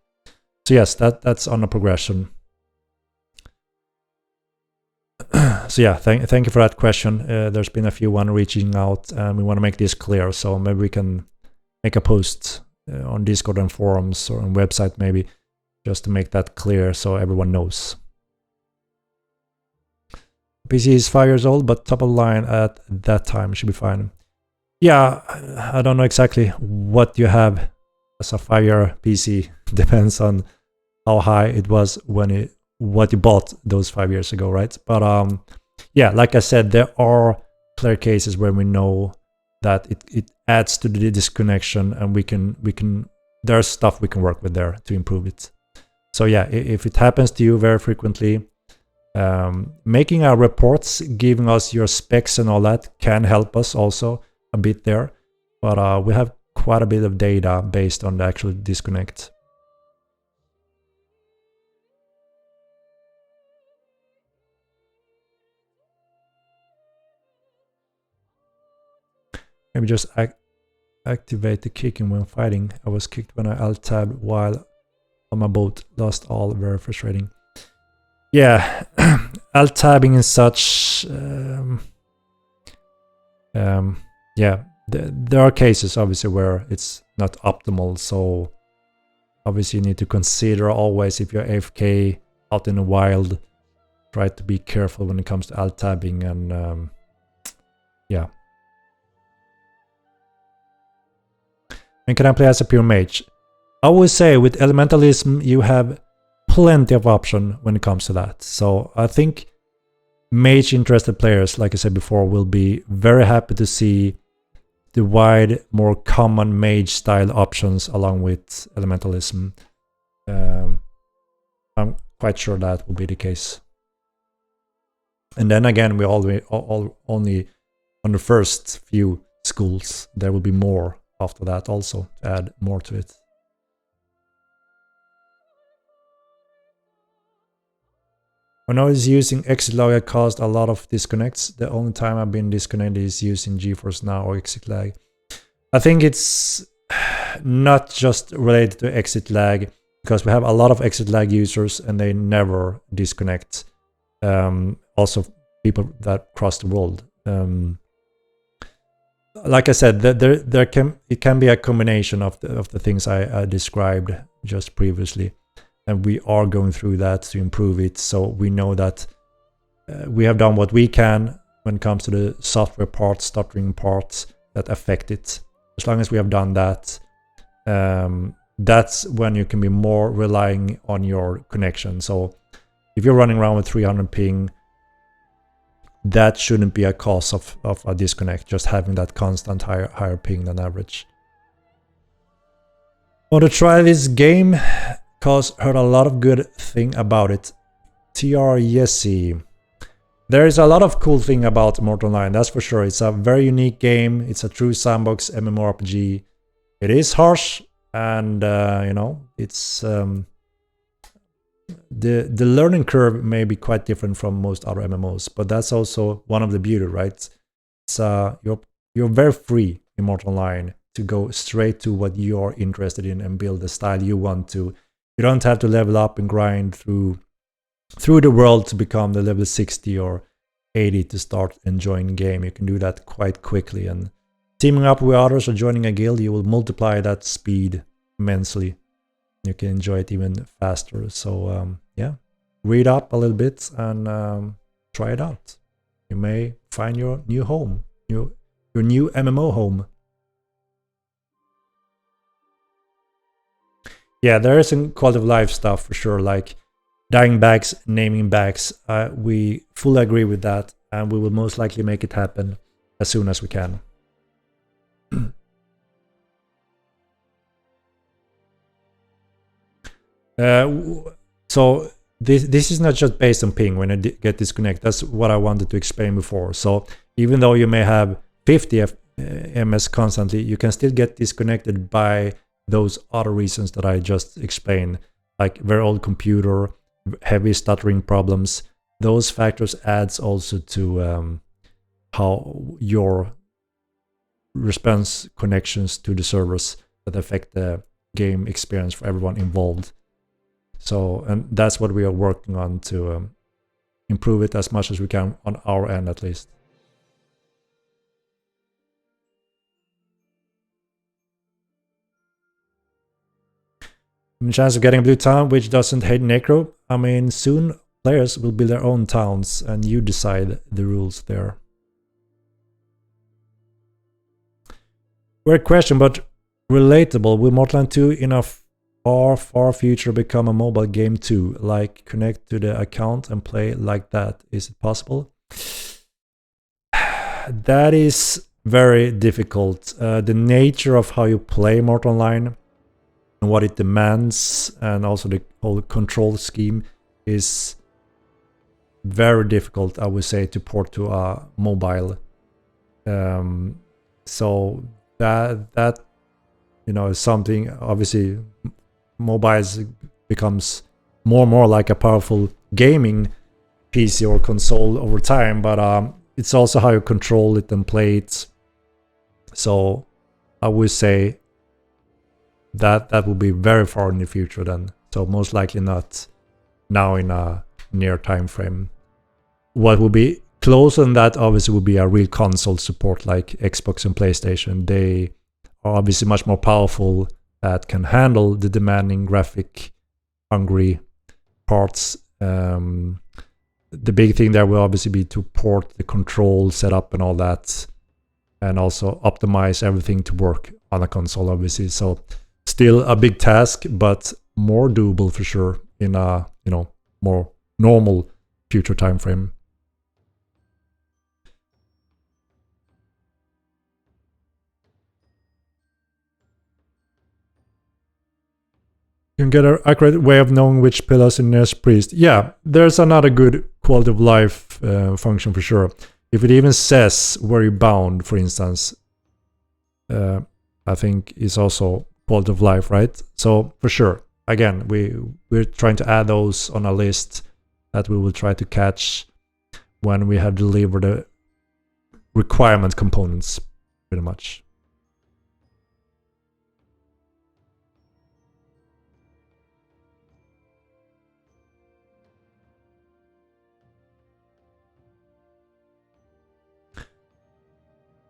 S1: So yes, that's on a progression. So yeah, thank you for that question. There's been a few one reaching out, and we want to make this clear. So maybe we can make a post on Discord and forums or on website maybe, just to make that clear so everyone knows. PC is 5 years old, but top of the line at that time should be fine. Yeah, I don't know exactly what you have as a 5-year PC. Depends on how high it was when what you bought those 5 years ago, right? But yeah, like I said, there are clear cases where we know that it adds to the disconnection, and we can there's stuff we can work with there to improve it. So yeah, if it happens to you very frequently, making our reports, giving us your specs and all that can help us also a bit there. But we have quite a bit of data based on the actual disconnect. Maybe just activate the kicking when fighting. I was kicked when I alt-tabbed while on my boat. Lost all. Very frustrating. Yeah, alt-tabbing and such. Yeah, there are cases obviously where it's not optimal. So obviously you need to consider always, if you're AFK out in the wild, try to be careful when it comes to alt-tabbing and yeah. And can I play as a pure mage? I would say with elementalism you have plenty of option when it comes to that. So I think mage interested players, like I said before, will be very happy to see the wide, more common mage style options along with elementalism. I'm quite sure that will be the case. And then again, we only on the first few schools. There will be more after that also to add more to it. When I was using exit lag, I caused a lot of disconnects. The only time I've been disconnected is using GeForce Now or exit lag. I think it's not just related to exit lag, because we have a lot of exit lag users and they never disconnect. Also people that cross the world. Like I said, it can be a combination of the things I described just previously, and we are going through that to improve it. So we know that we have done what we can when it comes to the software parts, stuttering parts that affect it. As long as we have done that, that's when you can be more relying on your connection. So if you're running around with 300 ping, that shouldn't be a cause of a disconnect, just having that constant higher ping than average. Want to try this game? Cause heard a lot of good thing about it. TR Yesi. There is a lot of cool thing about Mortal Online, that's for sure. It's a very unique game. It's a true sandbox MMORPG. It is harsh, and you know, it's the learning curve may be quite different from most other MMOs, but that's also one of the beauty, right? It's you're very free in Mortal Online to go straight to what you're interested in and build the style you want to. You don't have to level up and grind through the world to become the level 60 or 80 to start enjoying the game. You can do that quite quickly, and teaming up with others or joining a guild, you will multiply that speed immensely. You can enjoy it even faster. So yeah, read up a little bit and try it out. You may find your new home, your new MMO home. Yeah, there is some quality of life stuff for sure, like dying bags, naming bags. We fully agree with that, and we will most likely make it happen as soon as we can. So this is not just based on ping when I get disconnected. That's what I wanted to explain before. So even though you may have 50 ms constantly, you can still get disconnected by those other reasons that I just explained, like very old computer, heavy stuttering problems. Those factors adds also to how your response connections to the servers that affect the game experience for everyone involved. So, and that's what we are working on to improve it as much as we can on our end, at least. Chance of getting a blue town which doesn't hate necro. I mean, soon players will build their own towns and you decide the rules there. Weird question, but relatable. Will Mortal Online 2 in a far future become a mobile game too? Like connect to the account and play like that? Is it possible? That is very difficult. The nature of how you play Mortal Online and what it demands, and also the whole control scheme, is very difficult, I would say, to port to a mobile. So that you know is something. Obviously, mobiles becomes more and more like a powerful gaming PC or console over time, but it's also how you control it and play it. So I would say that will be very far in the future then. So most likely not now in a near time frame. What will be closer than that obviously would be a real console support like Xbox and PlayStation. They are obviously much more powerful, that can handle the demanding graphic hungry parts. The big thing there will obviously be to port the control setup and all that, and also optimize everything to work on a console, obviously. So still a big task, but more doable for sure in a more normal future time frame. You can get an accurate way of knowing which pillars in nearest priest. Yeah, there's another good quality of life function for sure. If it even says where you're bound, for instance, I think is also quality of life, right? So for sure, again, we're trying to add those on a list that we will try to catch when we have delivered the requirement components, pretty much.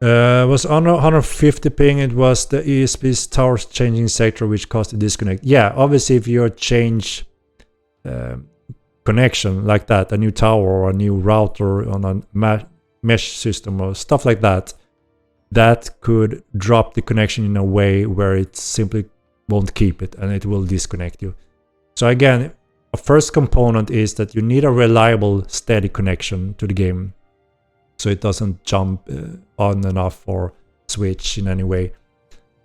S1: Was on 150 ping. It was the ESP's towers changing sector which caused a disconnect. Yeah, obviously if you change connection like that, a new tower or a new router on a mesh system or stuff like that, that could drop the connection in a way where it simply won't keep it and it will disconnect you. So again, a first component is that you need a reliable, steady connection to the game, so it doesn't jump on and off or switch in any way.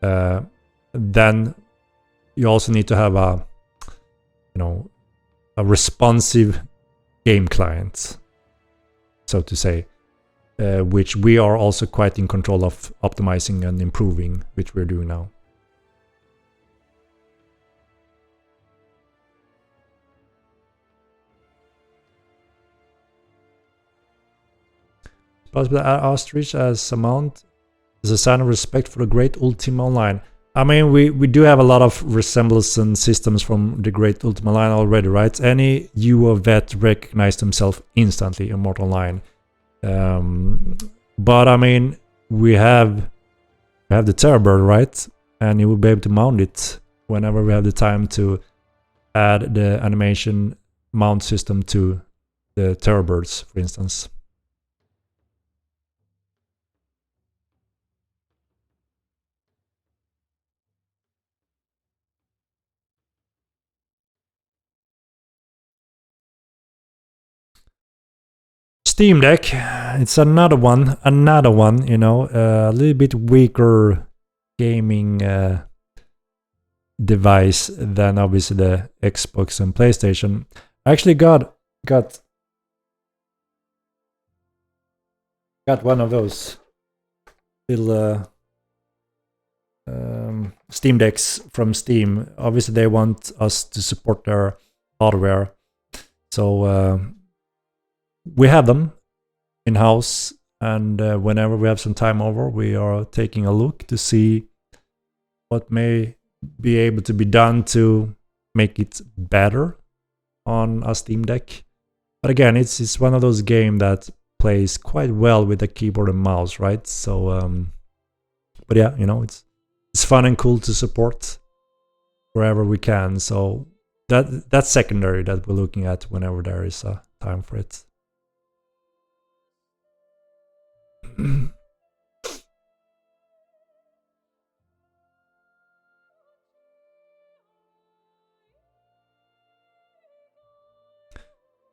S1: Then you also need to have a responsive game client, so to say, which we are also quite in control of optimizing and improving, which we're doing now. Possibly add ostrich as a mount as a sign of respect for the great Ultima Online. I mean, we do have a lot of resemblance and systems from the great Ultima Online already, right? Any UO vet recognized himself instantly in Mortal Online. But I mean, we have the Terrorbird, right? And you will be able to mount it whenever we have the time to add the animation mount system to the Terrorbirds, for instance. Steam Deck, it's another one, you know, a little bit weaker gaming device than obviously the Xbox and PlayStation. I actually got one of those little Steam Decks from Steam. Obviously they want us to support their hardware, so we have them in-house, and whenever we have some time over, we are taking a look to see what may be able to be done to make it better on a Steam Deck. But again, it's one of those games that plays quite well with a keyboard and mouse, right? So, but yeah, you know, it's fun and cool to support wherever we can. So that's secondary that we're looking at whenever there is a time for it.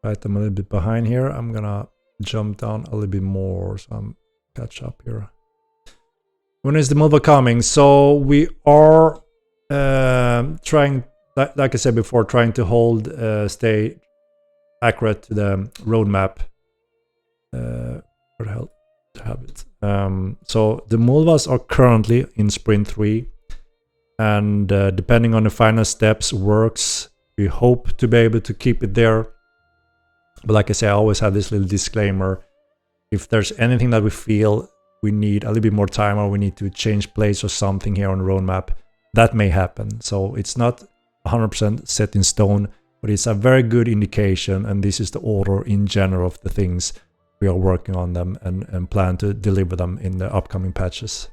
S1: Right, I'm a little bit behind here. I'm gonna jump down a little bit more so I'm catch up here. When is the molva coming? So we are trying, like I said before, trying to stay accurate to the roadmap. Where the hell to have it? So the molvas are currently in sprint 3, and depending on the final steps works, we hope to be able to keep it there. But like I say, I always have this little disclaimer. If there's anything that we feel we need a little bit more time, or we need to change place or something here on the roadmap, that may happen. So it's not 100% set in stone, but it's a very good indication, and this is the order in general of the things we are working on them and plan to deliver them in the upcoming patches.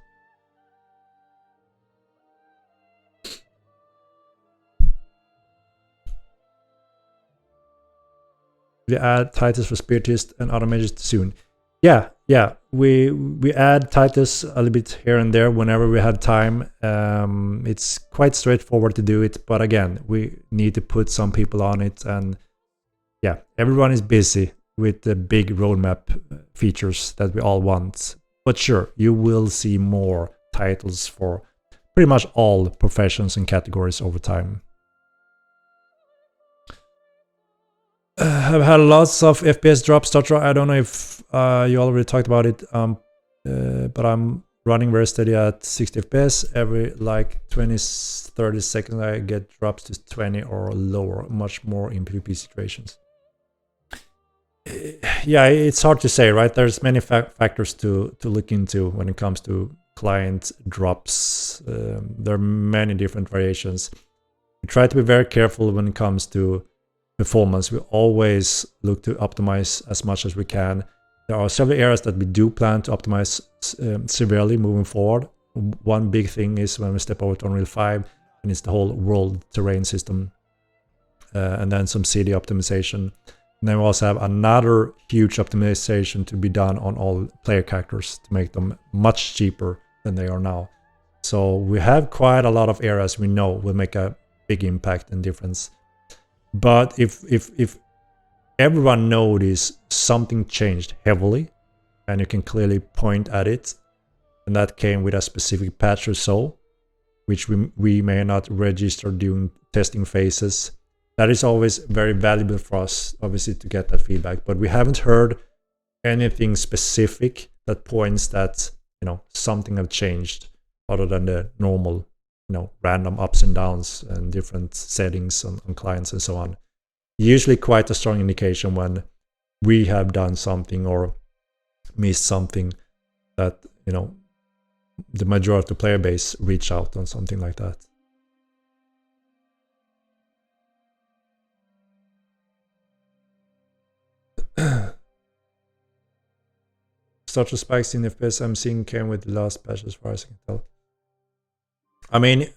S1: We add Titus for Spiritist and other mages soon. Yeah, we add Titus a little bit here and there whenever we have time. It's quite straightforward to do it, but again, we need to put some people on it, and yeah, everyone is busy with the big roadmap features that we all want. But sure, you will see more titles for pretty much all professions and categories over time. I've had lots of FPS drops, Tatra. I don't know if you already talked about it, but I'm running very steady at 60 FPS. Every like 20-30 seconds I get drops to 20 or lower, much more in PvP situations. Yeah, it's hard to say, right? There's many factors to look into when it comes to client drops. There are many different variations. We try to be very careful when it comes to performance. We always look to optimize as much as we can. There are several areas that we do plan to optimize severely moving forward. One big thing is when we step over to Unreal 5, and it's the whole world terrain system, and then some city optimization. And then we also have another huge optimization to be done on all player characters to make them much cheaper than they are now. So we have quite a lot of areas we know will make a big impact and difference. But if everyone notices something changed heavily, and you can clearly point at it, and that came with a specific patch or so, which we may not register during testing phases, that is always very valuable for us, obviously, to get that feedback. But we haven't heard anything specific that points that, you know, something have changed other than the normal, you know, random ups and downs and different settings on clients and so on. Usually quite a strong indication when we have done something or missed something that, you know, the majority of the player base reach out on something like that. Such spikes in FPS I'm seeing came with the last patch, as far as I can tell. I mean,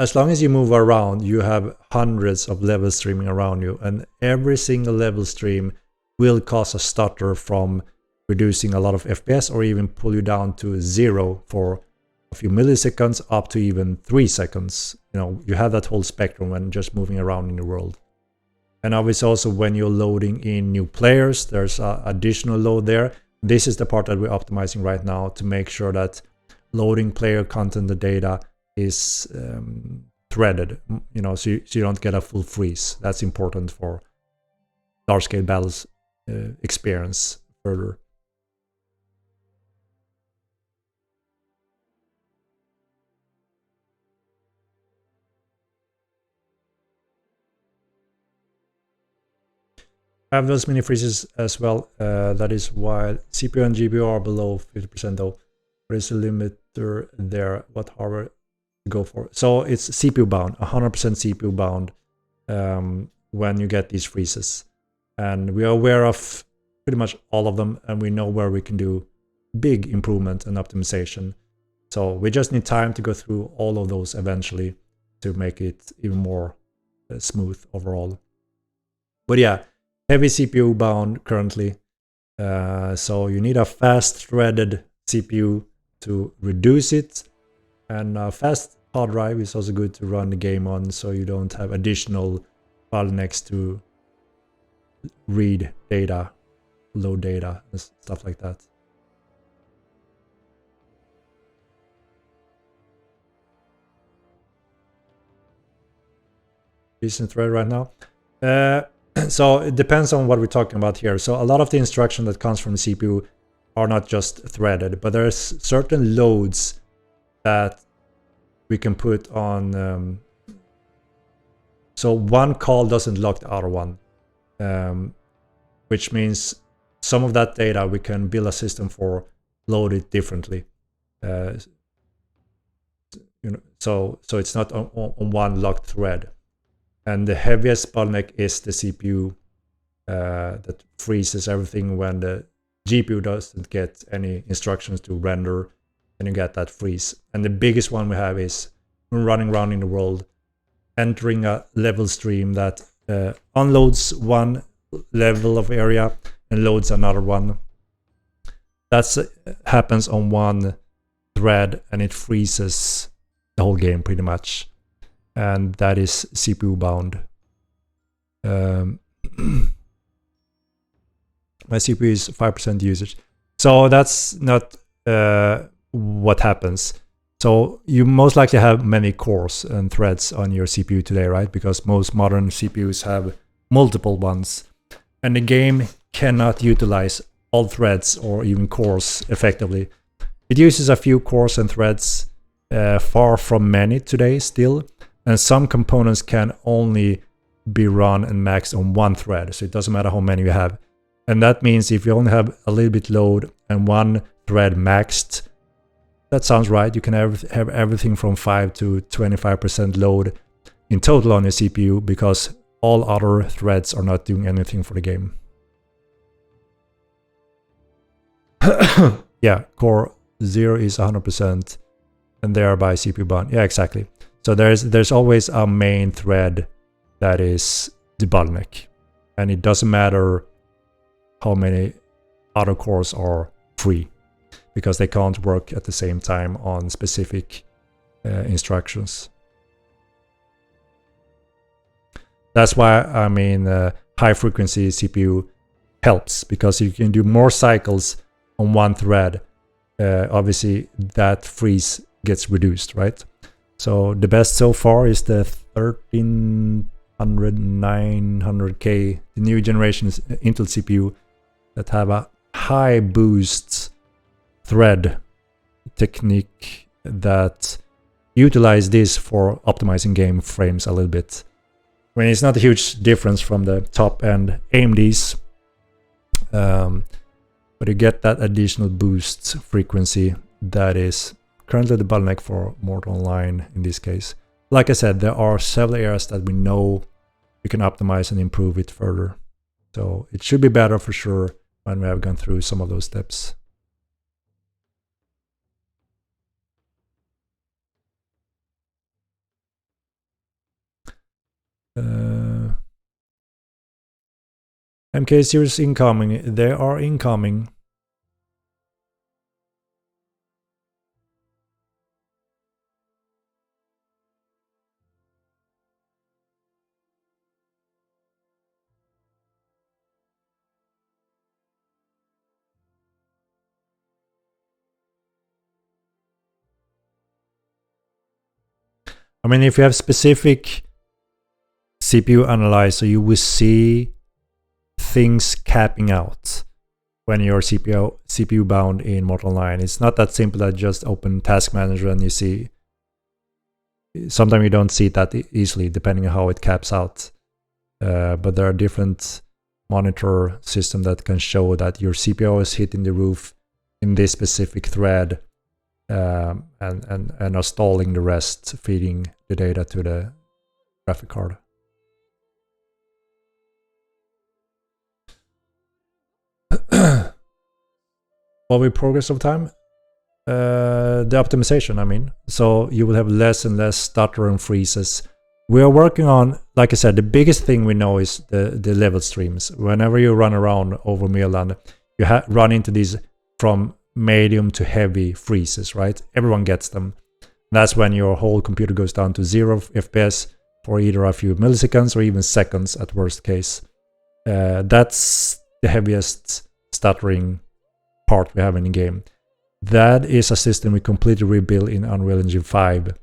S1: as long as you move around, you have hundreds of levels streaming around you, and every single level stream will cause a stutter from reducing a lot of FPS or even pull you down to 0 for a few milliseconds up to even 3 seconds. You know, you have that whole spectrum when just moving around in the world. And obviously also when you're loading in new players, there's additional load there. This is the part that we're optimizing right now to make sure that loading player content, the data, is threaded, you know, so you don't get a full freeze. That's important for large scale battles experience further. I have those mini freezes as well. That is why CPU and GPU are below 50% though. What is the limiter there? What hardware to go for? So it's CPU bound, 100% CPU bound when you get these freezes. And we are aware of pretty much all of them, and we know where we can do big improvement and optimization. So we just need time to go through all of those eventually to make it even more smooth overall. But yeah, heavy CPU bound currently. So you need a fast threaded CPU to reduce it. And a fast hard drive is also good to run the game on, so you don't have additional bottlenecks to read data, load data, and stuff like that. Decent thread right now. So it depends on what we're talking about here. So a lot of the instruction that comes from the CPU are not just threaded, but there's certain loads that we can put on. So one call doesn't lock the other one, which means some of that data we can build a system for, load it differently. You know, so it's not on one locked thread. And the heaviest bottleneck is the CPU that freezes everything when the GPU doesn't get any instructions to render, and you get that freeze. And the biggest one we have is running around in the world, entering a level stream that unloads one level of area and loads another one. That happens on one thread, and it freezes the whole game pretty much. And that is CPU bound. My CPU is 5% usage. So that's not what happens. So you most likely have many cores and threads on your CPU today, right? Because most modern CPUs have multiple ones. And the game cannot utilize all threads or even cores effectively. It uses a few cores and threads, far from many today still. And some components can only be run and maxed on one thread. So it doesn't matter how many you have. And that means if you only have a little bit load and one thread maxed, that sounds right. You can have everything from 5 to 25% load in total on your CPU, because all other threads are not doing anything for the game. Yeah, core 0 is 100% and thereby CPU bound. Yeah, exactly. So there's always a main thread that is the bottleneck, and it doesn't matter how many other cores are free, because they can't work at the same time on specific instructions. That's why I mean high frequency CPU helps, because you can do more cycles on one thread. Obviously that freeze gets reduced, right? So the best so far is the 1300 900K, the new generation Intel CPU that have a high boost thread technique that utilize this for optimizing game frames a little bit. I mean, it's not a huge difference from the top end AMDs, but you get that additional boost frequency that is currently the bottleneck for Mortal Online in this case. Like I said, there are several areas that we know we can optimize and improve it further. So it should be better for sure when we have gone through some of those steps. MK series incoming. They are incoming. I mean, if you have specific CPU analyzer, you will see things capping out when you're CPU bound in Mortal Online. It's not that simple that just open Task Manager and you see. Sometimes you don't see it that easily depending on how it caps out. But there are different monitor systems that can show that your CPU is hitting the roof in this specific thread, and are stalling the rest, feeding the data to the graphic card. While we progress over time, the optimization, I mean, so you will have less and less stutter and freezes. We are working on, like I said, the biggest thing we know is the level streams. Whenever you run around over Milan, you run into these from medium to heavy freezes, right? Everyone gets them. That's when your whole computer goes down to 0 FPS for either a few milliseconds or even seconds at worst case. That's the heaviest stuttering part we have in the game. That is a system we completely rebuilt in Unreal Engine 5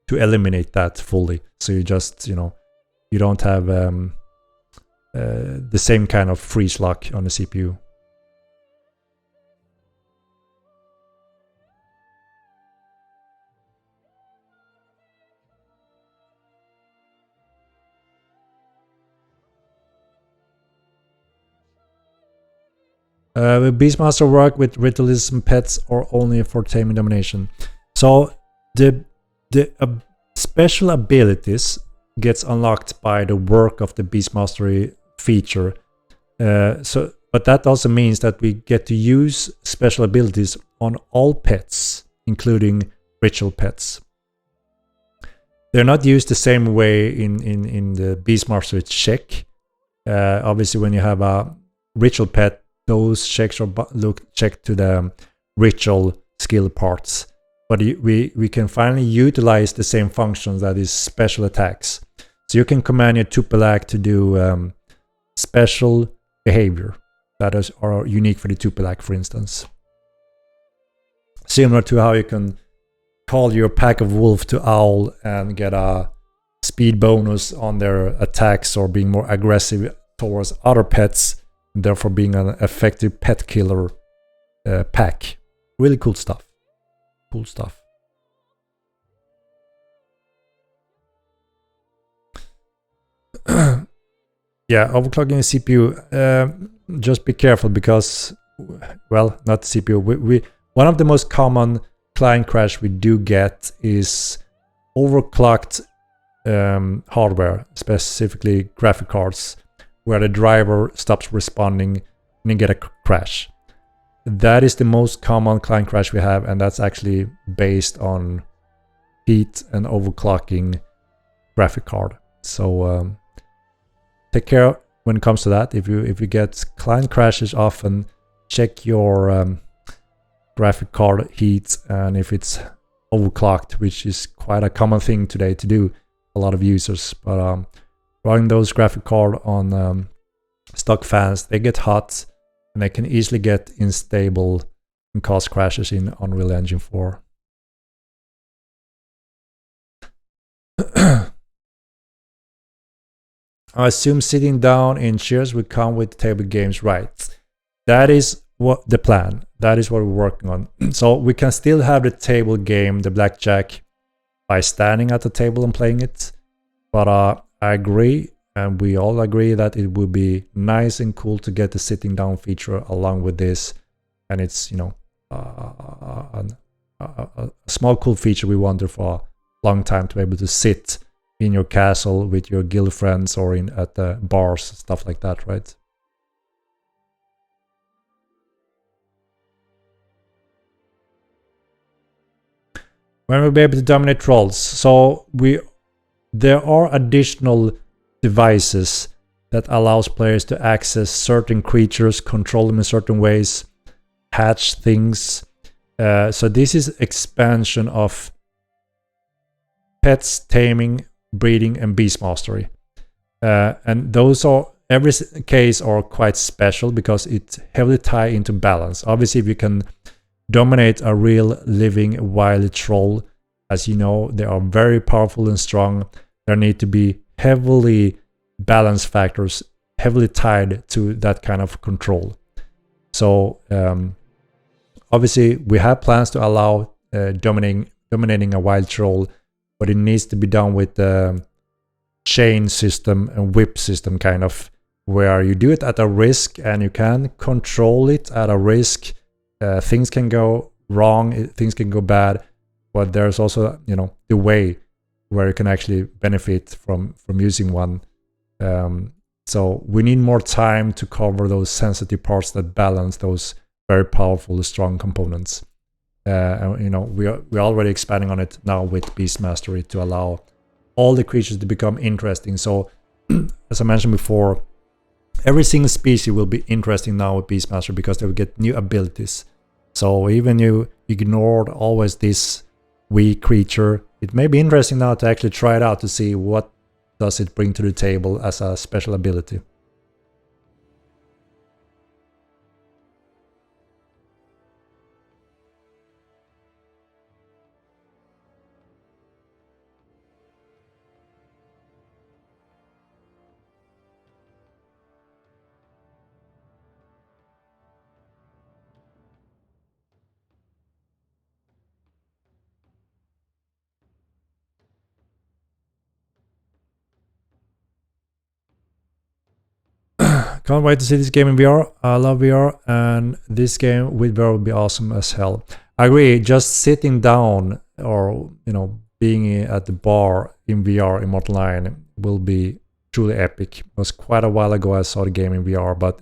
S1: to eliminate that fully. So you just, you don't have the same kind of freeze lock on the CPU. Will Beastmaster work with ritualism pets or only for taming domination? So the special abilities gets unlocked by the work of the Beastmastery feature. But that also means that we get to use special abilities on all pets, including ritual pets. They're not used the same way in the Beastmaster check. Obviously, when you have a ritual pet, those checks are checked to the ritual skill parts. But we can finally utilize the same functions, that is special attacks. So you can command your Tupelak to do special behavior that are unique for the Tupelak, for instance. Similar to how you can call your pack of wolf to owl and get a speed bonus on their attacks or being more aggressive towards other pets, and therefore being an effective pet killer pack. Really cool stuff. Cool stuff. Yeah, overclocking the CPU. Just be careful because, well, not the CPU. One of the most common client crash we do get is overclocked hardware, specifically graphic cards, where the driver stops responding and you get a crash. That is the most common client crash we have, and that's actually based on heat and overclocking graphic card. So take care when it comes to that. If you get client crashes often, check your graphic card heat and if it's overclocked, which is quite a common thing today to do, a lot of users. But running those graphic card on stock fans, they get hot and they can easily get unstable and cause crashes in Unreal Engine 4. I assume sitting down in chairs will come with table games, right? That is what the plan. That is what we're working on. So we can still have the table game, the blackjack, by standing at the table and playing it. But I agree, and we all agree that it would be nice and cool to get the sitting down feature along with this. And it's, you know, a small cool feature we wanted for a long time, to be able to sit in your castle with your guild friends or in at the bars, stuff like that, right? When we'll be able to dominate trolls. So there are additional devices that allows players to access certain creatures, control them in certain ways, hatch things. So this is expansion of pets, taming, breeding, and beast mastery. And those are, every case are quite special because it heavily tie into balance. Obviously, if you can dominate a real living wild troll, as you know, they are very powerful and strong. There need to be heavily balanced factors, heavily tied to that kind of control. So obviously, we have plans to allow dominating a wild troll, but it needs to be done with the chain system and whip system, kind of, where you do it at a risk and you can control it at a risk. Things can go wrong, things can go bad, but there's also, you know, the way where you can actually benefit from using one. So we need more time to cover those sensitive parts that balance those very powerful, strong components. And, you know, we're already expanding on it now with Beast Mastery to allow all the creatures to become interesting. So, as I mentioned before, every single species will be interesting now with Beast Mastery because they will get new abilities. So even you ignored always this weak creature, it may be interesting now to actually try it out to see what does it bring to the table as a special ability. Can't wait to see this game in VR. I love VR, and this game with VR would be awesome as hell. I agree. Just sitting down, or, you know, being at the bar in VR in Mortal 9 will be truly epic. It was quite a while ago I saw the game in VR, but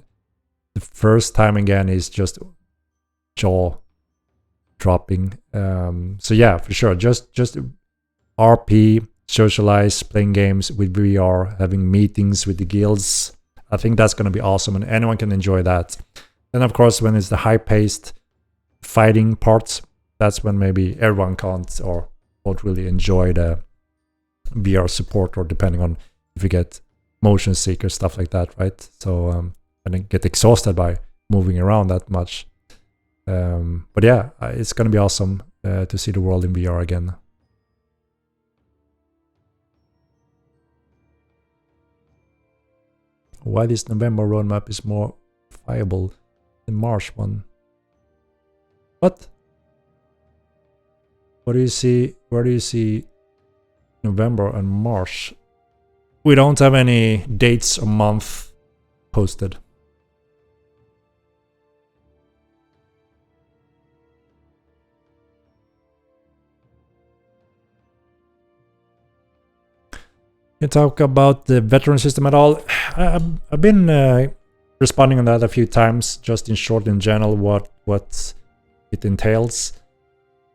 S1: the first time again is just jaw dropping. So yeah, for sure. Just RP, socialize, playing games with VR, having meetings with the guilds. I think that's going to be awesome, and anyone can enjoy that. Then, of course, when it's the high-paced fighting parts, that's when maybe everyone can't or won't really enjoy the VR support, or depending on if you get motion sick or stuff like that, right? So, and then get exhausted by moving around that much. But yeah, it's going to be awesome to see the world in VR again. Why this November roadmap is more viable than March one? What? What do you see? Where do you see November and March? We don't have any dates or month posted. You talk about the veteran system at all? I've been responding on that a few times, just in short, in general, what it entails,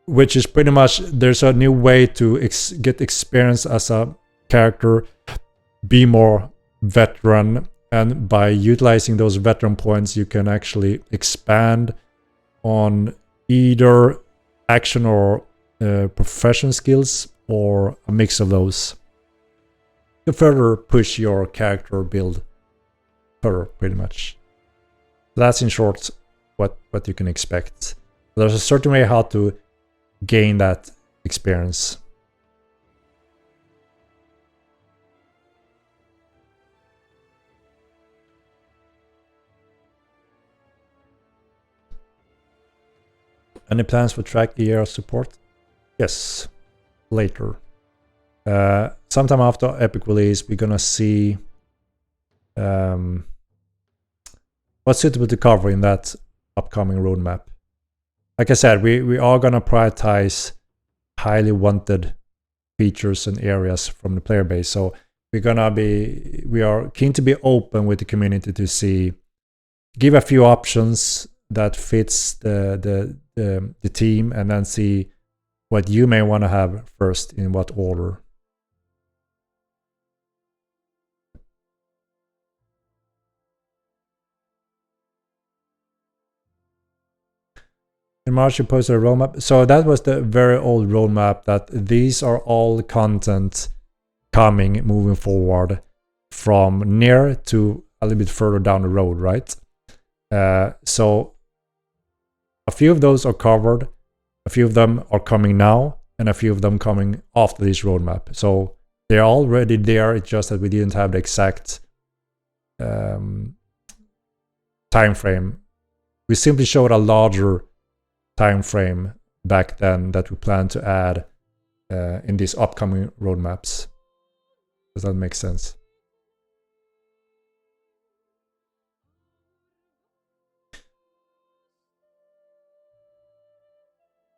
S1: which is pretty much there's a new way to get experience as a character, be more veteran, and by utilizing those veteran points, you can actually expand on either action or profession skills, or a mix of those. to further push your character build further, pretty much. That's in short what you can expect. There's a certain way how to gain that experience. Any plans for track ER support? Yes, later. Sometime after Epic release, we're gonna see what's suitable to cover in that upcoming roadmap. Like I said, we are gonna prioritize highly wanted features and areas from the player base. So we are keen to be open with the community to see, give a few options that fits the team, and then see what you may want to have first in what order. In March, you posted a roadmap. So that was the very old roadmap, that these are all content coming moving forward from near to a little bit further down the road, right? So a few of those are covered, a few of them are coming now, and a few of them coming after this roadmap. So they're already there, it's just that we didn't have the exact time frame. We simply showed a larger time frame back then that we plan to add in these upcoming roadmaps. Does that make sense?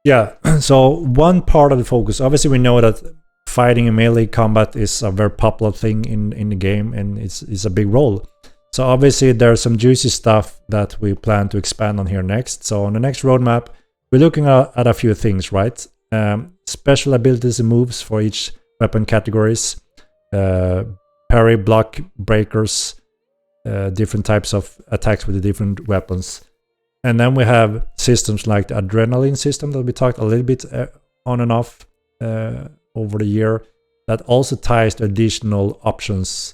S1: Yeah, so one part of the focus, obviously we know that fighting in melee combat is a very popular thing in the game, and it's a big role. So obviously there's some juicy stuff that we plan to expand on here next. So on the next roadmap, we're looking at a few things, right? Special abilities and moves for each weapon categories, parry, block, breakers, different types of attacks with the different weapons. And then we have systems like the adrenaline system that we talked a little bit on and off over the year, that also ties to additional options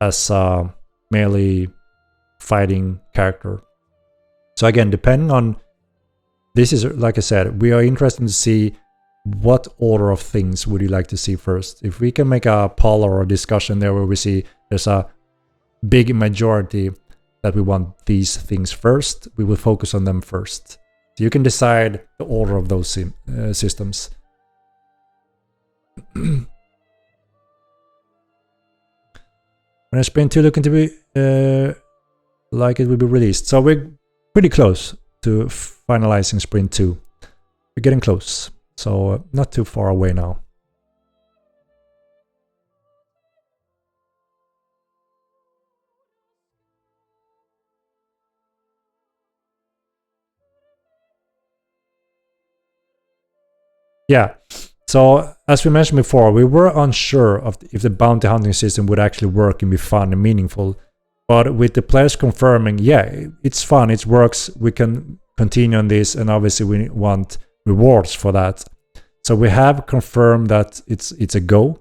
S1: as a melee fighting character. So again, depending on, this is, like I said, we are interested to see what order of things would you like to see first. If we can make a poll or a discussion there where we see there's a big majority that we want these things first, we will focus on them first. So you can decide the order of those systems. When is Sprint 2 looking to be like it will be released? So we're pretty close to finalizing Sprint 2. We're getting close, so not too far away now. Yeah, so as we mentioned before, we were unsure of if the bounty hunting system would actually work and be fun and meaningful. But with the players confirming, yeah, it's fun, it works, we can continue on this, and obviously we want rewards for that. So we have confirmed that it's a go.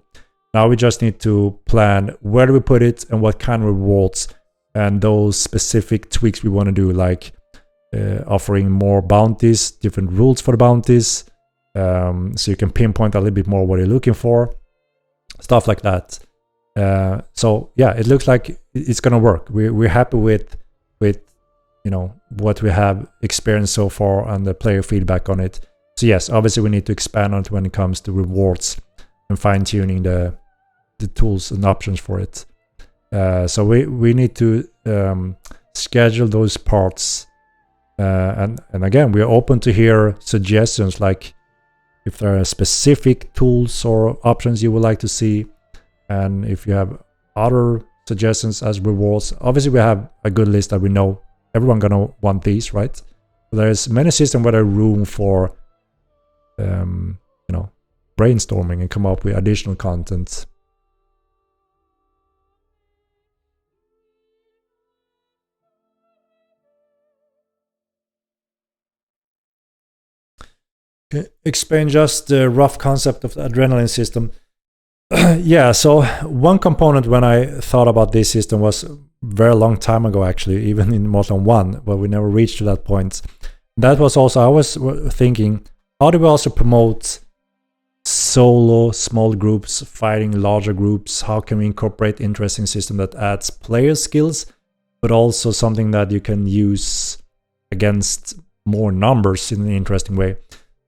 S1: Now we just need to plan where do we put it and what kind of rewards and those specific tweaks we want to do, like offering more bounties, different rules for the bounties, so you can pinpoint a little bit more what you're looking for, stuff like that. So yeah, it looks like it's gonna work. We're happy with what we have experienced so far and the player feedback on it. So yes, obviously we need to expand on it when it comes to rewards and fine-tuning the tools and options for it. So we need to schedule those parts, and again, we are open to hear suggestions, like if there are specific tools or options you would like to see, and if you have other suggestions as rewards. Obviously we have a good list that we know everyone gonna want these, right? There's many systems where there's room for brainstorming and come up with additional content. Explain just the rough concept of the adrenaline system. Yeah, so one component when I thought about this system was very long time ago, actually, even in Mortal 1, but we never reached to that point. That was also, I was thinking, how do we also promote solo, small groups, fighting larger groups? How can we incorporate interesting system that adds player skills, but also something that you can use against more numbers in an interesting way?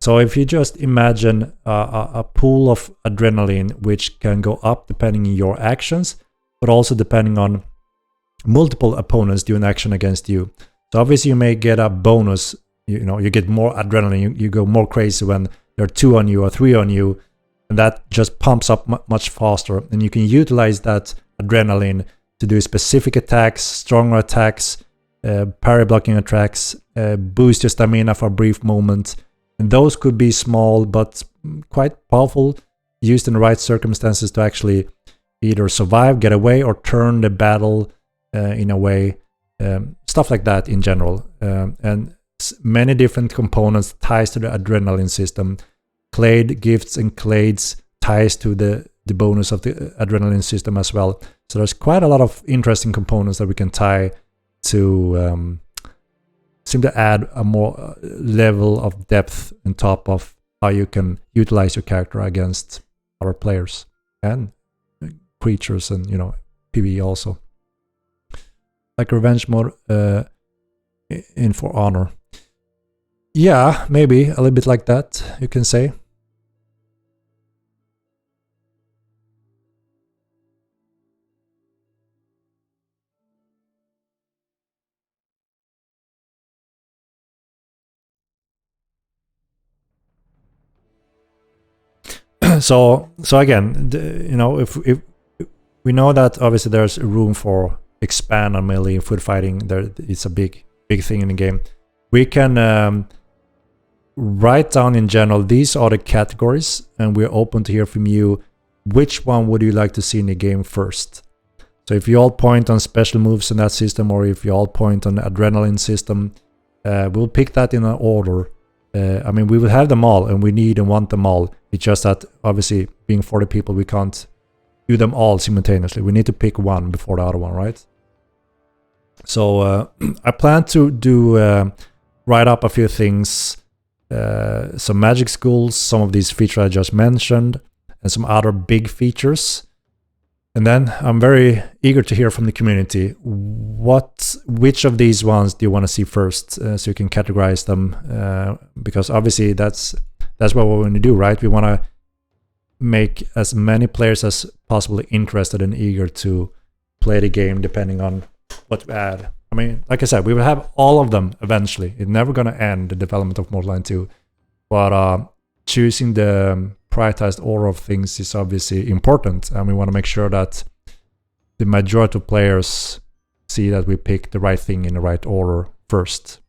S1: So if you just imagine a pool of adrenaline which can go up depending on your actions, but also depending on multiple opponents doing action against you. So obviously you may get a bonus, you get more adrenaline, you go more crazy when there are 2 on you or 3 on you, and that just pumps up much faster. And you can utilize that adrenaline to do specific attacks, stronger attacks, parry blocking attacks, boost your stamina for a brief moment. And those could be small but quite powerful, used in the right circumstances to actually either survive, get away, or turn the battle in a way. Stuff like that in general. And many different components ties to the adrenaline system. Clade gifts and clades ties to the bonus of the adrenaline system as well. So there's quite a lot of interesting components that we can tie to seem to add a more level of depth on top of how you can utilize your character against other players and creatures and PvE also. Like revenge mode in For Honor. Yeah, maybe a little bit like that, you can say. So again, if we know that obviously there's room for expand on melee food fighting, there it's a big thing in the game. We can write down in general, these are the categories, and we're open to hear from you. Which one would you like to see in the game first? So if you all point on special moves in that system, or if you all point on the adrenaline system, we'll pick that in an order. I mean, we will have them all, and we need and want them all. It's just that, obviously, being 40 people, we can't do them all simultaneously. We need to pick one before the other one, right? So I plan to do write up a few things, some magic schools, some of these features I just mentioned, and some other big features. And then I'm very eager to hear from the community. Which of these ones do you want to see first, so you can categorize them? Because obviously that's what we want to do, right? We want to make as many players as possible interested and eager to play the game, depending on what we add. I mean, like I said, we will have all of them eventually. It's never going to end, the development of Mortal 2. But choosing the prioritized order of things is obviously important, and we want to make sure that the majority of players see that we pick the right thing in the right order first.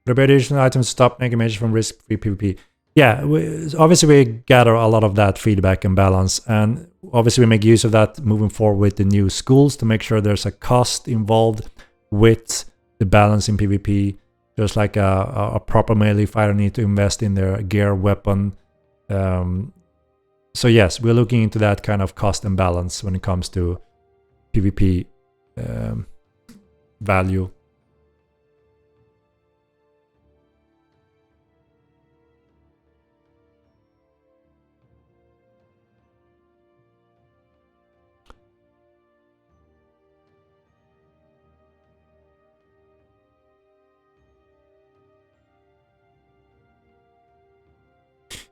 S1: Repetition items stop making measures from risk-free PvP. Yeah, obviously we gather a lot of that feedback and balance, and obviously we make use of that moving forward with the new schools to make sure there's a cost involved with the balance in PvP. Just like a proper melee fighter need to invest in their gear, weapon. So yes, we're looking into that kind of cost and balance when it comes to PvP value.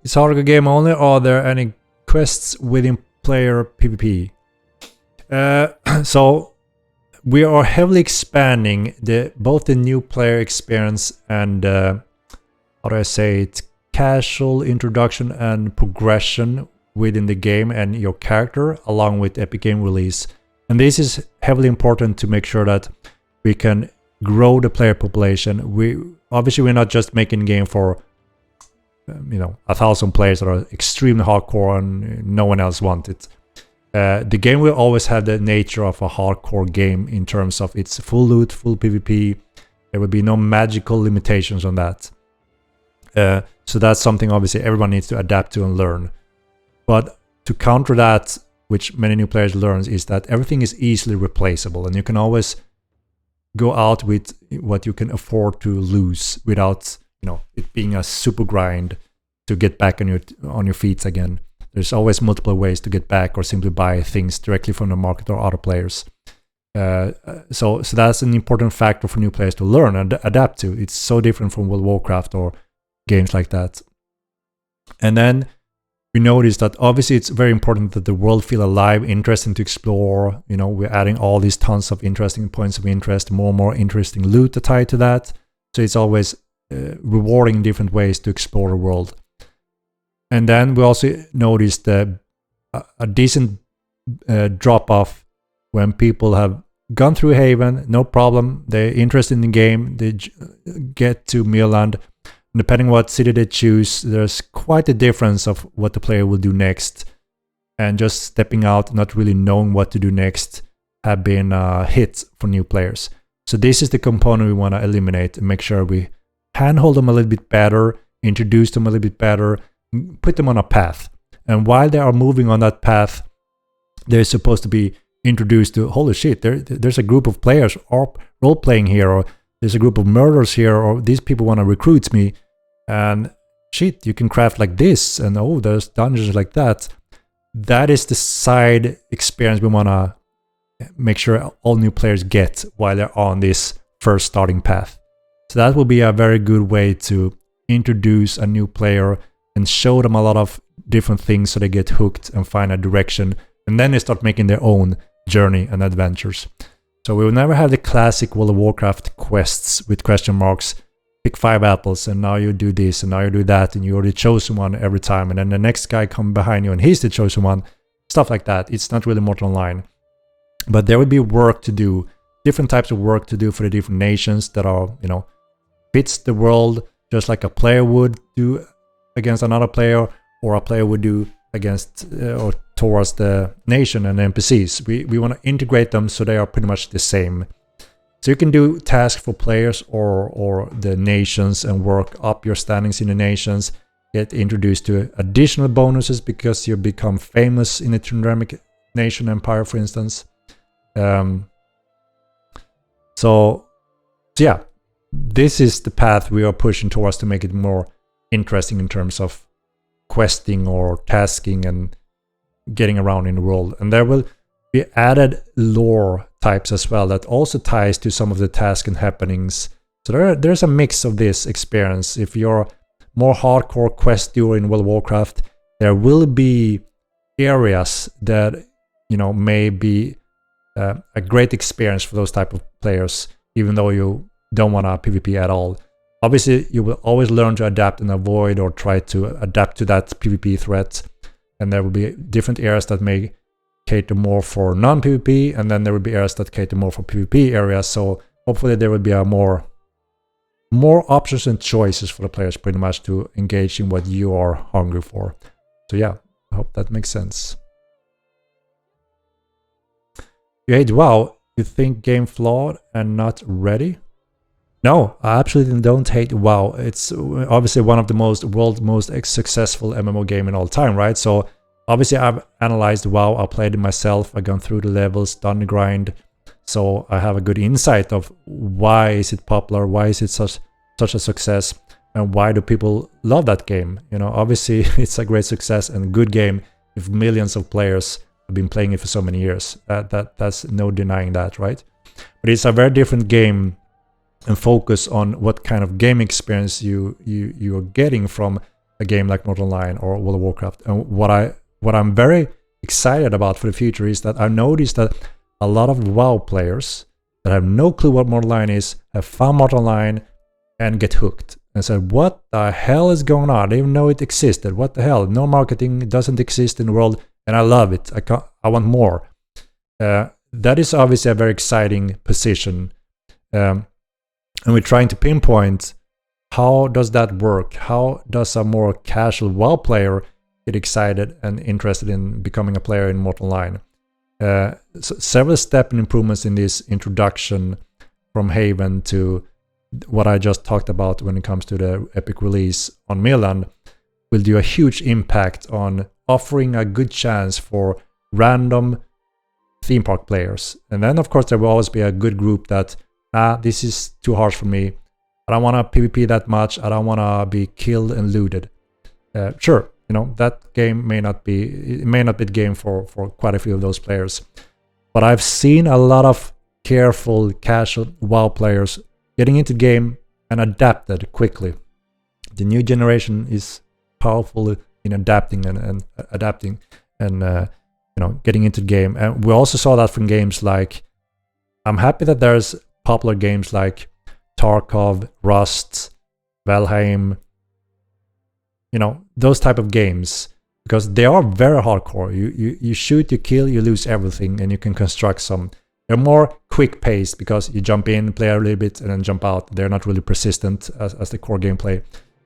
S1: Is hardcore game only, or are there any quests within player PvP? So we are heavily expanding both the new player experience and how do I say it, casual introduction and progression within the game and your character, along with Epic Game release. And this is heavily important to make sure that we can grow the player population. We're not just making a game for 1,000 players that are extremely hardcore and no one else wants it. The game will always have the nature of a hardcore game in terms of its full loot, full PvP. There will be no magical limitations on that. So that's something obviously everyone needs to adapt to and learn. But to counter that, which many new players learn, is that everything is easily replaceable, and you can always go out with what you can afford to lose without, it being a super grind to get back on your feet again. There's always multiple ways to get back or simply buy things directly from the market or other players. So that's an important factor for new players to learn and adapt to. It's so different from World of Warcraft or games like that. And then we noticed that obviously it's very important that the world feel alive, interesting to explore. We're adding all these tons of interesting points of interest, more and more interesting loot tied to that. So it's always rewarding in different ways to explore the world. And then we also noticed a decent drop-off when people have gone through Haven, no problem, they're interested in the game, they get to Mirland. Depending what city they choose, there's quite a difference of what the player will do next. And just stepping out, not really knowing what to do next, have been hits for new players. So this is the component we want to eliminate and make sure we handhold them a little bit better, introduce them a little bit better, put them on a path. And while they are moving on that path, they're supposed to be introduced to, holy shit, there's a group of players or role-playing here, or there's a group of murderers here, or these people want to recruit me, and shit, you can craft like this, and oh, there's dungeons like that. That is the side experience we want to make sure all new players get while they're on this first starting path. So that will be a very good way to introduce a new player and show them a lot of different things so they get hooked and find a direction, and then they start making their own journey and adventures. So we will never have the classic World of Warcraft quests with question marks, pick 5 apples and now you do this and now you do that and you already chosen one every time, and then the next guy come behind you and he's the chosen one, stuff like that. It's not really Mortal Online. But there will be work to do, different types of work to do for the different nations that are, fits the world just like a player would do against another player, or a player would do against or towards the nation and NPCs. We want to integrate them so they are pretty much the same. So you can do tasks for players or the nations and work up your standings in the nations, get introduced to additional bonuses because you become famous in a Tundremic nation empire, for instance. So yeah, this is the path we are pushing towards to make it more interesting in terms of questing or tasking and getting around in the world. And there will be added lore types as well that also ties to some of the tasks and happenings. So there's a mix of this experience. If you're more hardcore quest doer in World of Warcraft, there will be areas that may be a great experience for those type of players, even though you don't want a PvP at all. Obviously, you will always learn to adapt and avoid or try to adapt to that PvP threat. And there will be different areas that may cater more for non-PvP, and then there will be areas that cater more for PvP areas. So hopefully there will be a more options and choices for the players pretty much to engage in what you are hungry for. So yeah, I hope that makes sense. You hate WoW? You think game flawed and not ready? No, I absolutely don't hate WoW. It's obviously one of the world's most successful MMO game in all time, right? So obviously I've analyzed WoW, I played it myself, I've gone through the levels, done the grind. So I have a good insight of why is it popular, why is it such a success, and why do people love that game. Obviously it's a great success and a good game if millions of players have been playing it for so many years. That's no denying that, right? But it's a very different game and focus on what kind of game experience you are getting from a game like Mortal Online or World of Warcraft. And what I'm very excited about for the future is that I've noticed that a lot of WoW players that have no clue what Mortal Online is have found Mortal Online and get hooked and said, what the hell is going on? I didn't even know it existed. What the hell? No marketing, it doesn't exist in the world, and I love it. I want more. That is obviously a very exciting position. And we're trying to pinpoint how does that work? How does a more casual WoW player get excited and interested in becoming a player in Mortal Line. So several step improvements in this introduction from Haven to what I just talked about when it comes to the Epic release on Milan will do a huge impact on offering a good chance for random theme park players. And then of course there will always be a good group that, this is too harsh for me. I don't want to PvP that much. I don't want to be killed and looted. Sure, that game may not be the game for quite a few of those players. But I've seen a lot of careful, casual WoW players getting into the game and adapted quickly. The new generation is powerful in adapting and adapting and getting into the game. And we also saw that from games like, I'm happy that there's popular games like Tarkov, Rust, Valheim, those type of games, because they are very hardcore. You shoot, you kill, you lose everything, and you can construct some. They're more quick paced because you jump in, play a little bit, and then jump out. They're not really persistent as the core gameplay.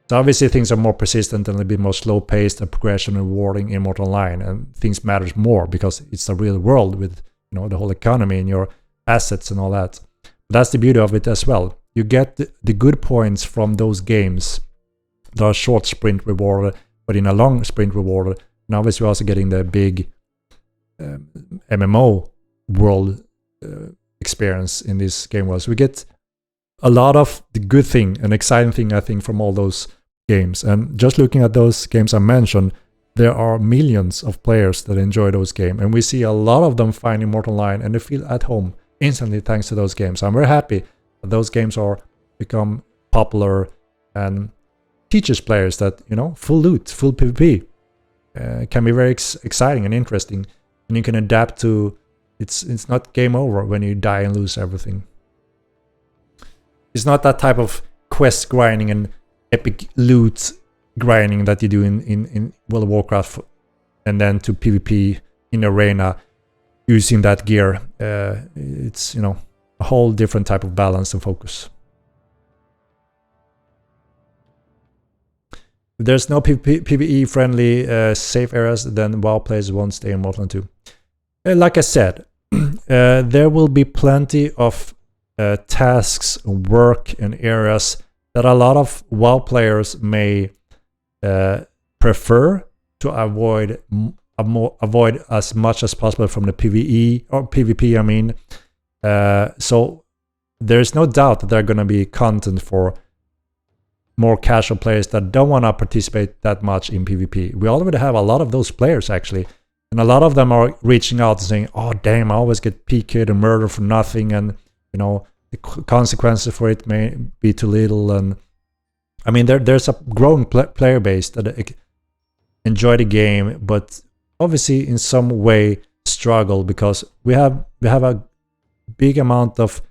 S1: So obviously things are more persistent and a little bit more slow paced and progression rewarding in Mortal Line, and things matters more because it's a real world with the whole economy and your assets and all that. That's the beauty of it as well. You get the good points from those games. There are short sprint reward, but in a long sprint reward. And obviously we're also getting the big MMO world experience in this game world. So we get a lot of the good thing and exciting thing, I think, from all those games. And just looking at those games I mentioned, there are millions of players that enjoy those games. And we see a lot of them finding Mortal Line and they feel at home instantly thanks to those games. So I'm very happy that those games are become popular and teaches players that, full loot, full PvP can be very exciting and interesting. And you can adapt to, it's not game over when you die and lose everything. It's not that type of quest grinding and epic loot grinding that you do in World of Warcraft and then to PvP in arena using that gear. It's, a whole different type of balance and focus. If there's no PvE friendly safe areas, then WoW players won't stay in Mortal 2. Like I said, there will be plenty of tasks, work, and areas that a lot of WoW players may prefer to avoid as much as possible from the PvE or PvP. I mean, so there's no doubt that there are going to be content for more casual players that don't want to participate that much in PvP. We already have a lot of those players actually. And a lot of them are reaching out and saying, oh damn, I always get PK'd and murdered for nothing, and the consequences for it may be too little. And I mean, there's a growing player base that enjoy the game, but obviously in some way struggle because we have a big amount of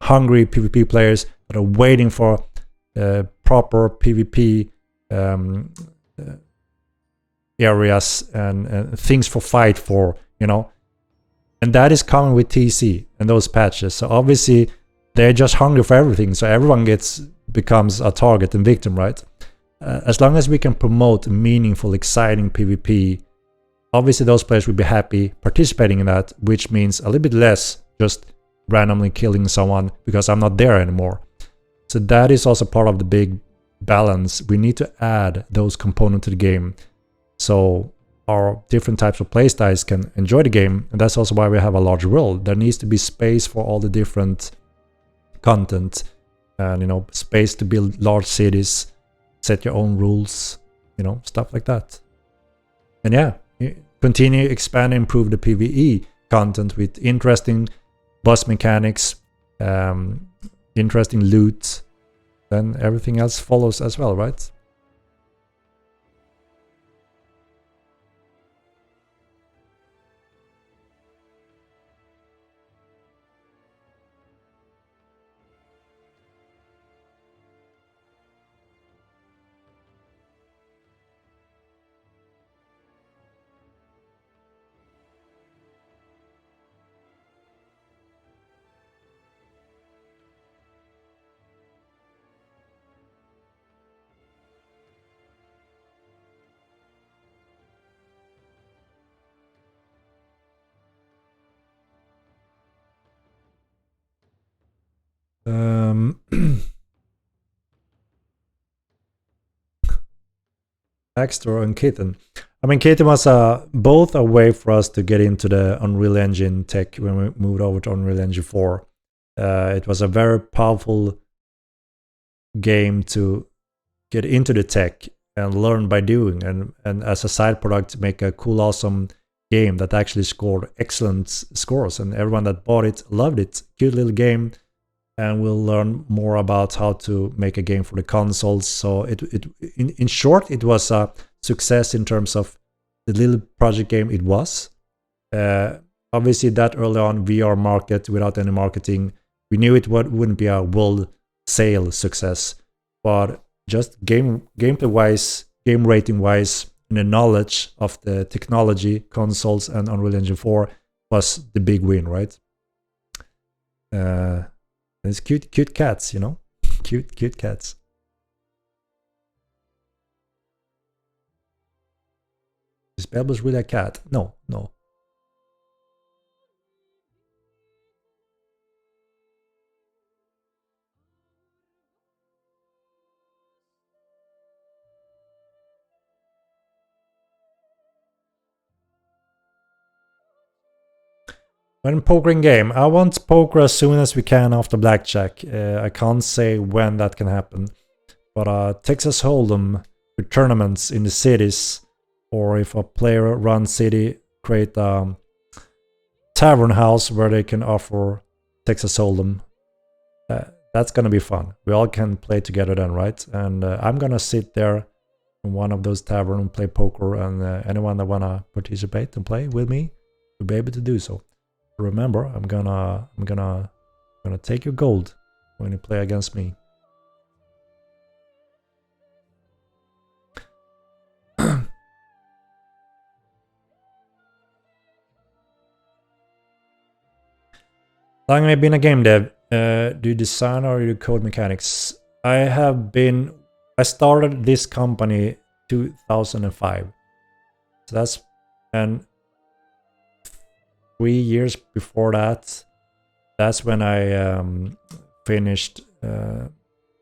S1: hungry PvP players that are waiting for proper PvP areas and things for fight for, and that is coming with TC and those patches. So obviously they're just hungry for everything, so everyone becomes a target and victim, right? As long as we can promote meaningful, exciting PvP, obviously those players will be happy participating in that, which means a little bit less just randomly killing someone because I'm not there anymore. So that is also part of the big balance. We need to add those components to the game so our different types of playstyles can enjoy the game. And that's also why we have a large world. There needs to be space for all the different content and, space to build large cities, set your own rules, stuff like that. And yeah, continue, expand, and improve the PvE content with interesting boss mechanics, interesting loot, then everything else follows as well, right? Axtor and Kitten. I mean, Kitten was both a way for us to get into the Unreal Engine tech when we moved over to Unreal Engine 4. It was a very powerful game to get into the tech and learn by doing, and as a side product make a cool, awesome game that actually scored excellent scores, and everyone that bought it loved it. Cute little game, and we'll learn more about how to make a game for the consoles. So in short, it was a success in terms of the little project game it was. Obviously, that early on VR market without any marketing, we knew it wouldn't be a world sale success, but just gameplay wise, game rating wise, and the knowledge of the technology, consoles, and Unreal Engine 4 was the big win, right? It's cute cats, you know, cute cats. Is Pebbles really a cat? No. When pokering game, I want poker as soon as we can after blackjack. I can't say when that can happen, but Texas Hold'em with tournaments in the cities, or if a player runs city, create a tavern house where they can offer Texas Hold'em. That's gonna be fun. We all can play together then, right? And I'm gonna sit there in one of those taverns and play poker, and anyone that wanna participate and play with me will be able to do so. Remember, I'm gonna take your gold when you play against me. How long have you been a game dev? Do you design or do you code mechanics? I started this company 2005. So that's, and 3 years before that, that's when I finished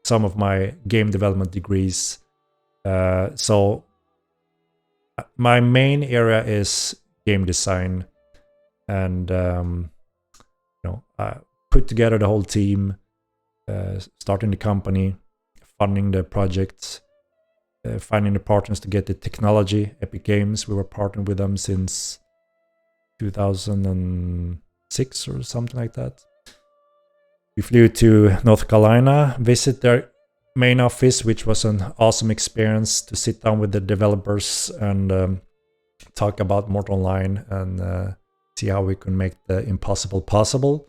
S1: some of my game development degrees. So my main area is game design, and I put together the whole team, starting the company, funding the projects, finding the partners to get the technology. Epic Games, we were partnered with them since 2006 or something like that. We flew to North Carolina, visit their main office, which was an awesome experience to sit down with the developers and talk about Mortal Online and see how we could make the impossible possible.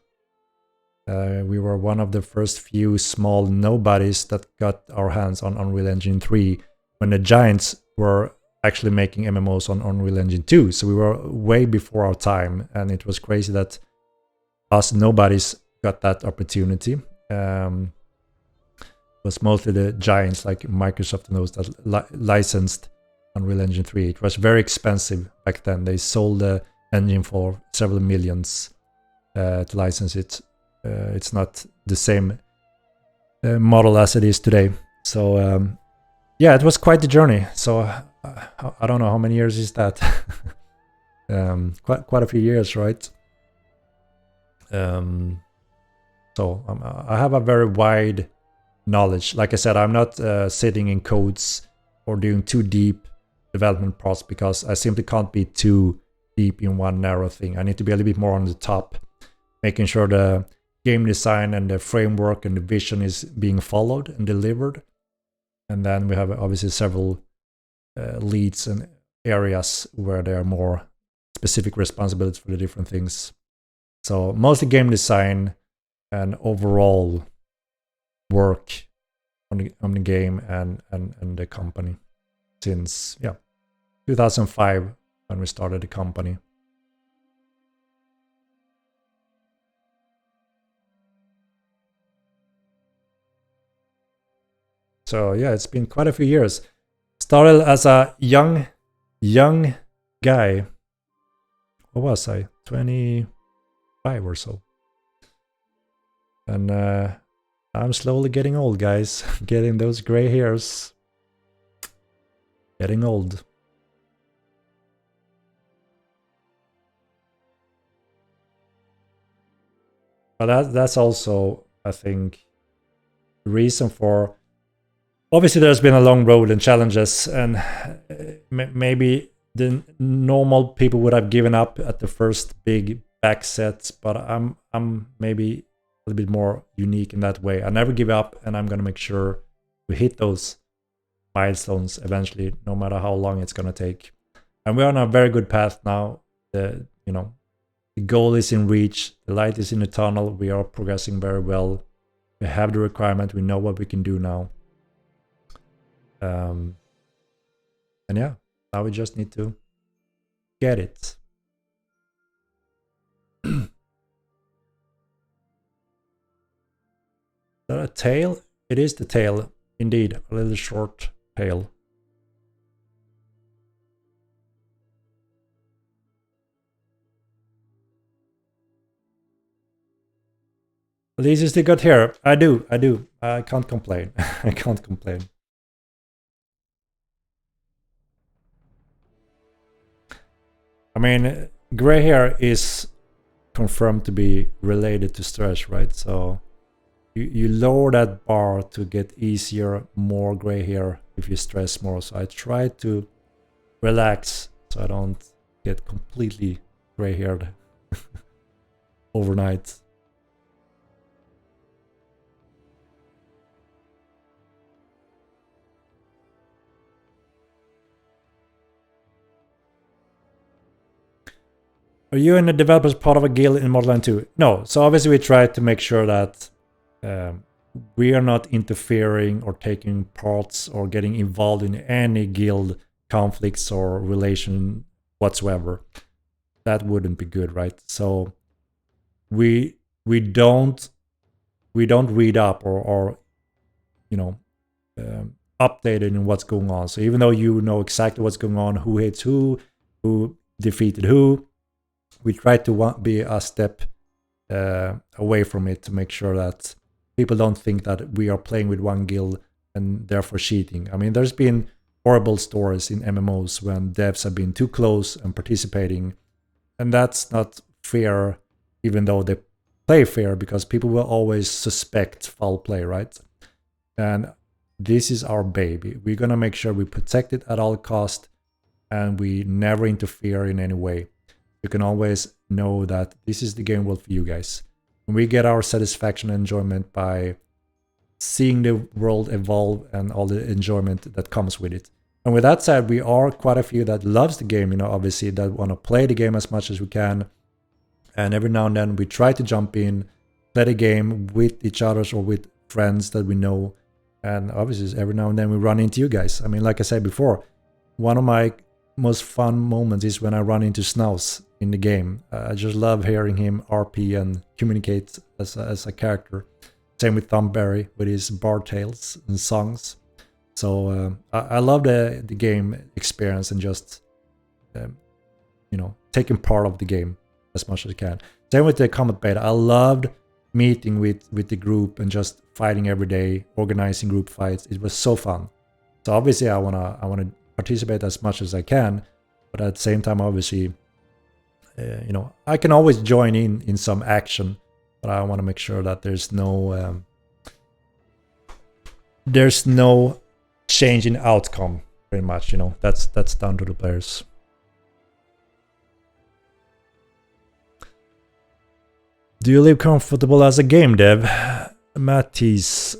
S1: We were one of the first few small nobodies that got our hands on Unreal Engine 3 when the giants were actually making MMOs on Unreal Engine 2. So we were way before our time, and it was crazy that us nobodies got that opportunity. It was mostly the giants like Microsoft and those that licensed Unreal Engine 3. It was very expensive back then. They sold the engine for several millions to license it. It's not the same model as it is today. So yeah, it was quite the journey. So I don't know how many years is that. Quite a few years, right? So I have a very wide knowledge. Like I said, I'm not sitting in codes or doing too deep development process because I simply can't be too deep in one narrow thing. I need to be a little bit more on the top, making sure the game design and the framework and the vision is being followed and delivered. And then we have obviously several leads and areas where there are more specific responsibilities for the different things. So mostly game design and overall work on the game and the company since 2005 when we started the company. So yeah, it's been quite a few years. Started as a young guy. What was I? 25 or so. And I'm slowly getting old, guys. Getting those gray hairs. Getting old. But that's also, I think, the reason for... Obviously, there's been a long road and challenges, and maybe the normal people would have given up at the first big back sets, but I'm maybe a little bit more unique in that way. I never give up, and I'm gonna make sure to hit those milestones eventually, no matter how long it's gonna take. And we're on a very good path now. The goal is in reach. The light is in the tunnel. We are progressing very well. We have the requirement. We know what we can do now. And yeah, now we just need to get it. Is that a tail? It is the tail, indeed, a little short tail. At least you still got hair. I do. I can't complain. I can't complain. I mean, gray hair is confirmed to be related to stress, right? So you lower that bar to get easier, more gray hair if you stress more. So I try to relax so I don't get completely gray haired overnight. Are you and the developers part of a guild in Model 2? No. So obviously we try to make sure that we are not interfering or taking parts or getting involved in any guild conflicts or relation whatsoever. That wouldn't be good, right? So we don't read up or updated in what's going on. So even though you know exactly what's going on, who hates who defeated who, we try to be a step away from it to make sure that people don't think that we are playing with one guild and therefore cheating. I mean, there's been horrible stories in MMOs when devs have been too close and participating, and that's not fair, even though they play fair, because people will always suspect foul play, right? And this is our baby. We're gonna make sure we protect it at all cost, and we never interfere in any way. You can always know that this is the game world for you guys. And we get our satisfaction and enjoyment by seeing the world evolve and all the enjoyment that comes with it. And with that said, we are quite a few that loves the game, obviously, that want to play the game as much as we can. And every now and then we try to jump in, play the game with each other or with friends that we know. And obviously, every now and then we run into you guys. I mean, like I said before, one of my most fun moments is when I run into Snows in the game. I just love hearing him RP and communicate as a character. Same with Thumbberry with his bar tales and songs. So I love the game experience and just taking part of the game as much as I can. Same with the Comet Beta. I loved meeting with the group and just fighting every day, organizing group fights. It was so fun. So obviously I wanna participate as much as I can, but at the same time, obviously, I can always join in some action, but I want to make sure that there's no change in outcome. Pretty much, that's down to the players. Do you live comfortable as a game dev, Matisse?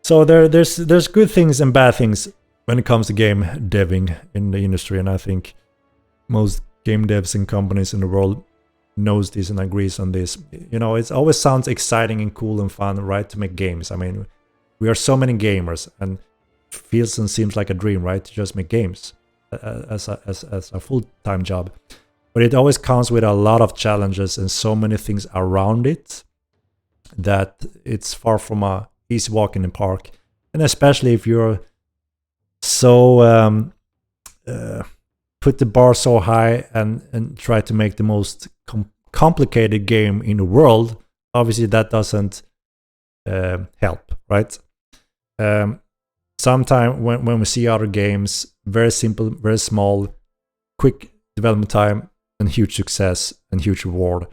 S1: So there's good things and bad things when it comes to game deving in the industry, and I think most game devs and companies in the world knows this and agrees on this. It always sounds exciting and cool and fun, right, to make games. I mean, we are so many gamers, and feels and seems like a dream, right, to just make games as a full-time job. But it always comes with a lot of challenges and so many things around it that it's far from a easy walk in the park. And especially if you're so put the bar so high and try to make the most complicated game in the world, obviously that doesn't help, right? Sometime when we see other games, very simple, very small, quick development time and huge success and huge reward.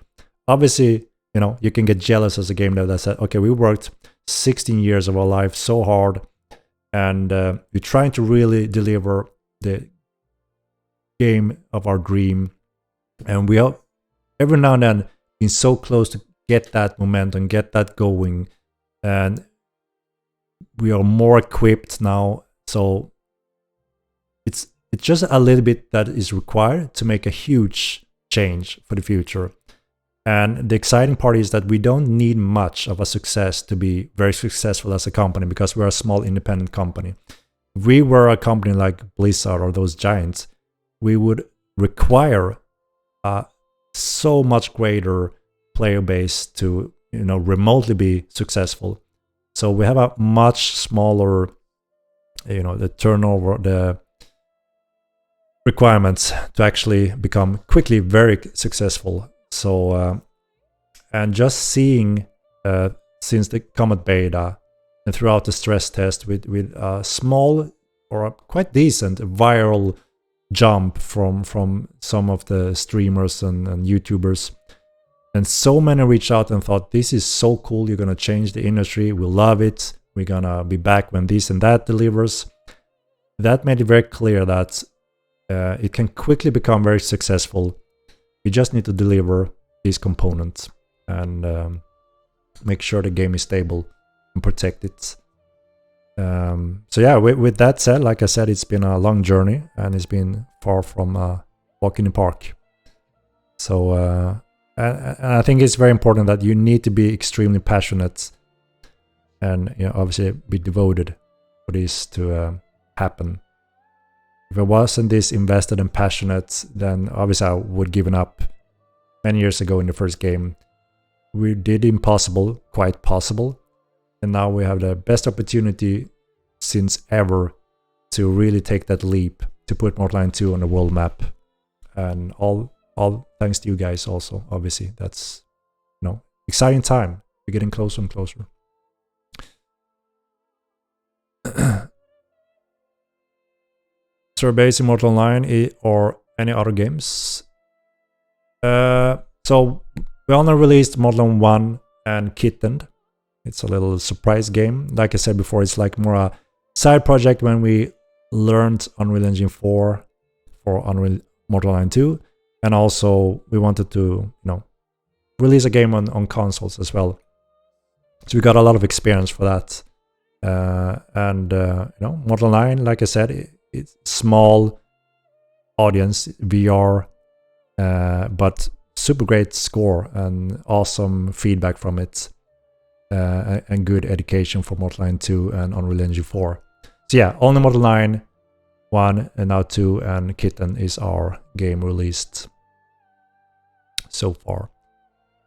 S1: Obviously, you can get jealous as a game dev that said, okay, we worked 16 years of our life so hard, and we're trying to really deliver the game of our dream, and we have every now and then been so close to get that momentum, get that going, and we are more equipped now. So it's just a little bit that is required to make a huge change for the future. And the exciting part is that we don't need much of a success to be very successful as a company, because we're a small independent company. If we were a company like Blizzard or those giants, we would require a so much greater player base to remotely be successful. So we have a much smaller, the turnover, the requirements to actually become quickly very successful. So, and just seeing since the Comet beta and throughout the stress test with a small or a quite decent viral jump from some of the streamers and YouTubers, and so many reached out and thought, this is so cool, you're gonna change the industry, we love it, we're gonna be back when this and that delivers. That made it very clear that it can quickly become very successful. You just need to deliver these components and make sure the game is stable and protect it. So yeah, with that said, like I said, it's been a long journey and it's been far from a walk in the park. So and I think it's very important that you need to be extremely passionate and obviously be devoted for this to happen. If I wasn't this invested and passionate, then obviously I would given up many years ago in the first game. We did impossible, quite possible. And now we have the best opportunity since ever to really take that leap, to put Mortal Kombat 2 on the world map. And all thanks to you guys also, obviously. That's, exciting time. We're getting closer and closer. Base in Mortal Online or any other games. So we only released Mortal Kombat 1 and Kittened. It's a little surprise game. Like I said before, it's like more a side project when we learned Unreal Engine 4 for Unreal Mortal Kombat 2, and also we wanted to release a game on consoles as well. So we got a lot of experience for that. Mortal 9, like I said, it's small audience VR, but super great score and awesome feedback from it, and good education for Mortal Kombat 2 and Unreal Engine 4. So yeah, only Mortal 9, 1 and now 2 and Kitten is our game released so far.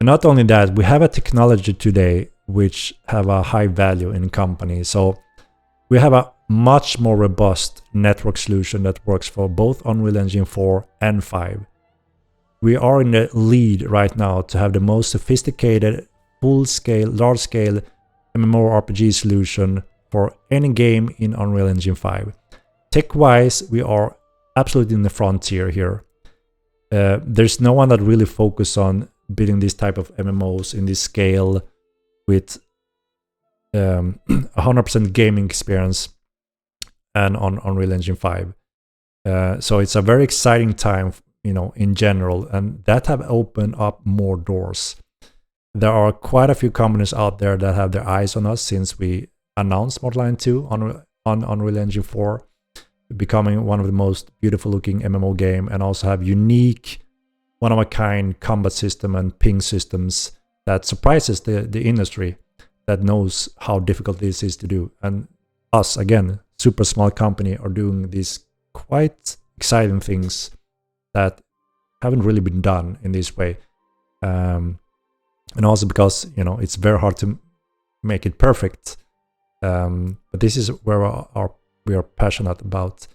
S1: And not only that, we have a technology today which have a high value in company. So we have a much more robust network solution that works for both Unreal Engine 4 and 5. We are in the lead right now to have the most sophisticated, full-scale, large-scale MMORPG solution for any game in Unreal Engine 5. Tech-wise, we are absolutely in the frontier here. There's no one that really focuses on building this type of MMOs in this scale with 100% gaming experience and on Unreal Engine 5. So it's a very exciting time, in general, and that have opened up more doors. There are quite a few companies out there that have their eyes on us since we announced Mortal Kombat 2 on Unreal Engine 4, becoming one of the most beautiful looking MMO game, and also have unique, one-of-a-kind combat system and ping systems that surprises the industry that knows how difficult this is to do. And us, again, super small company, are doing these quite exciting things that haven't really been done in this way. And also because, it's very hard to make it perfect. But this is where we are passionate about.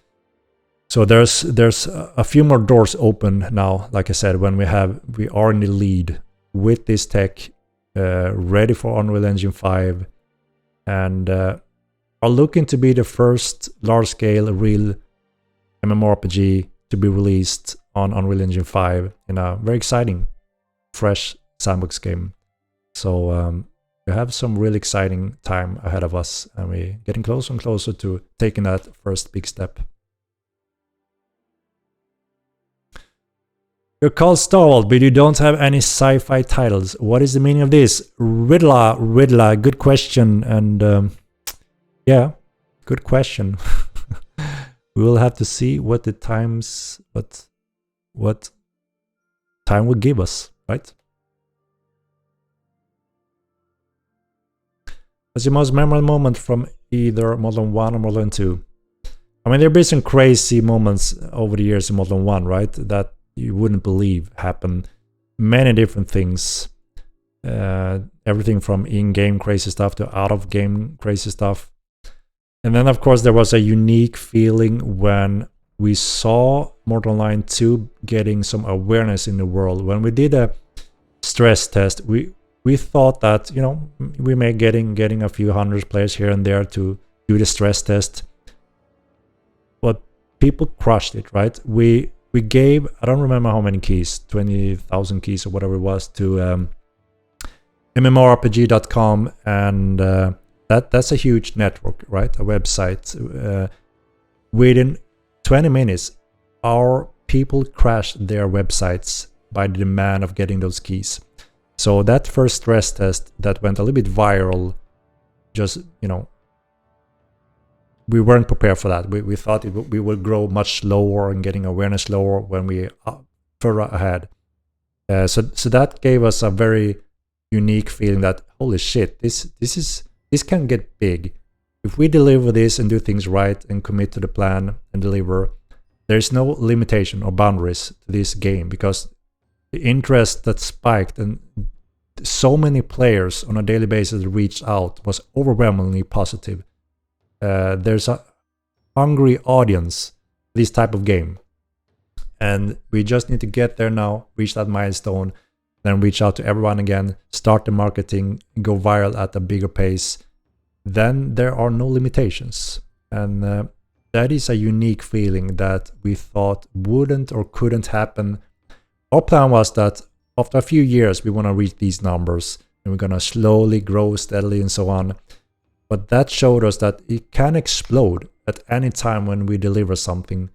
S1: So there's a few more doors open now, like I said, when we are in the lead with this tech, ready for Unreal Engine 5, and are looking to be the first large-scale real MMORPG to be released on Unreal Engine 5 in a very exciting, fresh sandbox game. So we have some really exciting time ahead of us, and we're getting closer and closer to taking that first big step. You're called Starwald, but you don't have any sci-fi titles. What is the meaning of this? Riddler, good question. And yeah, good question. We will have to see what the times, what time will give us, right? What's your most memorable moment from either Modern 1 or Modern 2? I mean, there have been some crazy moments over the years in Modern 1, right? That you wouldn't believe happened. Many different things. Everything from in-game crazy stuff to out-of-game crazy stuff. And then, of course, there was a unique feeling when we saw Mortal Online 2 getting some awareness in the world. When we did a stress test, we thought that, you know, we may getting a few hundred players here and there to do the stress test. But people crushed it, right? We gave, I don't remember how many keys, 20,000 keys or whatever it was, to MMORPG.com, and that's a huge network, right? A website. Within 20 minutes, our people crashed their websites by the demand of getting those keys. So that first stress test that went a little bit viral, just, you know, we weren't prepared for that. We thought we would grow much slower and getting awareness lower when we further ahead. So that gave us a very unique feeling that, holy shit, this can get big. If we deliver this and do things right and commit to the plan and deliver, there's no limitation or boundaries to this game, because the interest that spiked and so many players on a daily basis reached out was overwhelmingly positive. There's a hungry audience for this type of game, and we just need to get there now, reach that milestone, then reach out to everyone again, start the marketing, go viral at a bigger pace. Then there are no limitations, and that is a unique feeling that we thought wouldn't or couldn't happen. Our plan was that after a few years we want to reach these numbers, and we're going to slowly grow steadily and so on. But that showed us that it can explode at any time when we deliver something.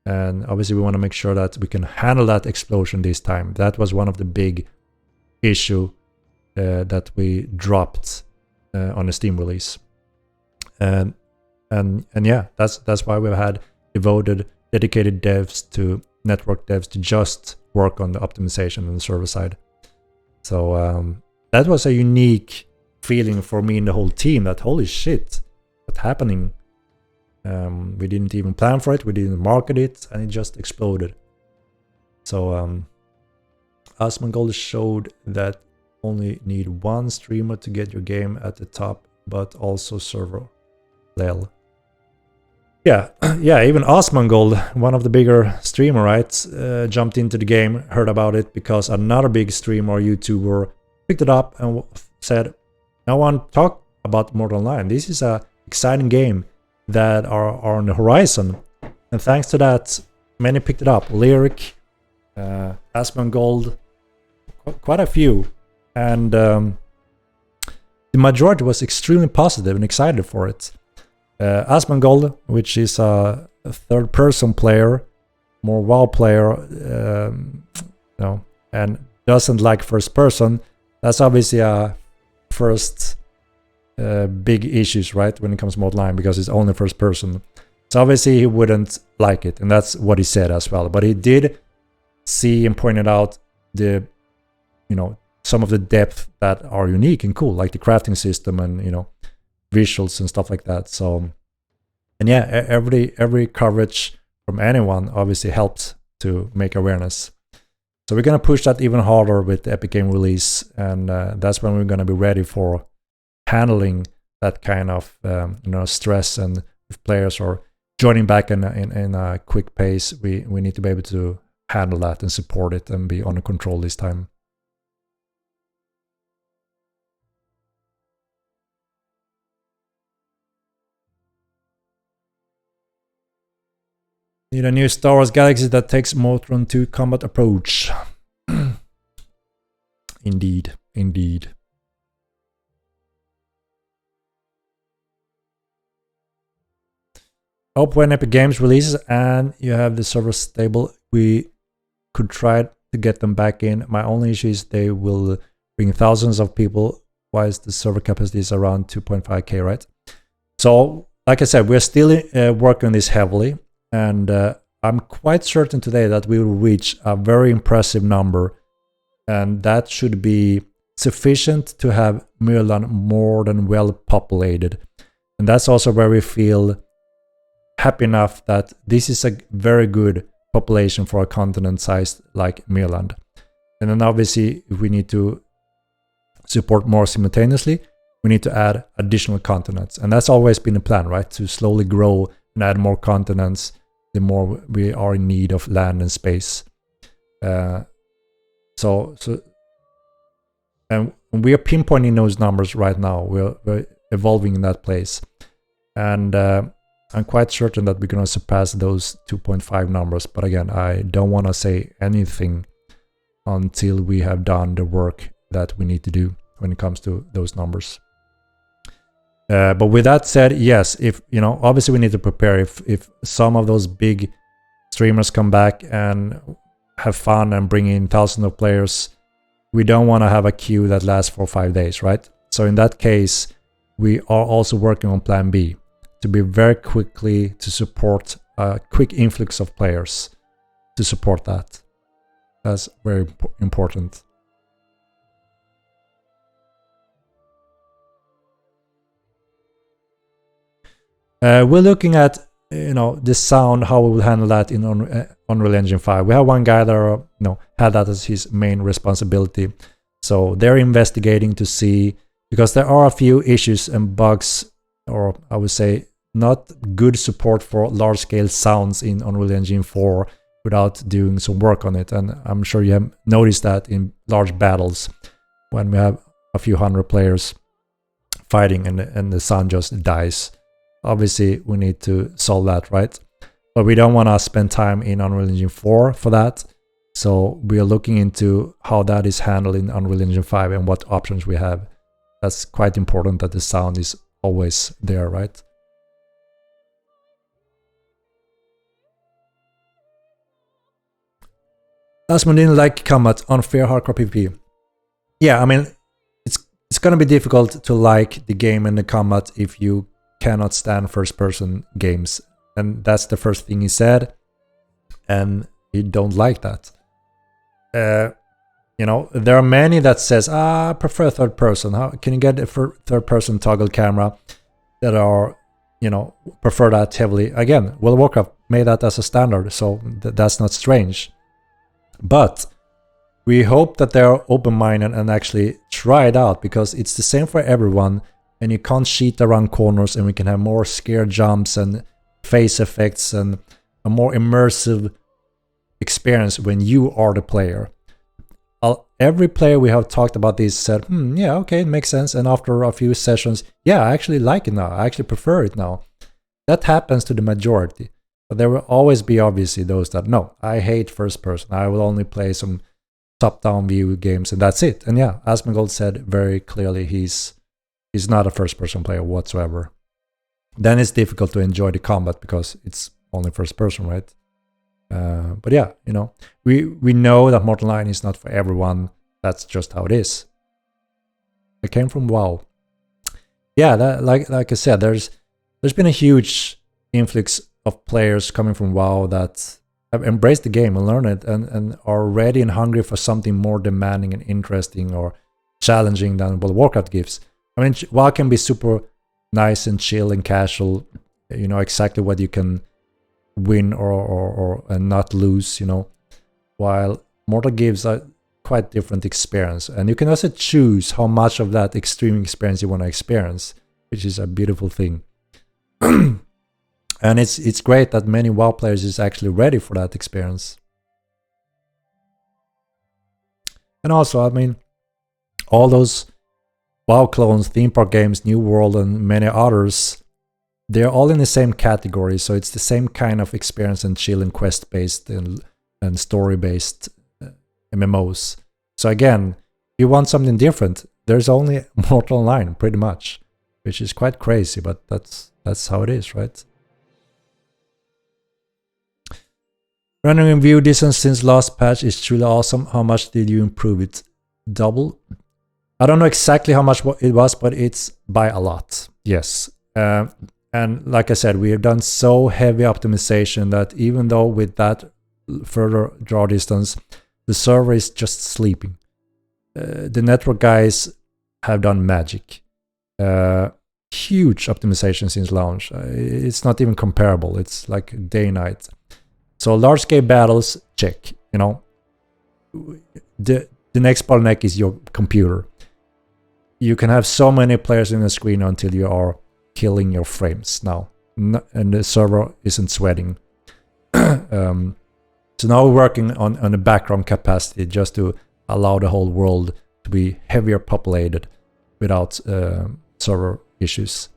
S1: And obviously we want to make sure that we can handle that explosion this time. That was one of the big issue that we dropped on the Steam release. And yeah, that's why we've had devoted, dedicated devs to network devs to just work on the optimization on the server side. So that was a unique feeling for me and the whole team, that holy shit, what's happening? We didn't even plan for it, we didn't market it, and it just exploded. So Asmongold showed that only need one streamer to get your game at the top, but also server level. Yeah, even Asmongold, one of the bigger streamer, right, jumped into the game, heard about it because another big streamer or YouTuber picked it up and said, I want to talk about Mortal Online. This is a exciting game that are on the horizon. And thanks to that, many picked it up. Lyric, Asmongold, quite a few. And the majority was extremely positive and excited for it. Asmongold, which is a third-person player, more WoW player, and doesn't like first-person, that's obviously a first big issues, right, when it comes to Mortal Online, because it's only first-person. So obviously he wouldn't like it, and that's what he said as well. But he did see and pointed out the, some of the depth that are unique and cool, like the crafting system and, visuals and stuff like that. So, and yeah, every coverage from anyone obviously helps to make awareness. So we're gonna push that even harder with the Epic Game release, and that's when we're gonna be ready for handling that kind of stress. And if players are joining back in a quick pace, we need to be able to handle that and support it and be under control this time. Need a new Star Wars Galaxy that takes Motron to combat approach. Indeed, indeed. Hope when Epic Games releases and you have the server stable, we could try to get them back in. My only issue is they will bring thousands of people, whilst the server capacity is around 2.5k, right? So, like I said, we're still working on this heavily, and I'm quite certain today that we will reach a very impressive number, and that should be sufficient to have Myrland more than well populated. And that's also where we feel happy enough that this is a very good population for a continent sized like Myrland. And then obviously, if we need to support more simultaneously, we need to add additional continents. And that's always been the plan, right? To slowly grow and add more continents, the more we are in need of land and space. And we are pinpointing those numbers right now. We're evolving in that place. And I'm quite certain that we're going to surpass those 2.5 numbers. But again, I don't want to say anything until we have done the work that we need to do when it comes to those numbers. But with that said, yes, if obviously we need to prepare if some of those big streamers come back and have fun and bring in thousands of players, we don't want to have a queue that lasts for 5 days, right? So in that case, we are also working on plan B to be very quickly to support a quick influx of players to support that. That's very important. We're looking at the sound, how we will handle that in Unreal Engine 5. We have one guy that had that as his main responsibility. So they're investigating to see, because there are a few issues and bugs, or I would say not good support for large-scale sounds in Unreal Engine 4 without doing some work on it. And I'm sure you have noticed that in large battles when we have a few hundred players fighting and the sound just dies. Obviously, we need to solve that, right? But we don't want to spend time in Unreal Engine 4 for that. So we are looking into how that is handled in Unreal Engine 5 and what options we have. That's quite important that the sound is always there, right? Asmund didn't like combat on fair hardcore PvP. Yeah, I mean, it's gonna be difficult to like the game and the combat if you cannot stand first-person games, and that's the first thing he said, and he don't like that. There are many that says, I prefer third person. How can you get a third person toggle camera that are, prefer that heavily? Again, World of Warcraft made that as a standard, so that's not strange. But we hope that they are open-minded and actually try it out, because it's the same for everyone, and you can't cheat around corners, and we can have more scare jumps and face effects and a more immersive experience when you are the player. Every player we have talked about this said, yeah, okay, it makes sense. And after a few sessions, yeah, I actually like it now. I actually prefer it now. That happens to the majority. But there will always be obviously those that, no, I hate first person. I will only play some top-down view games and that's it. And yeah, Asmongold said very clearly he's not a first-person player whatsoever. Then it's difficult to enjoy the combat because it's only first person, right? But yeah, we know that Mortal 9 is not for everyone. That's just how it is. It came from WoW. Yeah, like I said, there's been a huge influx of players coming from WoW that have embraced the game and learned it and are ready and hungry for something more demanding and interesting or challenging than World of Warcraft gives. I mean, WoW can be super nice and chill and casual. You know exactly what you can win or and not lose, while Mortal gives a quite different experience, and you can also choose how much of that extreme experience you want to experience, which is a beautiful thing. And it's great that many WoW players is actually ready for that experience. And also, I mean, all those WoW clones, theme park games, New World, and many others they're all in the same category, so it's the same kind of experience and chill and quest-based and story-based MMOs. So again, you want something different, there's only Mortal Online, pretty much, which is quite crazy, but that's how it is, right? Running in view distance since last patch is truly awesome. How much did you improve it? Double? I don't know exactly how much it was, but it's by a lot, yes. And like I said, we have done so heavy optimization that even though with that further draw distance, the server is just sleeping. The network guys have done magic. Huge optimization since launch. It's not even comparable. It's like day and night. So large scale battles, check. You know, the next bottleneck is your computer. You can have so many players in the screen until you are killing your frames now, and the server isn't sweating. So now we're working on the background capacity just to allow the whole world to be heavier populated without server issues.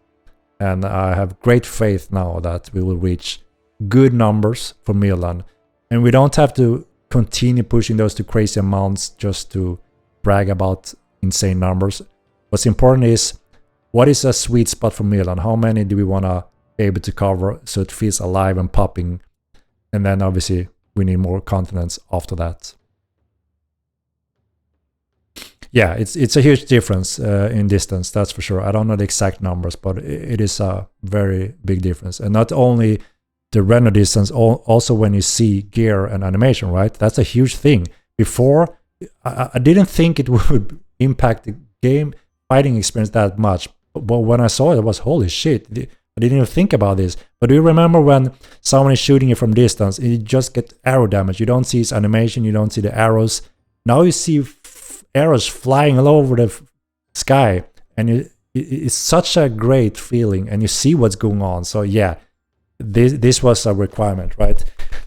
S1: And I have great faith now that we will reach good numbers for Milan, and we don't have to continue pushing those to crazy amounts just to brag about insane numbers. What's important is, what is a sweet spot for Milan? How many do we want to be able to cover so it feels alive and popping? And then obviously we need more continents after that. Yeah, it's a huge difference in distance, that's for sure. I don't know the exact numbers, but it is a very big difference. And not only the render distance, also when you see gear and animation, right? That's a huge thing. Before, I didn't think it would impact the game fighting experience that much. But when I saw it, I was, holy shit, I didn't even think about this. But do you remember when someone is shooting you from distance, you just get arrow damage? You don't see his animation, you don't see the arrows. Now you see arrows flying all over the sky, and it's such a great feeling, and you see what's going on. So yeah, this was a requirement, right?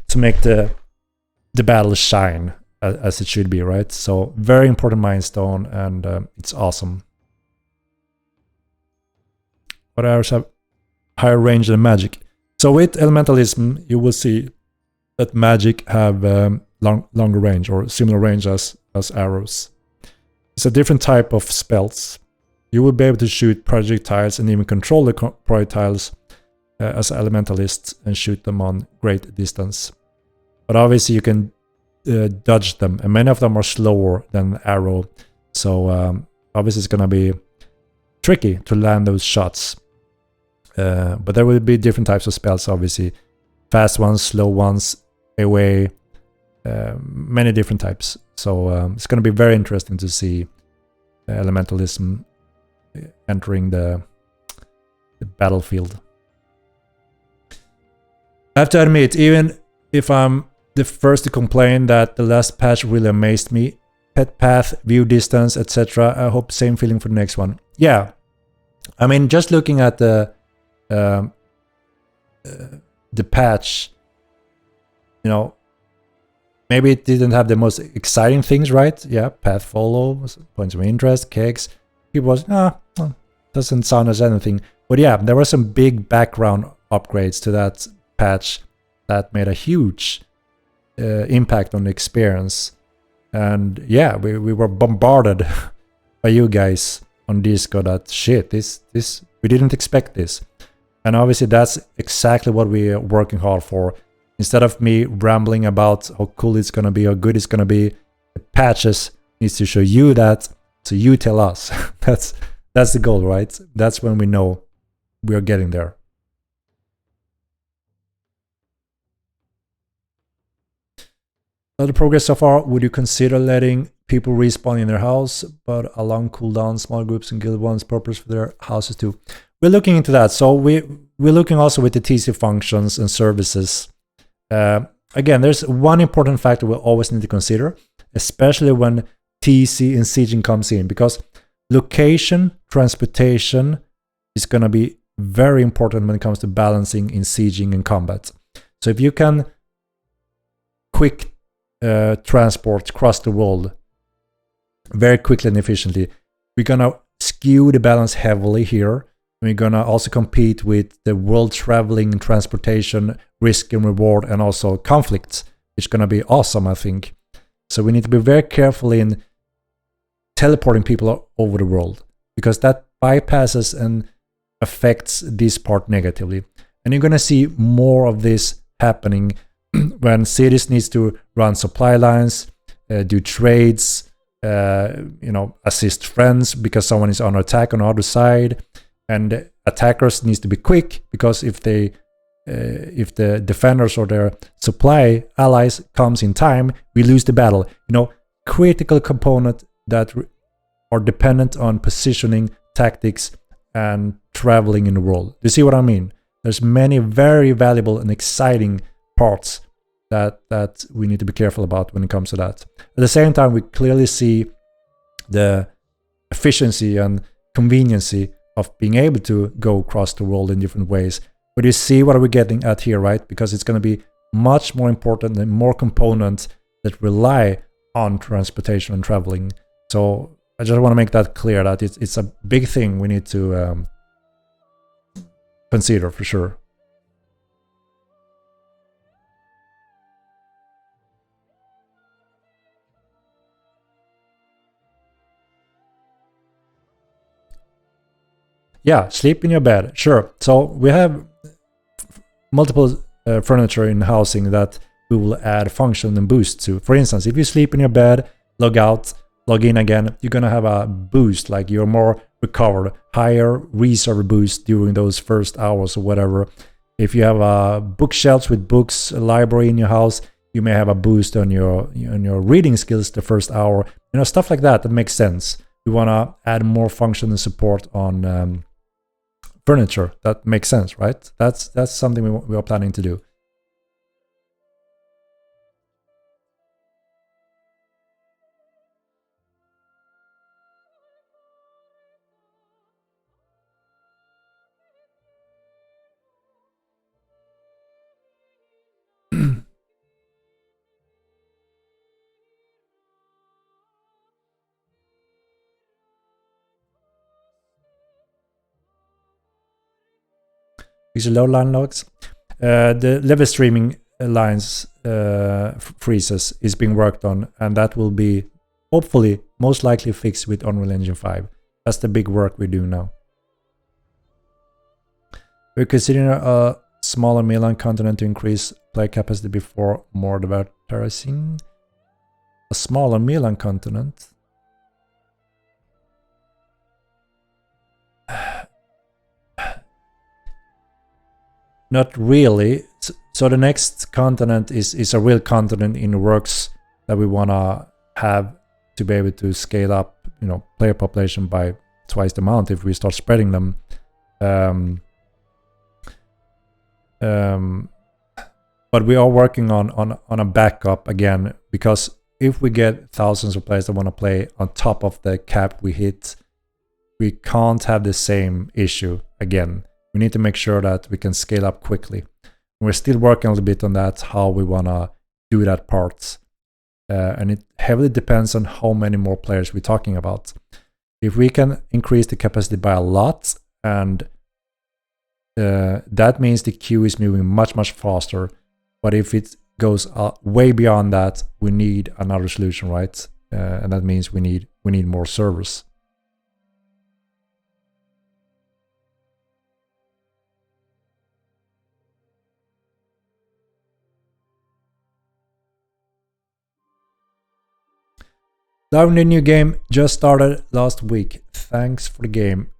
S1: To make the battle shine as it should be, right? So very important milestone, and it's awesome. What arrows have higher range than magic? So with elementalism, you will see that magic have longer range, or similar range as arrows. It's a different type of spells. You will be able to shoot projectiles and even control the projectiles as elementalists and shoot them on great distance. But obviously you can dodge them, and many of them are slower than arrow. So obviously it's going to be tricky to land those shots. But there will be different types of spells, obviously. Fast ones, slow ones, away, many different types. So it's going to be very interesting to see elementalism entering the battlefield. I have to admit, even if I'm the first to complain that the last patch really amazed me, pet path, view distance, etc., I hope same feeling for the next one. Yeah, I mean, just looking at the patch, you know, maybe it didn't have the most exciting things, right? Yeah, path follow, points of interest, kegs. People was, doesn't sound as anything. But yeah, there were some big background upgrades to that patch that made a huge impact on the experience. And yeah, we were bombarded by you guys on Discord that shit, this we didn't expect this. And obviously that's exactly what we are working hard for. Instead of me rambling about how cool it's gonna be, how good it's gonna be, the patches needs to show you that, so you tell us. That's the goal, right? That's when we know we are getting there. Other progress so far, would you consider letting people respawn in their house, but a long cooldown, small groups and guild ones purpose for their houses too? We're looking into that. So we're looking also with the TC functions and services. Again, there's one important factor we always need to consider, especially when TC and sieging comes in, because location, transportation is going to be very important when it comes to balancing in sieging and combat. So if you can quick transport across the world very quickly and efficiently, we're going to skew the balance heavily here. We're gonna also compete with the world traveling, transportation, risk and reward, and also conflicts. It's gonna be awesome, I think. So we need to be very careful in teleporting people over the world, because that bypasses and affects this part negatively. And you're gonna see more of this happening when cities needs to run supply lines, do trades, assist friends because someone is under attack on the other side, and attackers needs to be quick, because if the defenders or their supply allies comes in time, we lose the battle. Critical component that are dependent on positioning, tactics, and traveling in the world. You see what I mean? There's many very valuable and exciting parts that we need to be careful about when it comes to that. At the same time, we clearly see the efficiency and conveniency of being able to go across the world in different ways. But you see what we're getting at here, right? Because it's going to be much more important and more components that rely on transportation and traveling. So I just want to make that clear that it's a big thing we need to consider for sure. Yeah, sleep in your bed, sure. So we have multiple furniture in housing that we will add function and boost to. For instance, if you sleep in your bed, log out, log in again, you're gonna have a boost, like you're more recovered, higher reserve boost during those first hours or whatever. If you have a bookshelves with books, a library in your house, you may have a boost on your reading skills the first hour. Stuff like that makes sense. We wanna add more function and support on furniture. That makes sense, right? That's something we are planning to do. These are low line logs. The level streaming lines freezes is being worked on, and that will be hopefully most likely fixed with Unreal Engine 5. That's the big work we're doing now. We're considering a smaller mainland continent to increase player capacity before more terracing. A smaller mainland continent. Not really. So the next continent is a real continent in the works that we want to have to be able to scale up, player population by twice the amount if we start spreading them. But we are working on a backup again, because if we get thousands of players that want to play on top of the cap we hit, we can't have the same issue again. We need to make sure that we can scale up quickly. We're still working a little bit on that, how we want to do that part. And it heavily depends on how many more players we're talking about. If we can increase the capacity by a lot, and that means the queue is moving much, much faster. But if it goes way beyond that, we need another solution, right? And that means we need more servers. Down the new game just started last week. Thanks for the game.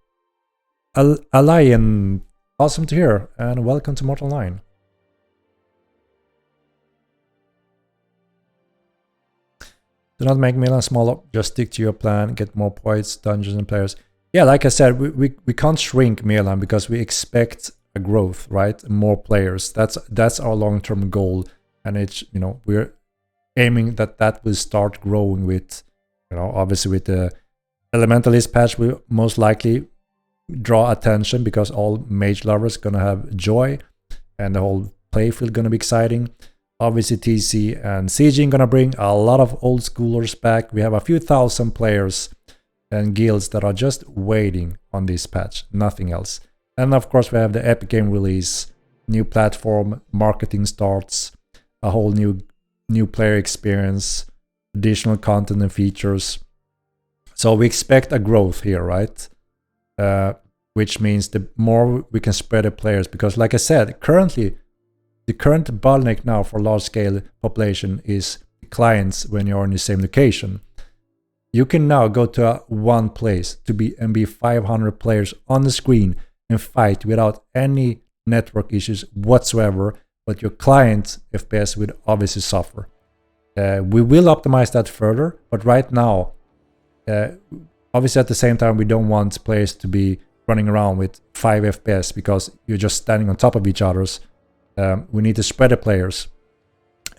S1: Alian, awesome to hear, and welcome to Mortal 9. Do not make Milan smaller, just stick to your plan, get more points, dungeons, and players. Yeah, like I said, we can't shrink Milan because we expect a growth, right? More players. That's our long-term goal, and it's we're aiming that will start growing with. Obviously with the Elementalist patch, we most likely draw attention because all mage lovers gonna have joy, and the whole playfield gonna be exciting. Obviously TC and Sieging gonna bring a lot of old schoolers back. We have a few thousand players and guilds that are just waiting on this patch, nothing else. And of course, we have the Epic Game release, new platform, marketing starts, a whole new player experience, additional content and features. So we expect a growth here, right? Which means the more we can spread the players, because like I said, currently, the current bottleneck now for large scale population is clients when you're in the same location. You can now go to one place and be 500 players on the screen and fight without any network issues whatsoever, but your client FPS would obviously suffer. We will optimize that further, but right now, obviously at the same time, we don't want players to be running around with 5 FPS because you're just standing on top of each other's. We need to spread the players.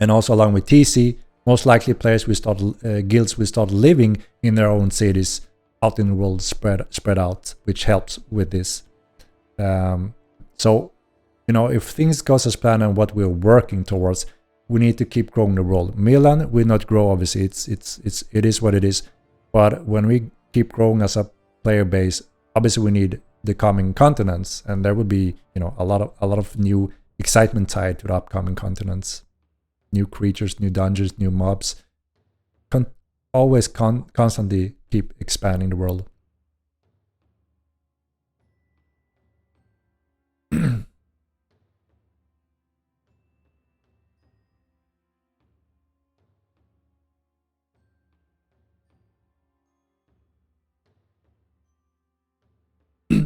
S1: And also along with TC, most likely players will start, guilds will start living in their own cities out in the world, spread out, which helps with this. So, you know, if things goes as planned and what we're working towards, we need to keep growing the world. Milan will not grow, obviously. It is what it is. But when we keep growing as a player base, obviously we need the coming continents, and there will be, you know, a lot of new excitement tied to the upcoming continents. New creatures, new dungeons, new mobs. Constantly keep expanding the world.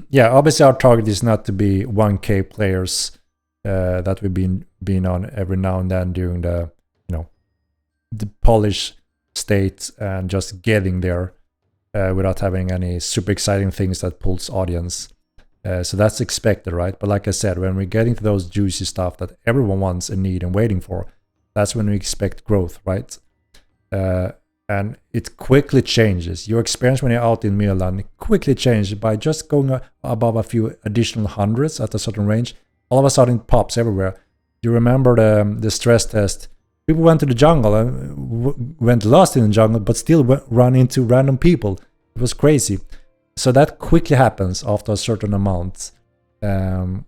S1: Yeah, obviously our target is not to be 1K players that we've been on every now and then during the, you know, the polish state and just getting there without having any super exciting things that pulls audience. So that's expected, right? But like I said, when we're getting to those juicy stuff that everyone wants and need and waiting for, that's when we expect growth, right? And it quickly changes. Your experience when you're out in Milan quickly changes by just going above a few additional hundreds at a certain range. All of a sudden it pops everywhere. You remember the stress test? People went to the jungle and went lost in the jungle, but still run into random people. It was crazy. So that quickly happens after a certain amount. And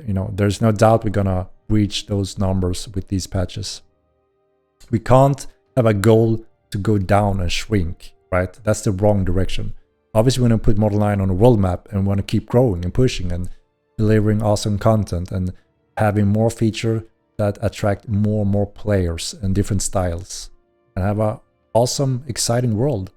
S1: you know, there's no doubt we're gonna reach those numbers with these patches. We can't have a goal to go down and shrink, right? That's the wrong direction. Obviously, we want to put Model 9 on a world map and want to keep growing and pushing and delivering awesome content and having more feature that attract more and more players and different styles and have a awesome, exciting world.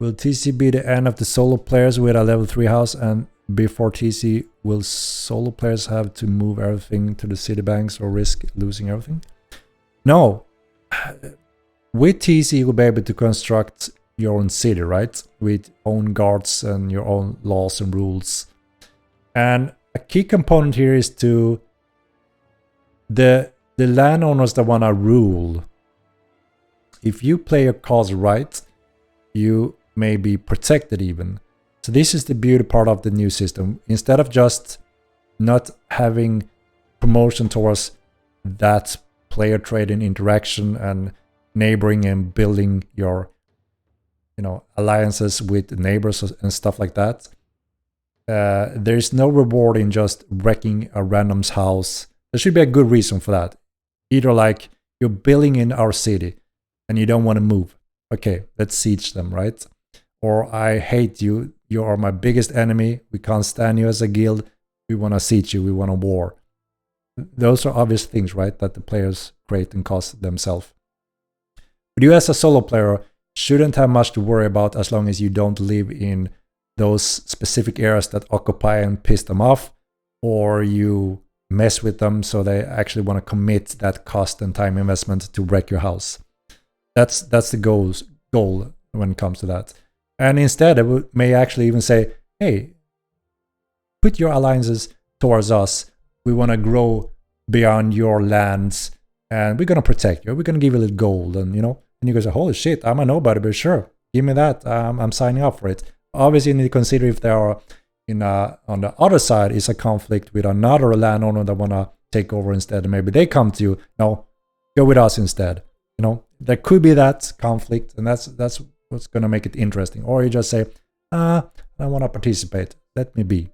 S1: Will TC be the end of the solo players with a level 3 house, and before TC, will solo players have to move everything to the city banks or risk losing everything? No. With TC, you'll be able to construct your own city, right? With own guards and your own laws and rules. And a key component here is to the landowners that want to rule. If you play your cards right, you may be protected even. So this is the beauty part of the new system. Instead of just not having promotion towards that player trade and interaction and neighboring and building your, you know, alliances with neighbors and stuff like that, there's no reward in just wrecking a random's house. There should be a good reason for that. Either like you're building in our city and you don't want to move. Okay, let's siege them, right? Or I hate you, you are my biggest enemy, we can't stand you as a guild, we want to siege you, we want a war. Those are obvious things, right, that the players create and cause themselves. But you as a solo player shouldn't have much to worry about as long as you don't live in those specific areas that occupy and piss them off, or you mess with them so they actually want to commit that cost and time investment to wreck your house. That's the goal when it comes to that. And instead, it may actually even say, hey, put your alliances towards us. We want to grow beyond your lands and we're going to protect you. We're going to give you a little gold. And, you know, and you go, holy shit, I'm a nobody, but sure, give me that. I'm signing up for it. obviously you need to consider if there are on the other side is a conflict with another landowner that wanna take over instead, and maybe they come to you, no, go with us instead. There could be that conflict, and that's what's gonna make it interesting. Or you just say, I don't wanna participate, let me be.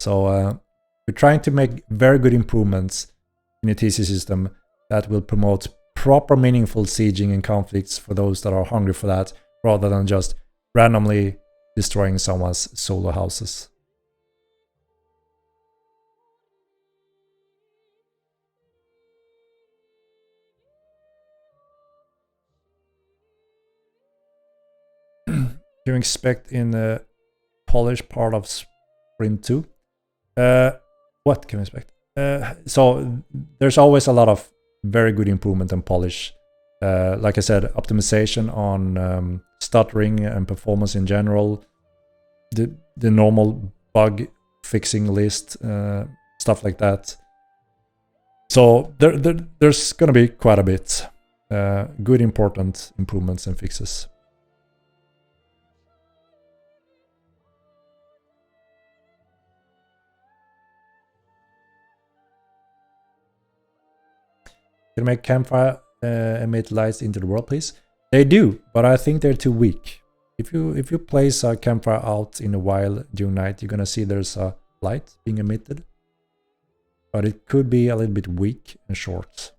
S1: So we're trying to make very good improvements in the TC system that will promote proper meaningful sieging and conflicts for those that are hungry for that, rather than just randomly destroying someone's solo houses. Can you expect in the Polish part of Sprint 2? What can we expect? So there's always a lot of very good improvement in polish. Like I said, optimization on stuttering and performance in general, the normal bug fixing list, stuff like that. So there's gonna be quite a bit good important improvements and fixes. Can make campfire emit lights into the world, please? They do, but I think they're too weak. If you place a campfire out in the wild during night, you're gonna see there's a light being emitted, but it could be a little bit weak and short.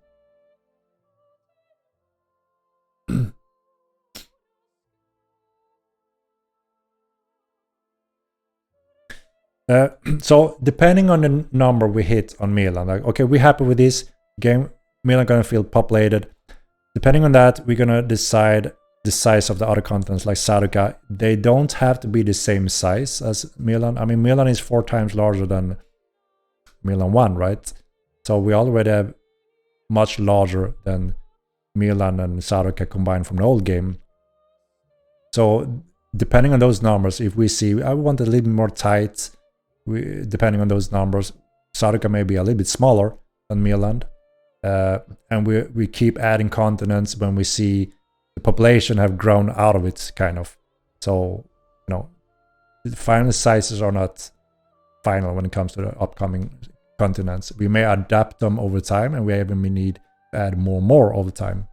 S1: So depending on the number we hit on Milan, like, okay, we're happy with this game, Milan gonna feel populated. Depending on that, we're gonna decide the size of the other continents, like Saruka. They don't have to be the same size as Milan. I mean, Milan is 4 times larger than Milan 1, right? So we already have much larger than Milan and Saruka combined from the old game. So depending on those numbers, if we see, I want a little bit more tight, depending on those numbers, Saruka may be a little bit smaller than Milan. And we keep adding continents when we see the population have grown out of it, kind of. So, the final sizes are not final when it comes to the upcoming continents. We may adapt them over time, and we even need to add more over time.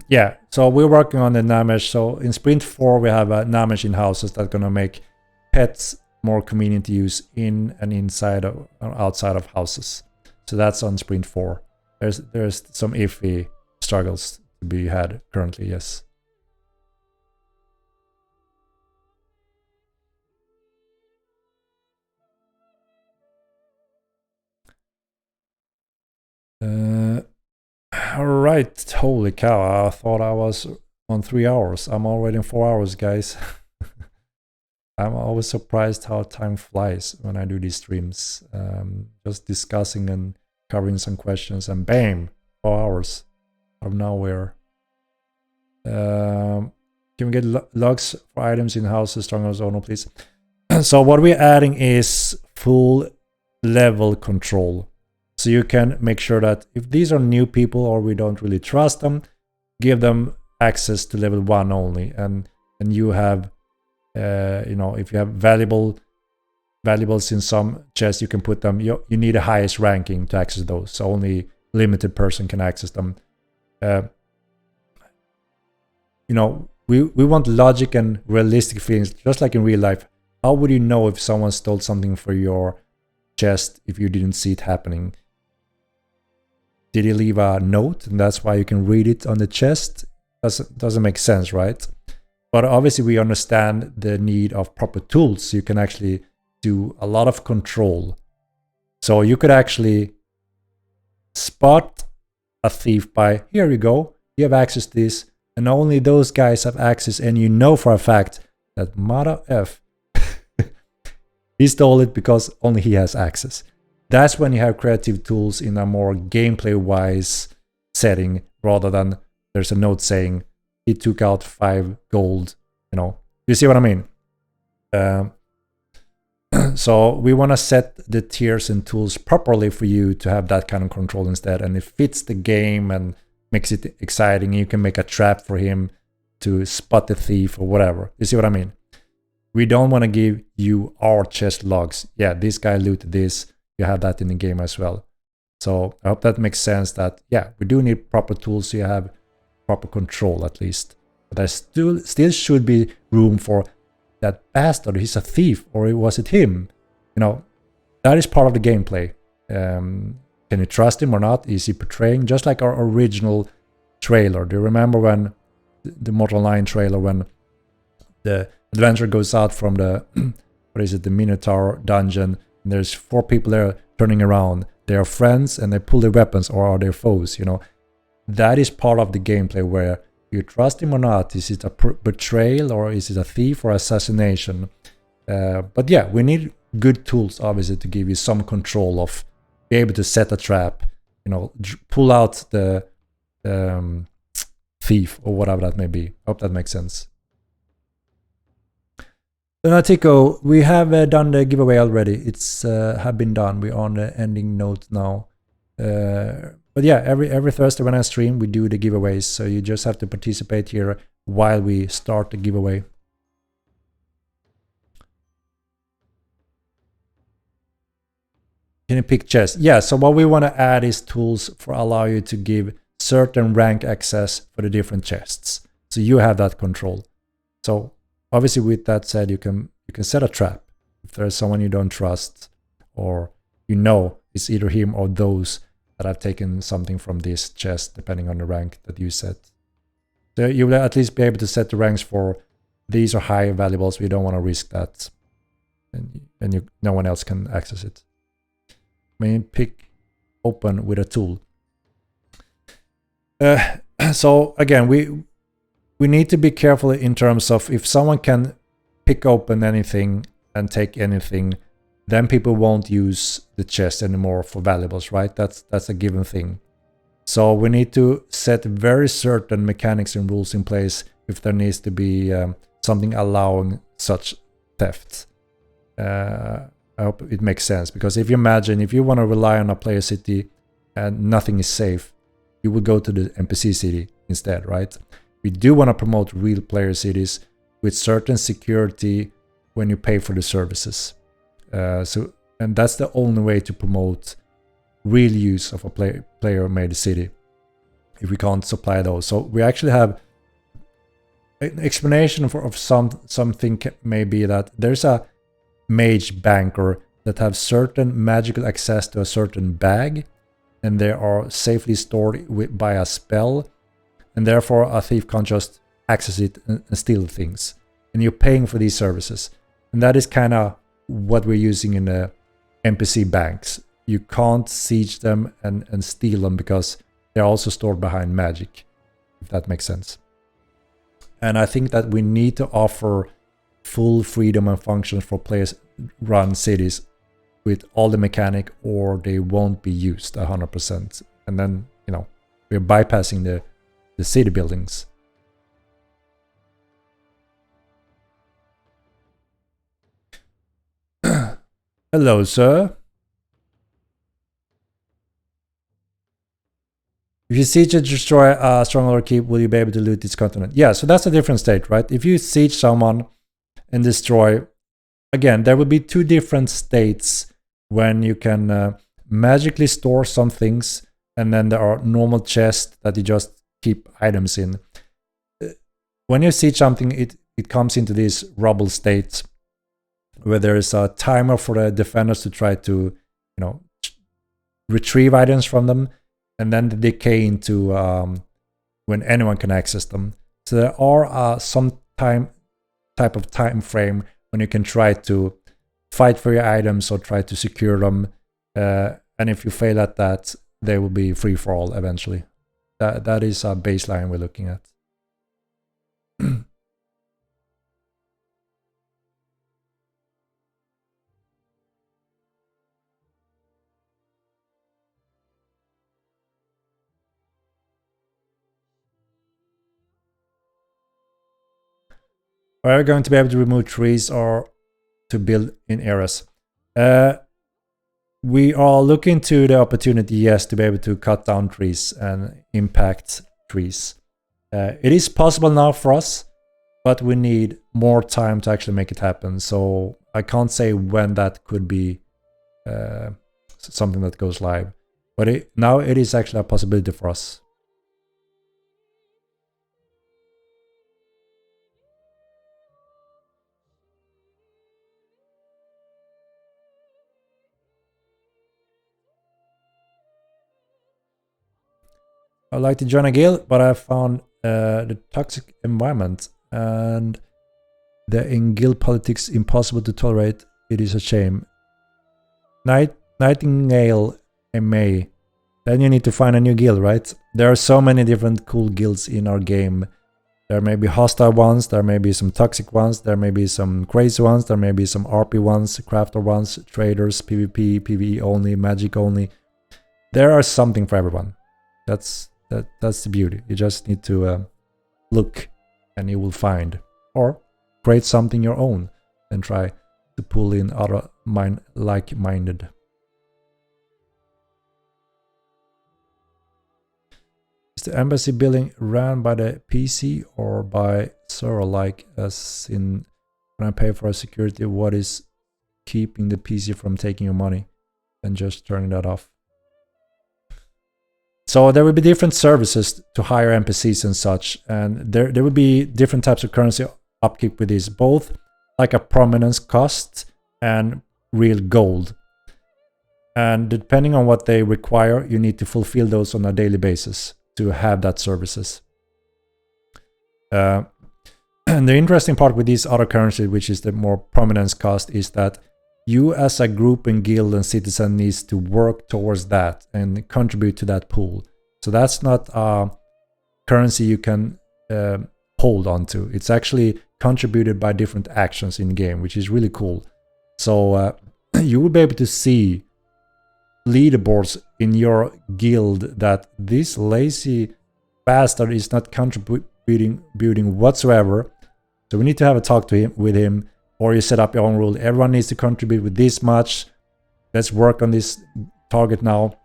S1: Yeah, so we're working on the Namesh. So in Sprint 4, we have Namesh in houses that's going to make pets more convenient to use in and inside or outside of houses. So that's on Sprint 4. There's some iffy struggles to be had currently, yes. All right, holy cow, I thought I was on 3 hours. I'm already in 4 hours, guys. I'm always surprised how time flies when I do these streams. Just discussing and covering some questions, and bam, 4 hours out of nowhere. Can we get logs for items in houses, strongholds, or no, please? So what we're adding is full level control. So you can make sure that if these are new people or we don't really trust them, give them access to level 1 only. And you have, if you have valuables in some chests, you can put them, you need the highest ranking to access those. So only limited person can access them. We want logic and realistic feelings, just like in real life. How would you know if someone stole something for your chest if you didn't see it happening? Did he leave a note and that's why you can read it on the chest? Doesn't make sense, right? But obviously we understand the need of proper tools so you can actually do a lot of control. So you could actually spot a thief by, here you go, you have access to this, and only those guys have access, and you know for a fact that mother F, he stole it because only he has access. That's when you have creative tools in a more gameplay-wise setting, rather than there's a note saying he took out 5 gold. You see what I mean? So we want to set the tiers and tools properly for you to have that kind of control instead, and it fits the game and makes it exciting. You can make a trap for him to spot the thief or whatever. You see what I mean? We don't want to give you our chest logs. Yeah, this guy looted this. You have that in the game as well. So I hope that makes sense that, yeah, we do need proper tools so you have proper control at least. But there still should be room for that bastard, he's a thief, or was it him? You know, that is part of the gameplay. Can you trust him or not? Is he portraying just like our original trailer? Do you remember when the Mortal Online trailer, when the adventurer goes out from the what is it, the Minotaur dungeon, and there's 4 people there turning around. They are friends and they pull their weapons, or are they foes? You know, that is part of the gameplay where you trust him or not. Is it a betrayal, or is it a thief or assassination? But yeah, we need good tools obviously to give you some control of, be able to set a trap, you know, pull out the thief or whatever that may be. Hope that makes sense. So now, Tico, we have done the giveaway already. It's have been done. We're on the ending note now. But yeah, every Thursday when I stream, we do the giveaways. So you just have to participate here while we start the giveaway. Can you pick chest? Yeah, so what we want to add is tools for allow you to give certain rank access for the different chests. So you have that control. So obviously with that said, you can set a trap. If there's someone you don't trust, or you know it's either him or those that have taken something from this chest, depending on the rank that you set. So you will at least be able to set the ranks for these are high valuables. We don't want to risk that, and no one else can access it. I mean, pick open with a tool. So again, we need to be careful in terms of if someone can pick open anything and take anything, then people won't use the chest anymore for valuables, right? That's a given thing. So we need to set very certain mechanics and rules in place if there needs to be something allowing such theft. I hope it makes sense, because if you imagine, if you want to rely on a player city and nothing is safe, you would go to the NPC city instead, right? We do want to promote real player cities with certain security when you pay for the services. And that's the only way to promote real use of a player-made city, if we can't supply those. So we actually have an explanation of something may be that there's a mage banker that have certain magical access to a certain bag, and they are safely stored by a spell, and therefore a thief can't just access it and steal things. And you're paying for these services. And that is kind of what we're using in the NPC banks. You can't siege them and steal them because they're also stored behind magic, if that makes sense. And I think that we need to offer full freedom and functions for players run cities with all the mechanic, or they won't be used 100%. And then, you know, we're bypassing the city buildings. Hello, sir. If you siege and destroy a stronghold or keep, will you be able to loot its continent? Yeah, so that's a different state, right? If you siege someone and destroy, again, there will be 2 different states when you can magically store some things, and then there are normal chests that you just keep items in. When you siege something, it comes into this rubble state where there is a timer for the defenders to try to, you know, retrieve items from them, and then they decay into when anyone can access them. So there are some type of time frame when you can try to fight for your items or try to secure them, and if you fail at that, they will be free for all eventually. That is a baseline we're looking at. Are you going to be able to remove trees, or to build in areas. We are looking to the opportunity, yes, to be able to cut down trees and impact trees. It is possible now for us, but we need more time to actually make it happen. So I can't say when that could be something that goes live. But now it is actually a possibility for us. I'd like to join a guild, but I found the toxic environment and the in-guild politics impossible to tolerate. It is a shame. Nightingale MA. Then you need to find a new guild, right? There are so many different cool guilds in our game. There may be hostile ones, there may be some toxic ones, there may be some crazy ones, there may be some RP ones, crafter ones, traders, PvP, PvE only, magic only. There are something for everyone. That's the beauty. You just need to look and you will find. Or create something your own and try to pull in other like-minded. Is the embassy building ran by the PC or by server, like as in when I pay for a security, what is keeping the PC from taking your money and just turning that off? So there will be different services to hire NPCs and such, and there will be different types of currency upkeep with this, both like a prominence cost and real gold. And depending on what they require, you need to fulfill those on a daily basis to have that services. And the interesting part with these other currencies, which is the more prominence cost, is that you as a group and guild and citizen needs to work towards that and contribute to that pool. So that's not a currency you can hold on to. It's actually contributed by different actions in the game, which is really cool. So you will be able to see leaderboards in your guild that this lazy bastard is not contributing whatsoever. So we need to have a talk to him with him, or you set up your own rule. Everyone needs to contribute with this much. Let's work on this target now.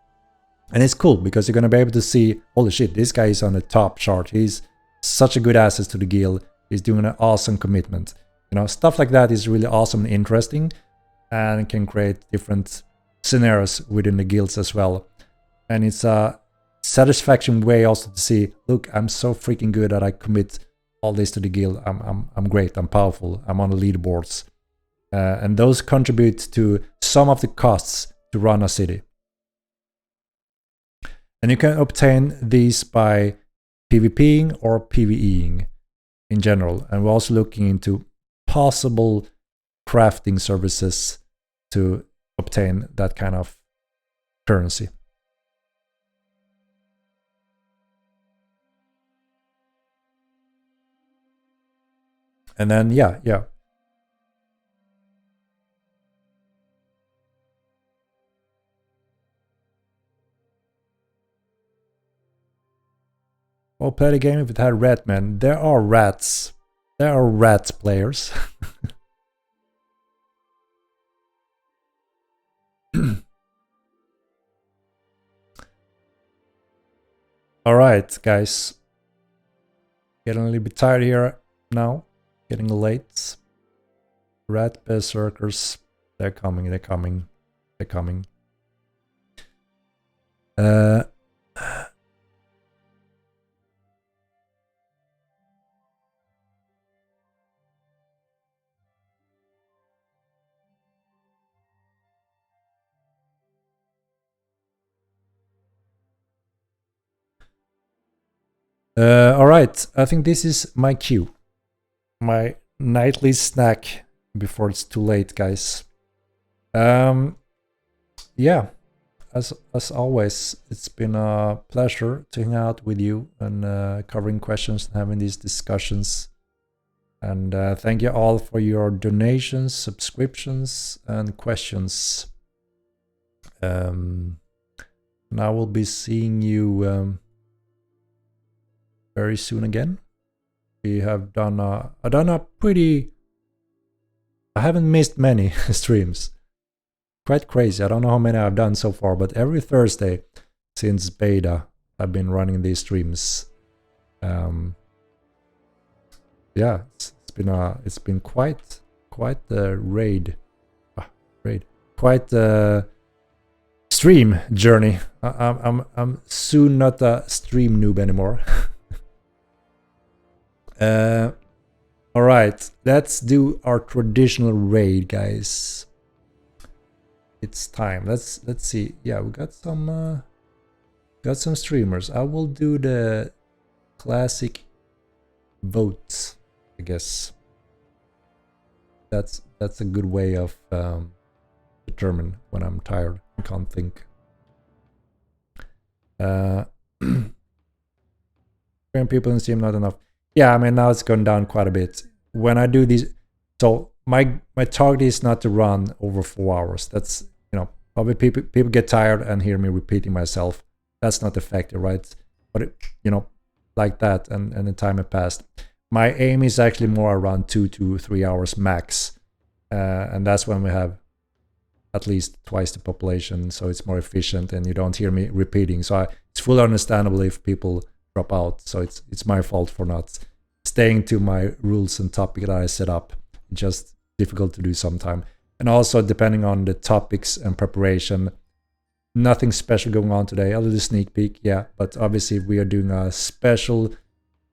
S1: And it's cool because you're going to be able to see, holy shit, this guy is on the top chart. He's such a good asset to the guild. He's doing an awesome commitment. You know, stuff like that is really awesome and interesting and can create different scenarios within the guilds as well. And it's a satisfaction way also to see, look, I'm so freaking good that I commit all this to the guild. I'm great, I'm powerful, I'm on the leaderboards. And those contribute to some of the costs to run a city. And you can obtain these by PvPing or PvEing in general. And we're also looking into possible crafting services to obtain that kind of currency. And then, yeah. Well, play the game if it had rat, man. There are rats. There are rat players. Alright, guys. Getting a little bit tired here now. Getting late. Rat berserkers. They're coming, they're coming. They're coming. Alright, I think this is my cue. My nightly snack before it's too late, guys. Yeah, as always, it's been a pleasure to hang out with you and covering questions and having these discussions. And thank you all for your donations, subscriptions, and questions. And I will be seeing you very soon again. We have done a pretty I haven't missed many streams. Quite crazy. I don't know how many I've done so far, but every Thursday since beta, I've been running these streams. Yeah, it's been quite the raid, quite the stream journey. I'm soon not a stream noob anymore. All right, let's do our traditional raid, guys. It's time. Let's see. Yeah, we got some streamers. I will do the classic votes, I guess. That's a good way of determine when I'm tired. I can't think. People in Steam, not enough. Yeah, I mean, now it's gone down quite a bit. When I do these, so my target is not to run over 4 hours. That's, you know, probably people get tired and hear me repeating myself. That's not effective, right? But it, you know, like that, and the time had passed. My aim is actually more around 2 to 3 hours max, and that's when we have at least twice the population, so it's more efficient, and you don't hear me repeating. So it's fully understandable if people drop out. So it's my fault for not staying to my rules and topic that I set up. It's just difficult to do sometime. And also depending on the topics and preparation, nothing special going on today. I'll do the sneak peek, yeah, but obviously we are doing a special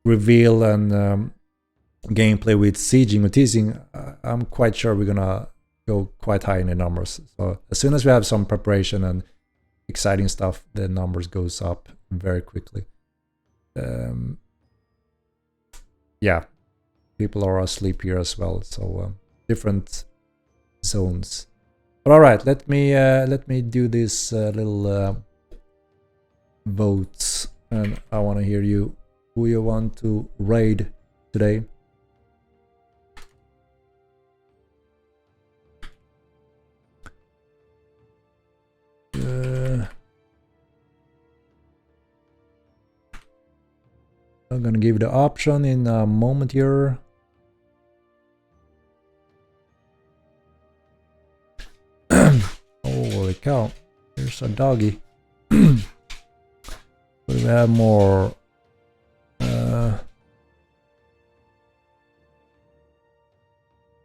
S1: reveal and gameplay with sieging or teasing. I'm quite sure we're gonna go quite high in the numbers. So as soon as we have some preparation and exciting stuff, the numbers goes up very quickly. Yeah, people are asleep here as well, so different zones. But all right, let me do this little votes, and I want to hear you. Who you want to raid today? I'm gonna give you the option in a moment here. Holy cow, here's a doggy. We have more.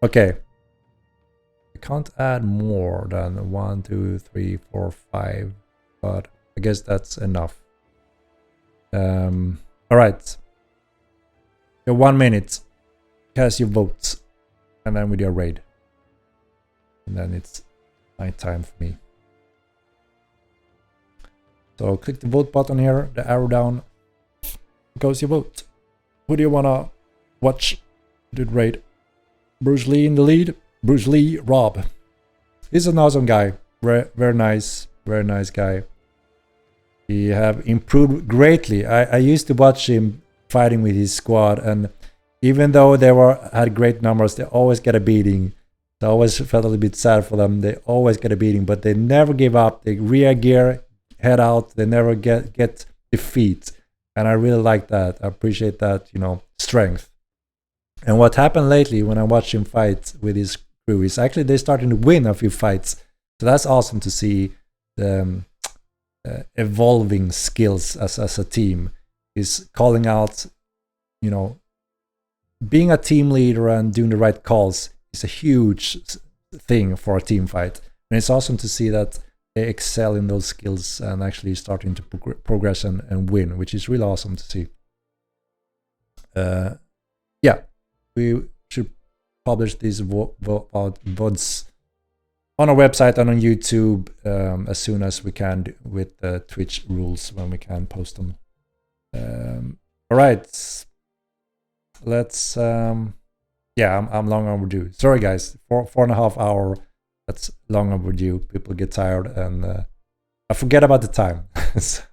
S1: Okay. I can't add more than 1, 2, 3, 4, 5, but I guess that's enough. All right. You have 1 minute. Cast your votes, and then we do a raid. And then it's night time for me. So click the vote button here, the arrow down. Goes your vote. Who do you wanna watch? Do the raid. Bruce Lee in the lead. Bruce Lee, Rob. He's an awesome guy. Very nice guy. He have improved greatly. I used to watch him fighting with his squad, and even though they had great numbers, they always get a beating. So I always felt a little bit sad for them. They always get a beating, but they never give up. They rear gear, head out. They never get defeat, and I really like that. I appreciate that, you know, strength. And what happened lately when I watched him fight with his crew is actually they're starting to win a few fights. So that's awesome to see the evolving skills as a team. Is calling out, you know, being a team leader and doing the right calls is a huge thing for a team fight. And it's awesome to see that they excel in those skills and actually starting to progress and win, which is really awesome to see. Yeah, we should publish these VODs on our website and on YouTube as soon as we can with the Twitch rules when we can post them. All right, let's yeah, I'm long overdue. Sorry guys, 4.5 hours, that's long overdue. People get tired and I forget about the time. So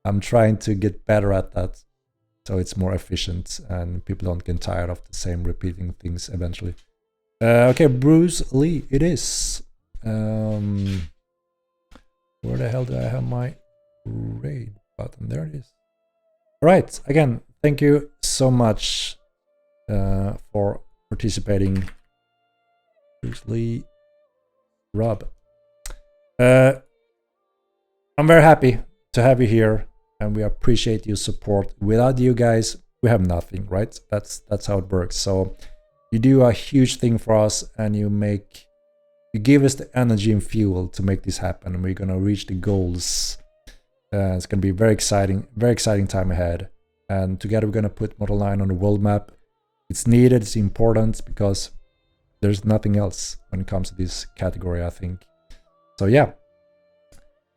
S1: I'm trying to get better at that so it's more efficient and people don't get tired of the same repeating things eventually. Okay, Bruce Lee it is. Where the hell do I have my raid button? There it is. All right, again, thank you so much for participating. Bruce Lee, Rob. I'm very happy to have you here, and we appreciate your support. Without you guys, we have nothing, right? That's how it works. So you do a huge thing for us, and you give us the energy and fuel to make this happen, and we're gonna reach the goals. It's gonna be very exciting time ahead. And together we're gonna put Model 9 on the world map. It's needed, it's important, because there's nothing else when it comes to this category, I think. So yeah,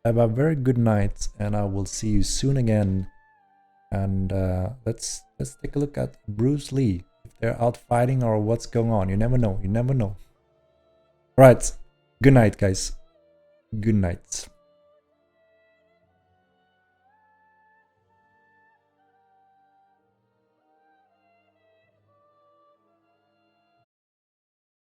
S1: have a very good night, and I will see you soon again. And let's take a look at Bruce Lee. If they're out fighting or what's going on, you never know. All right, good night, guys. Good night.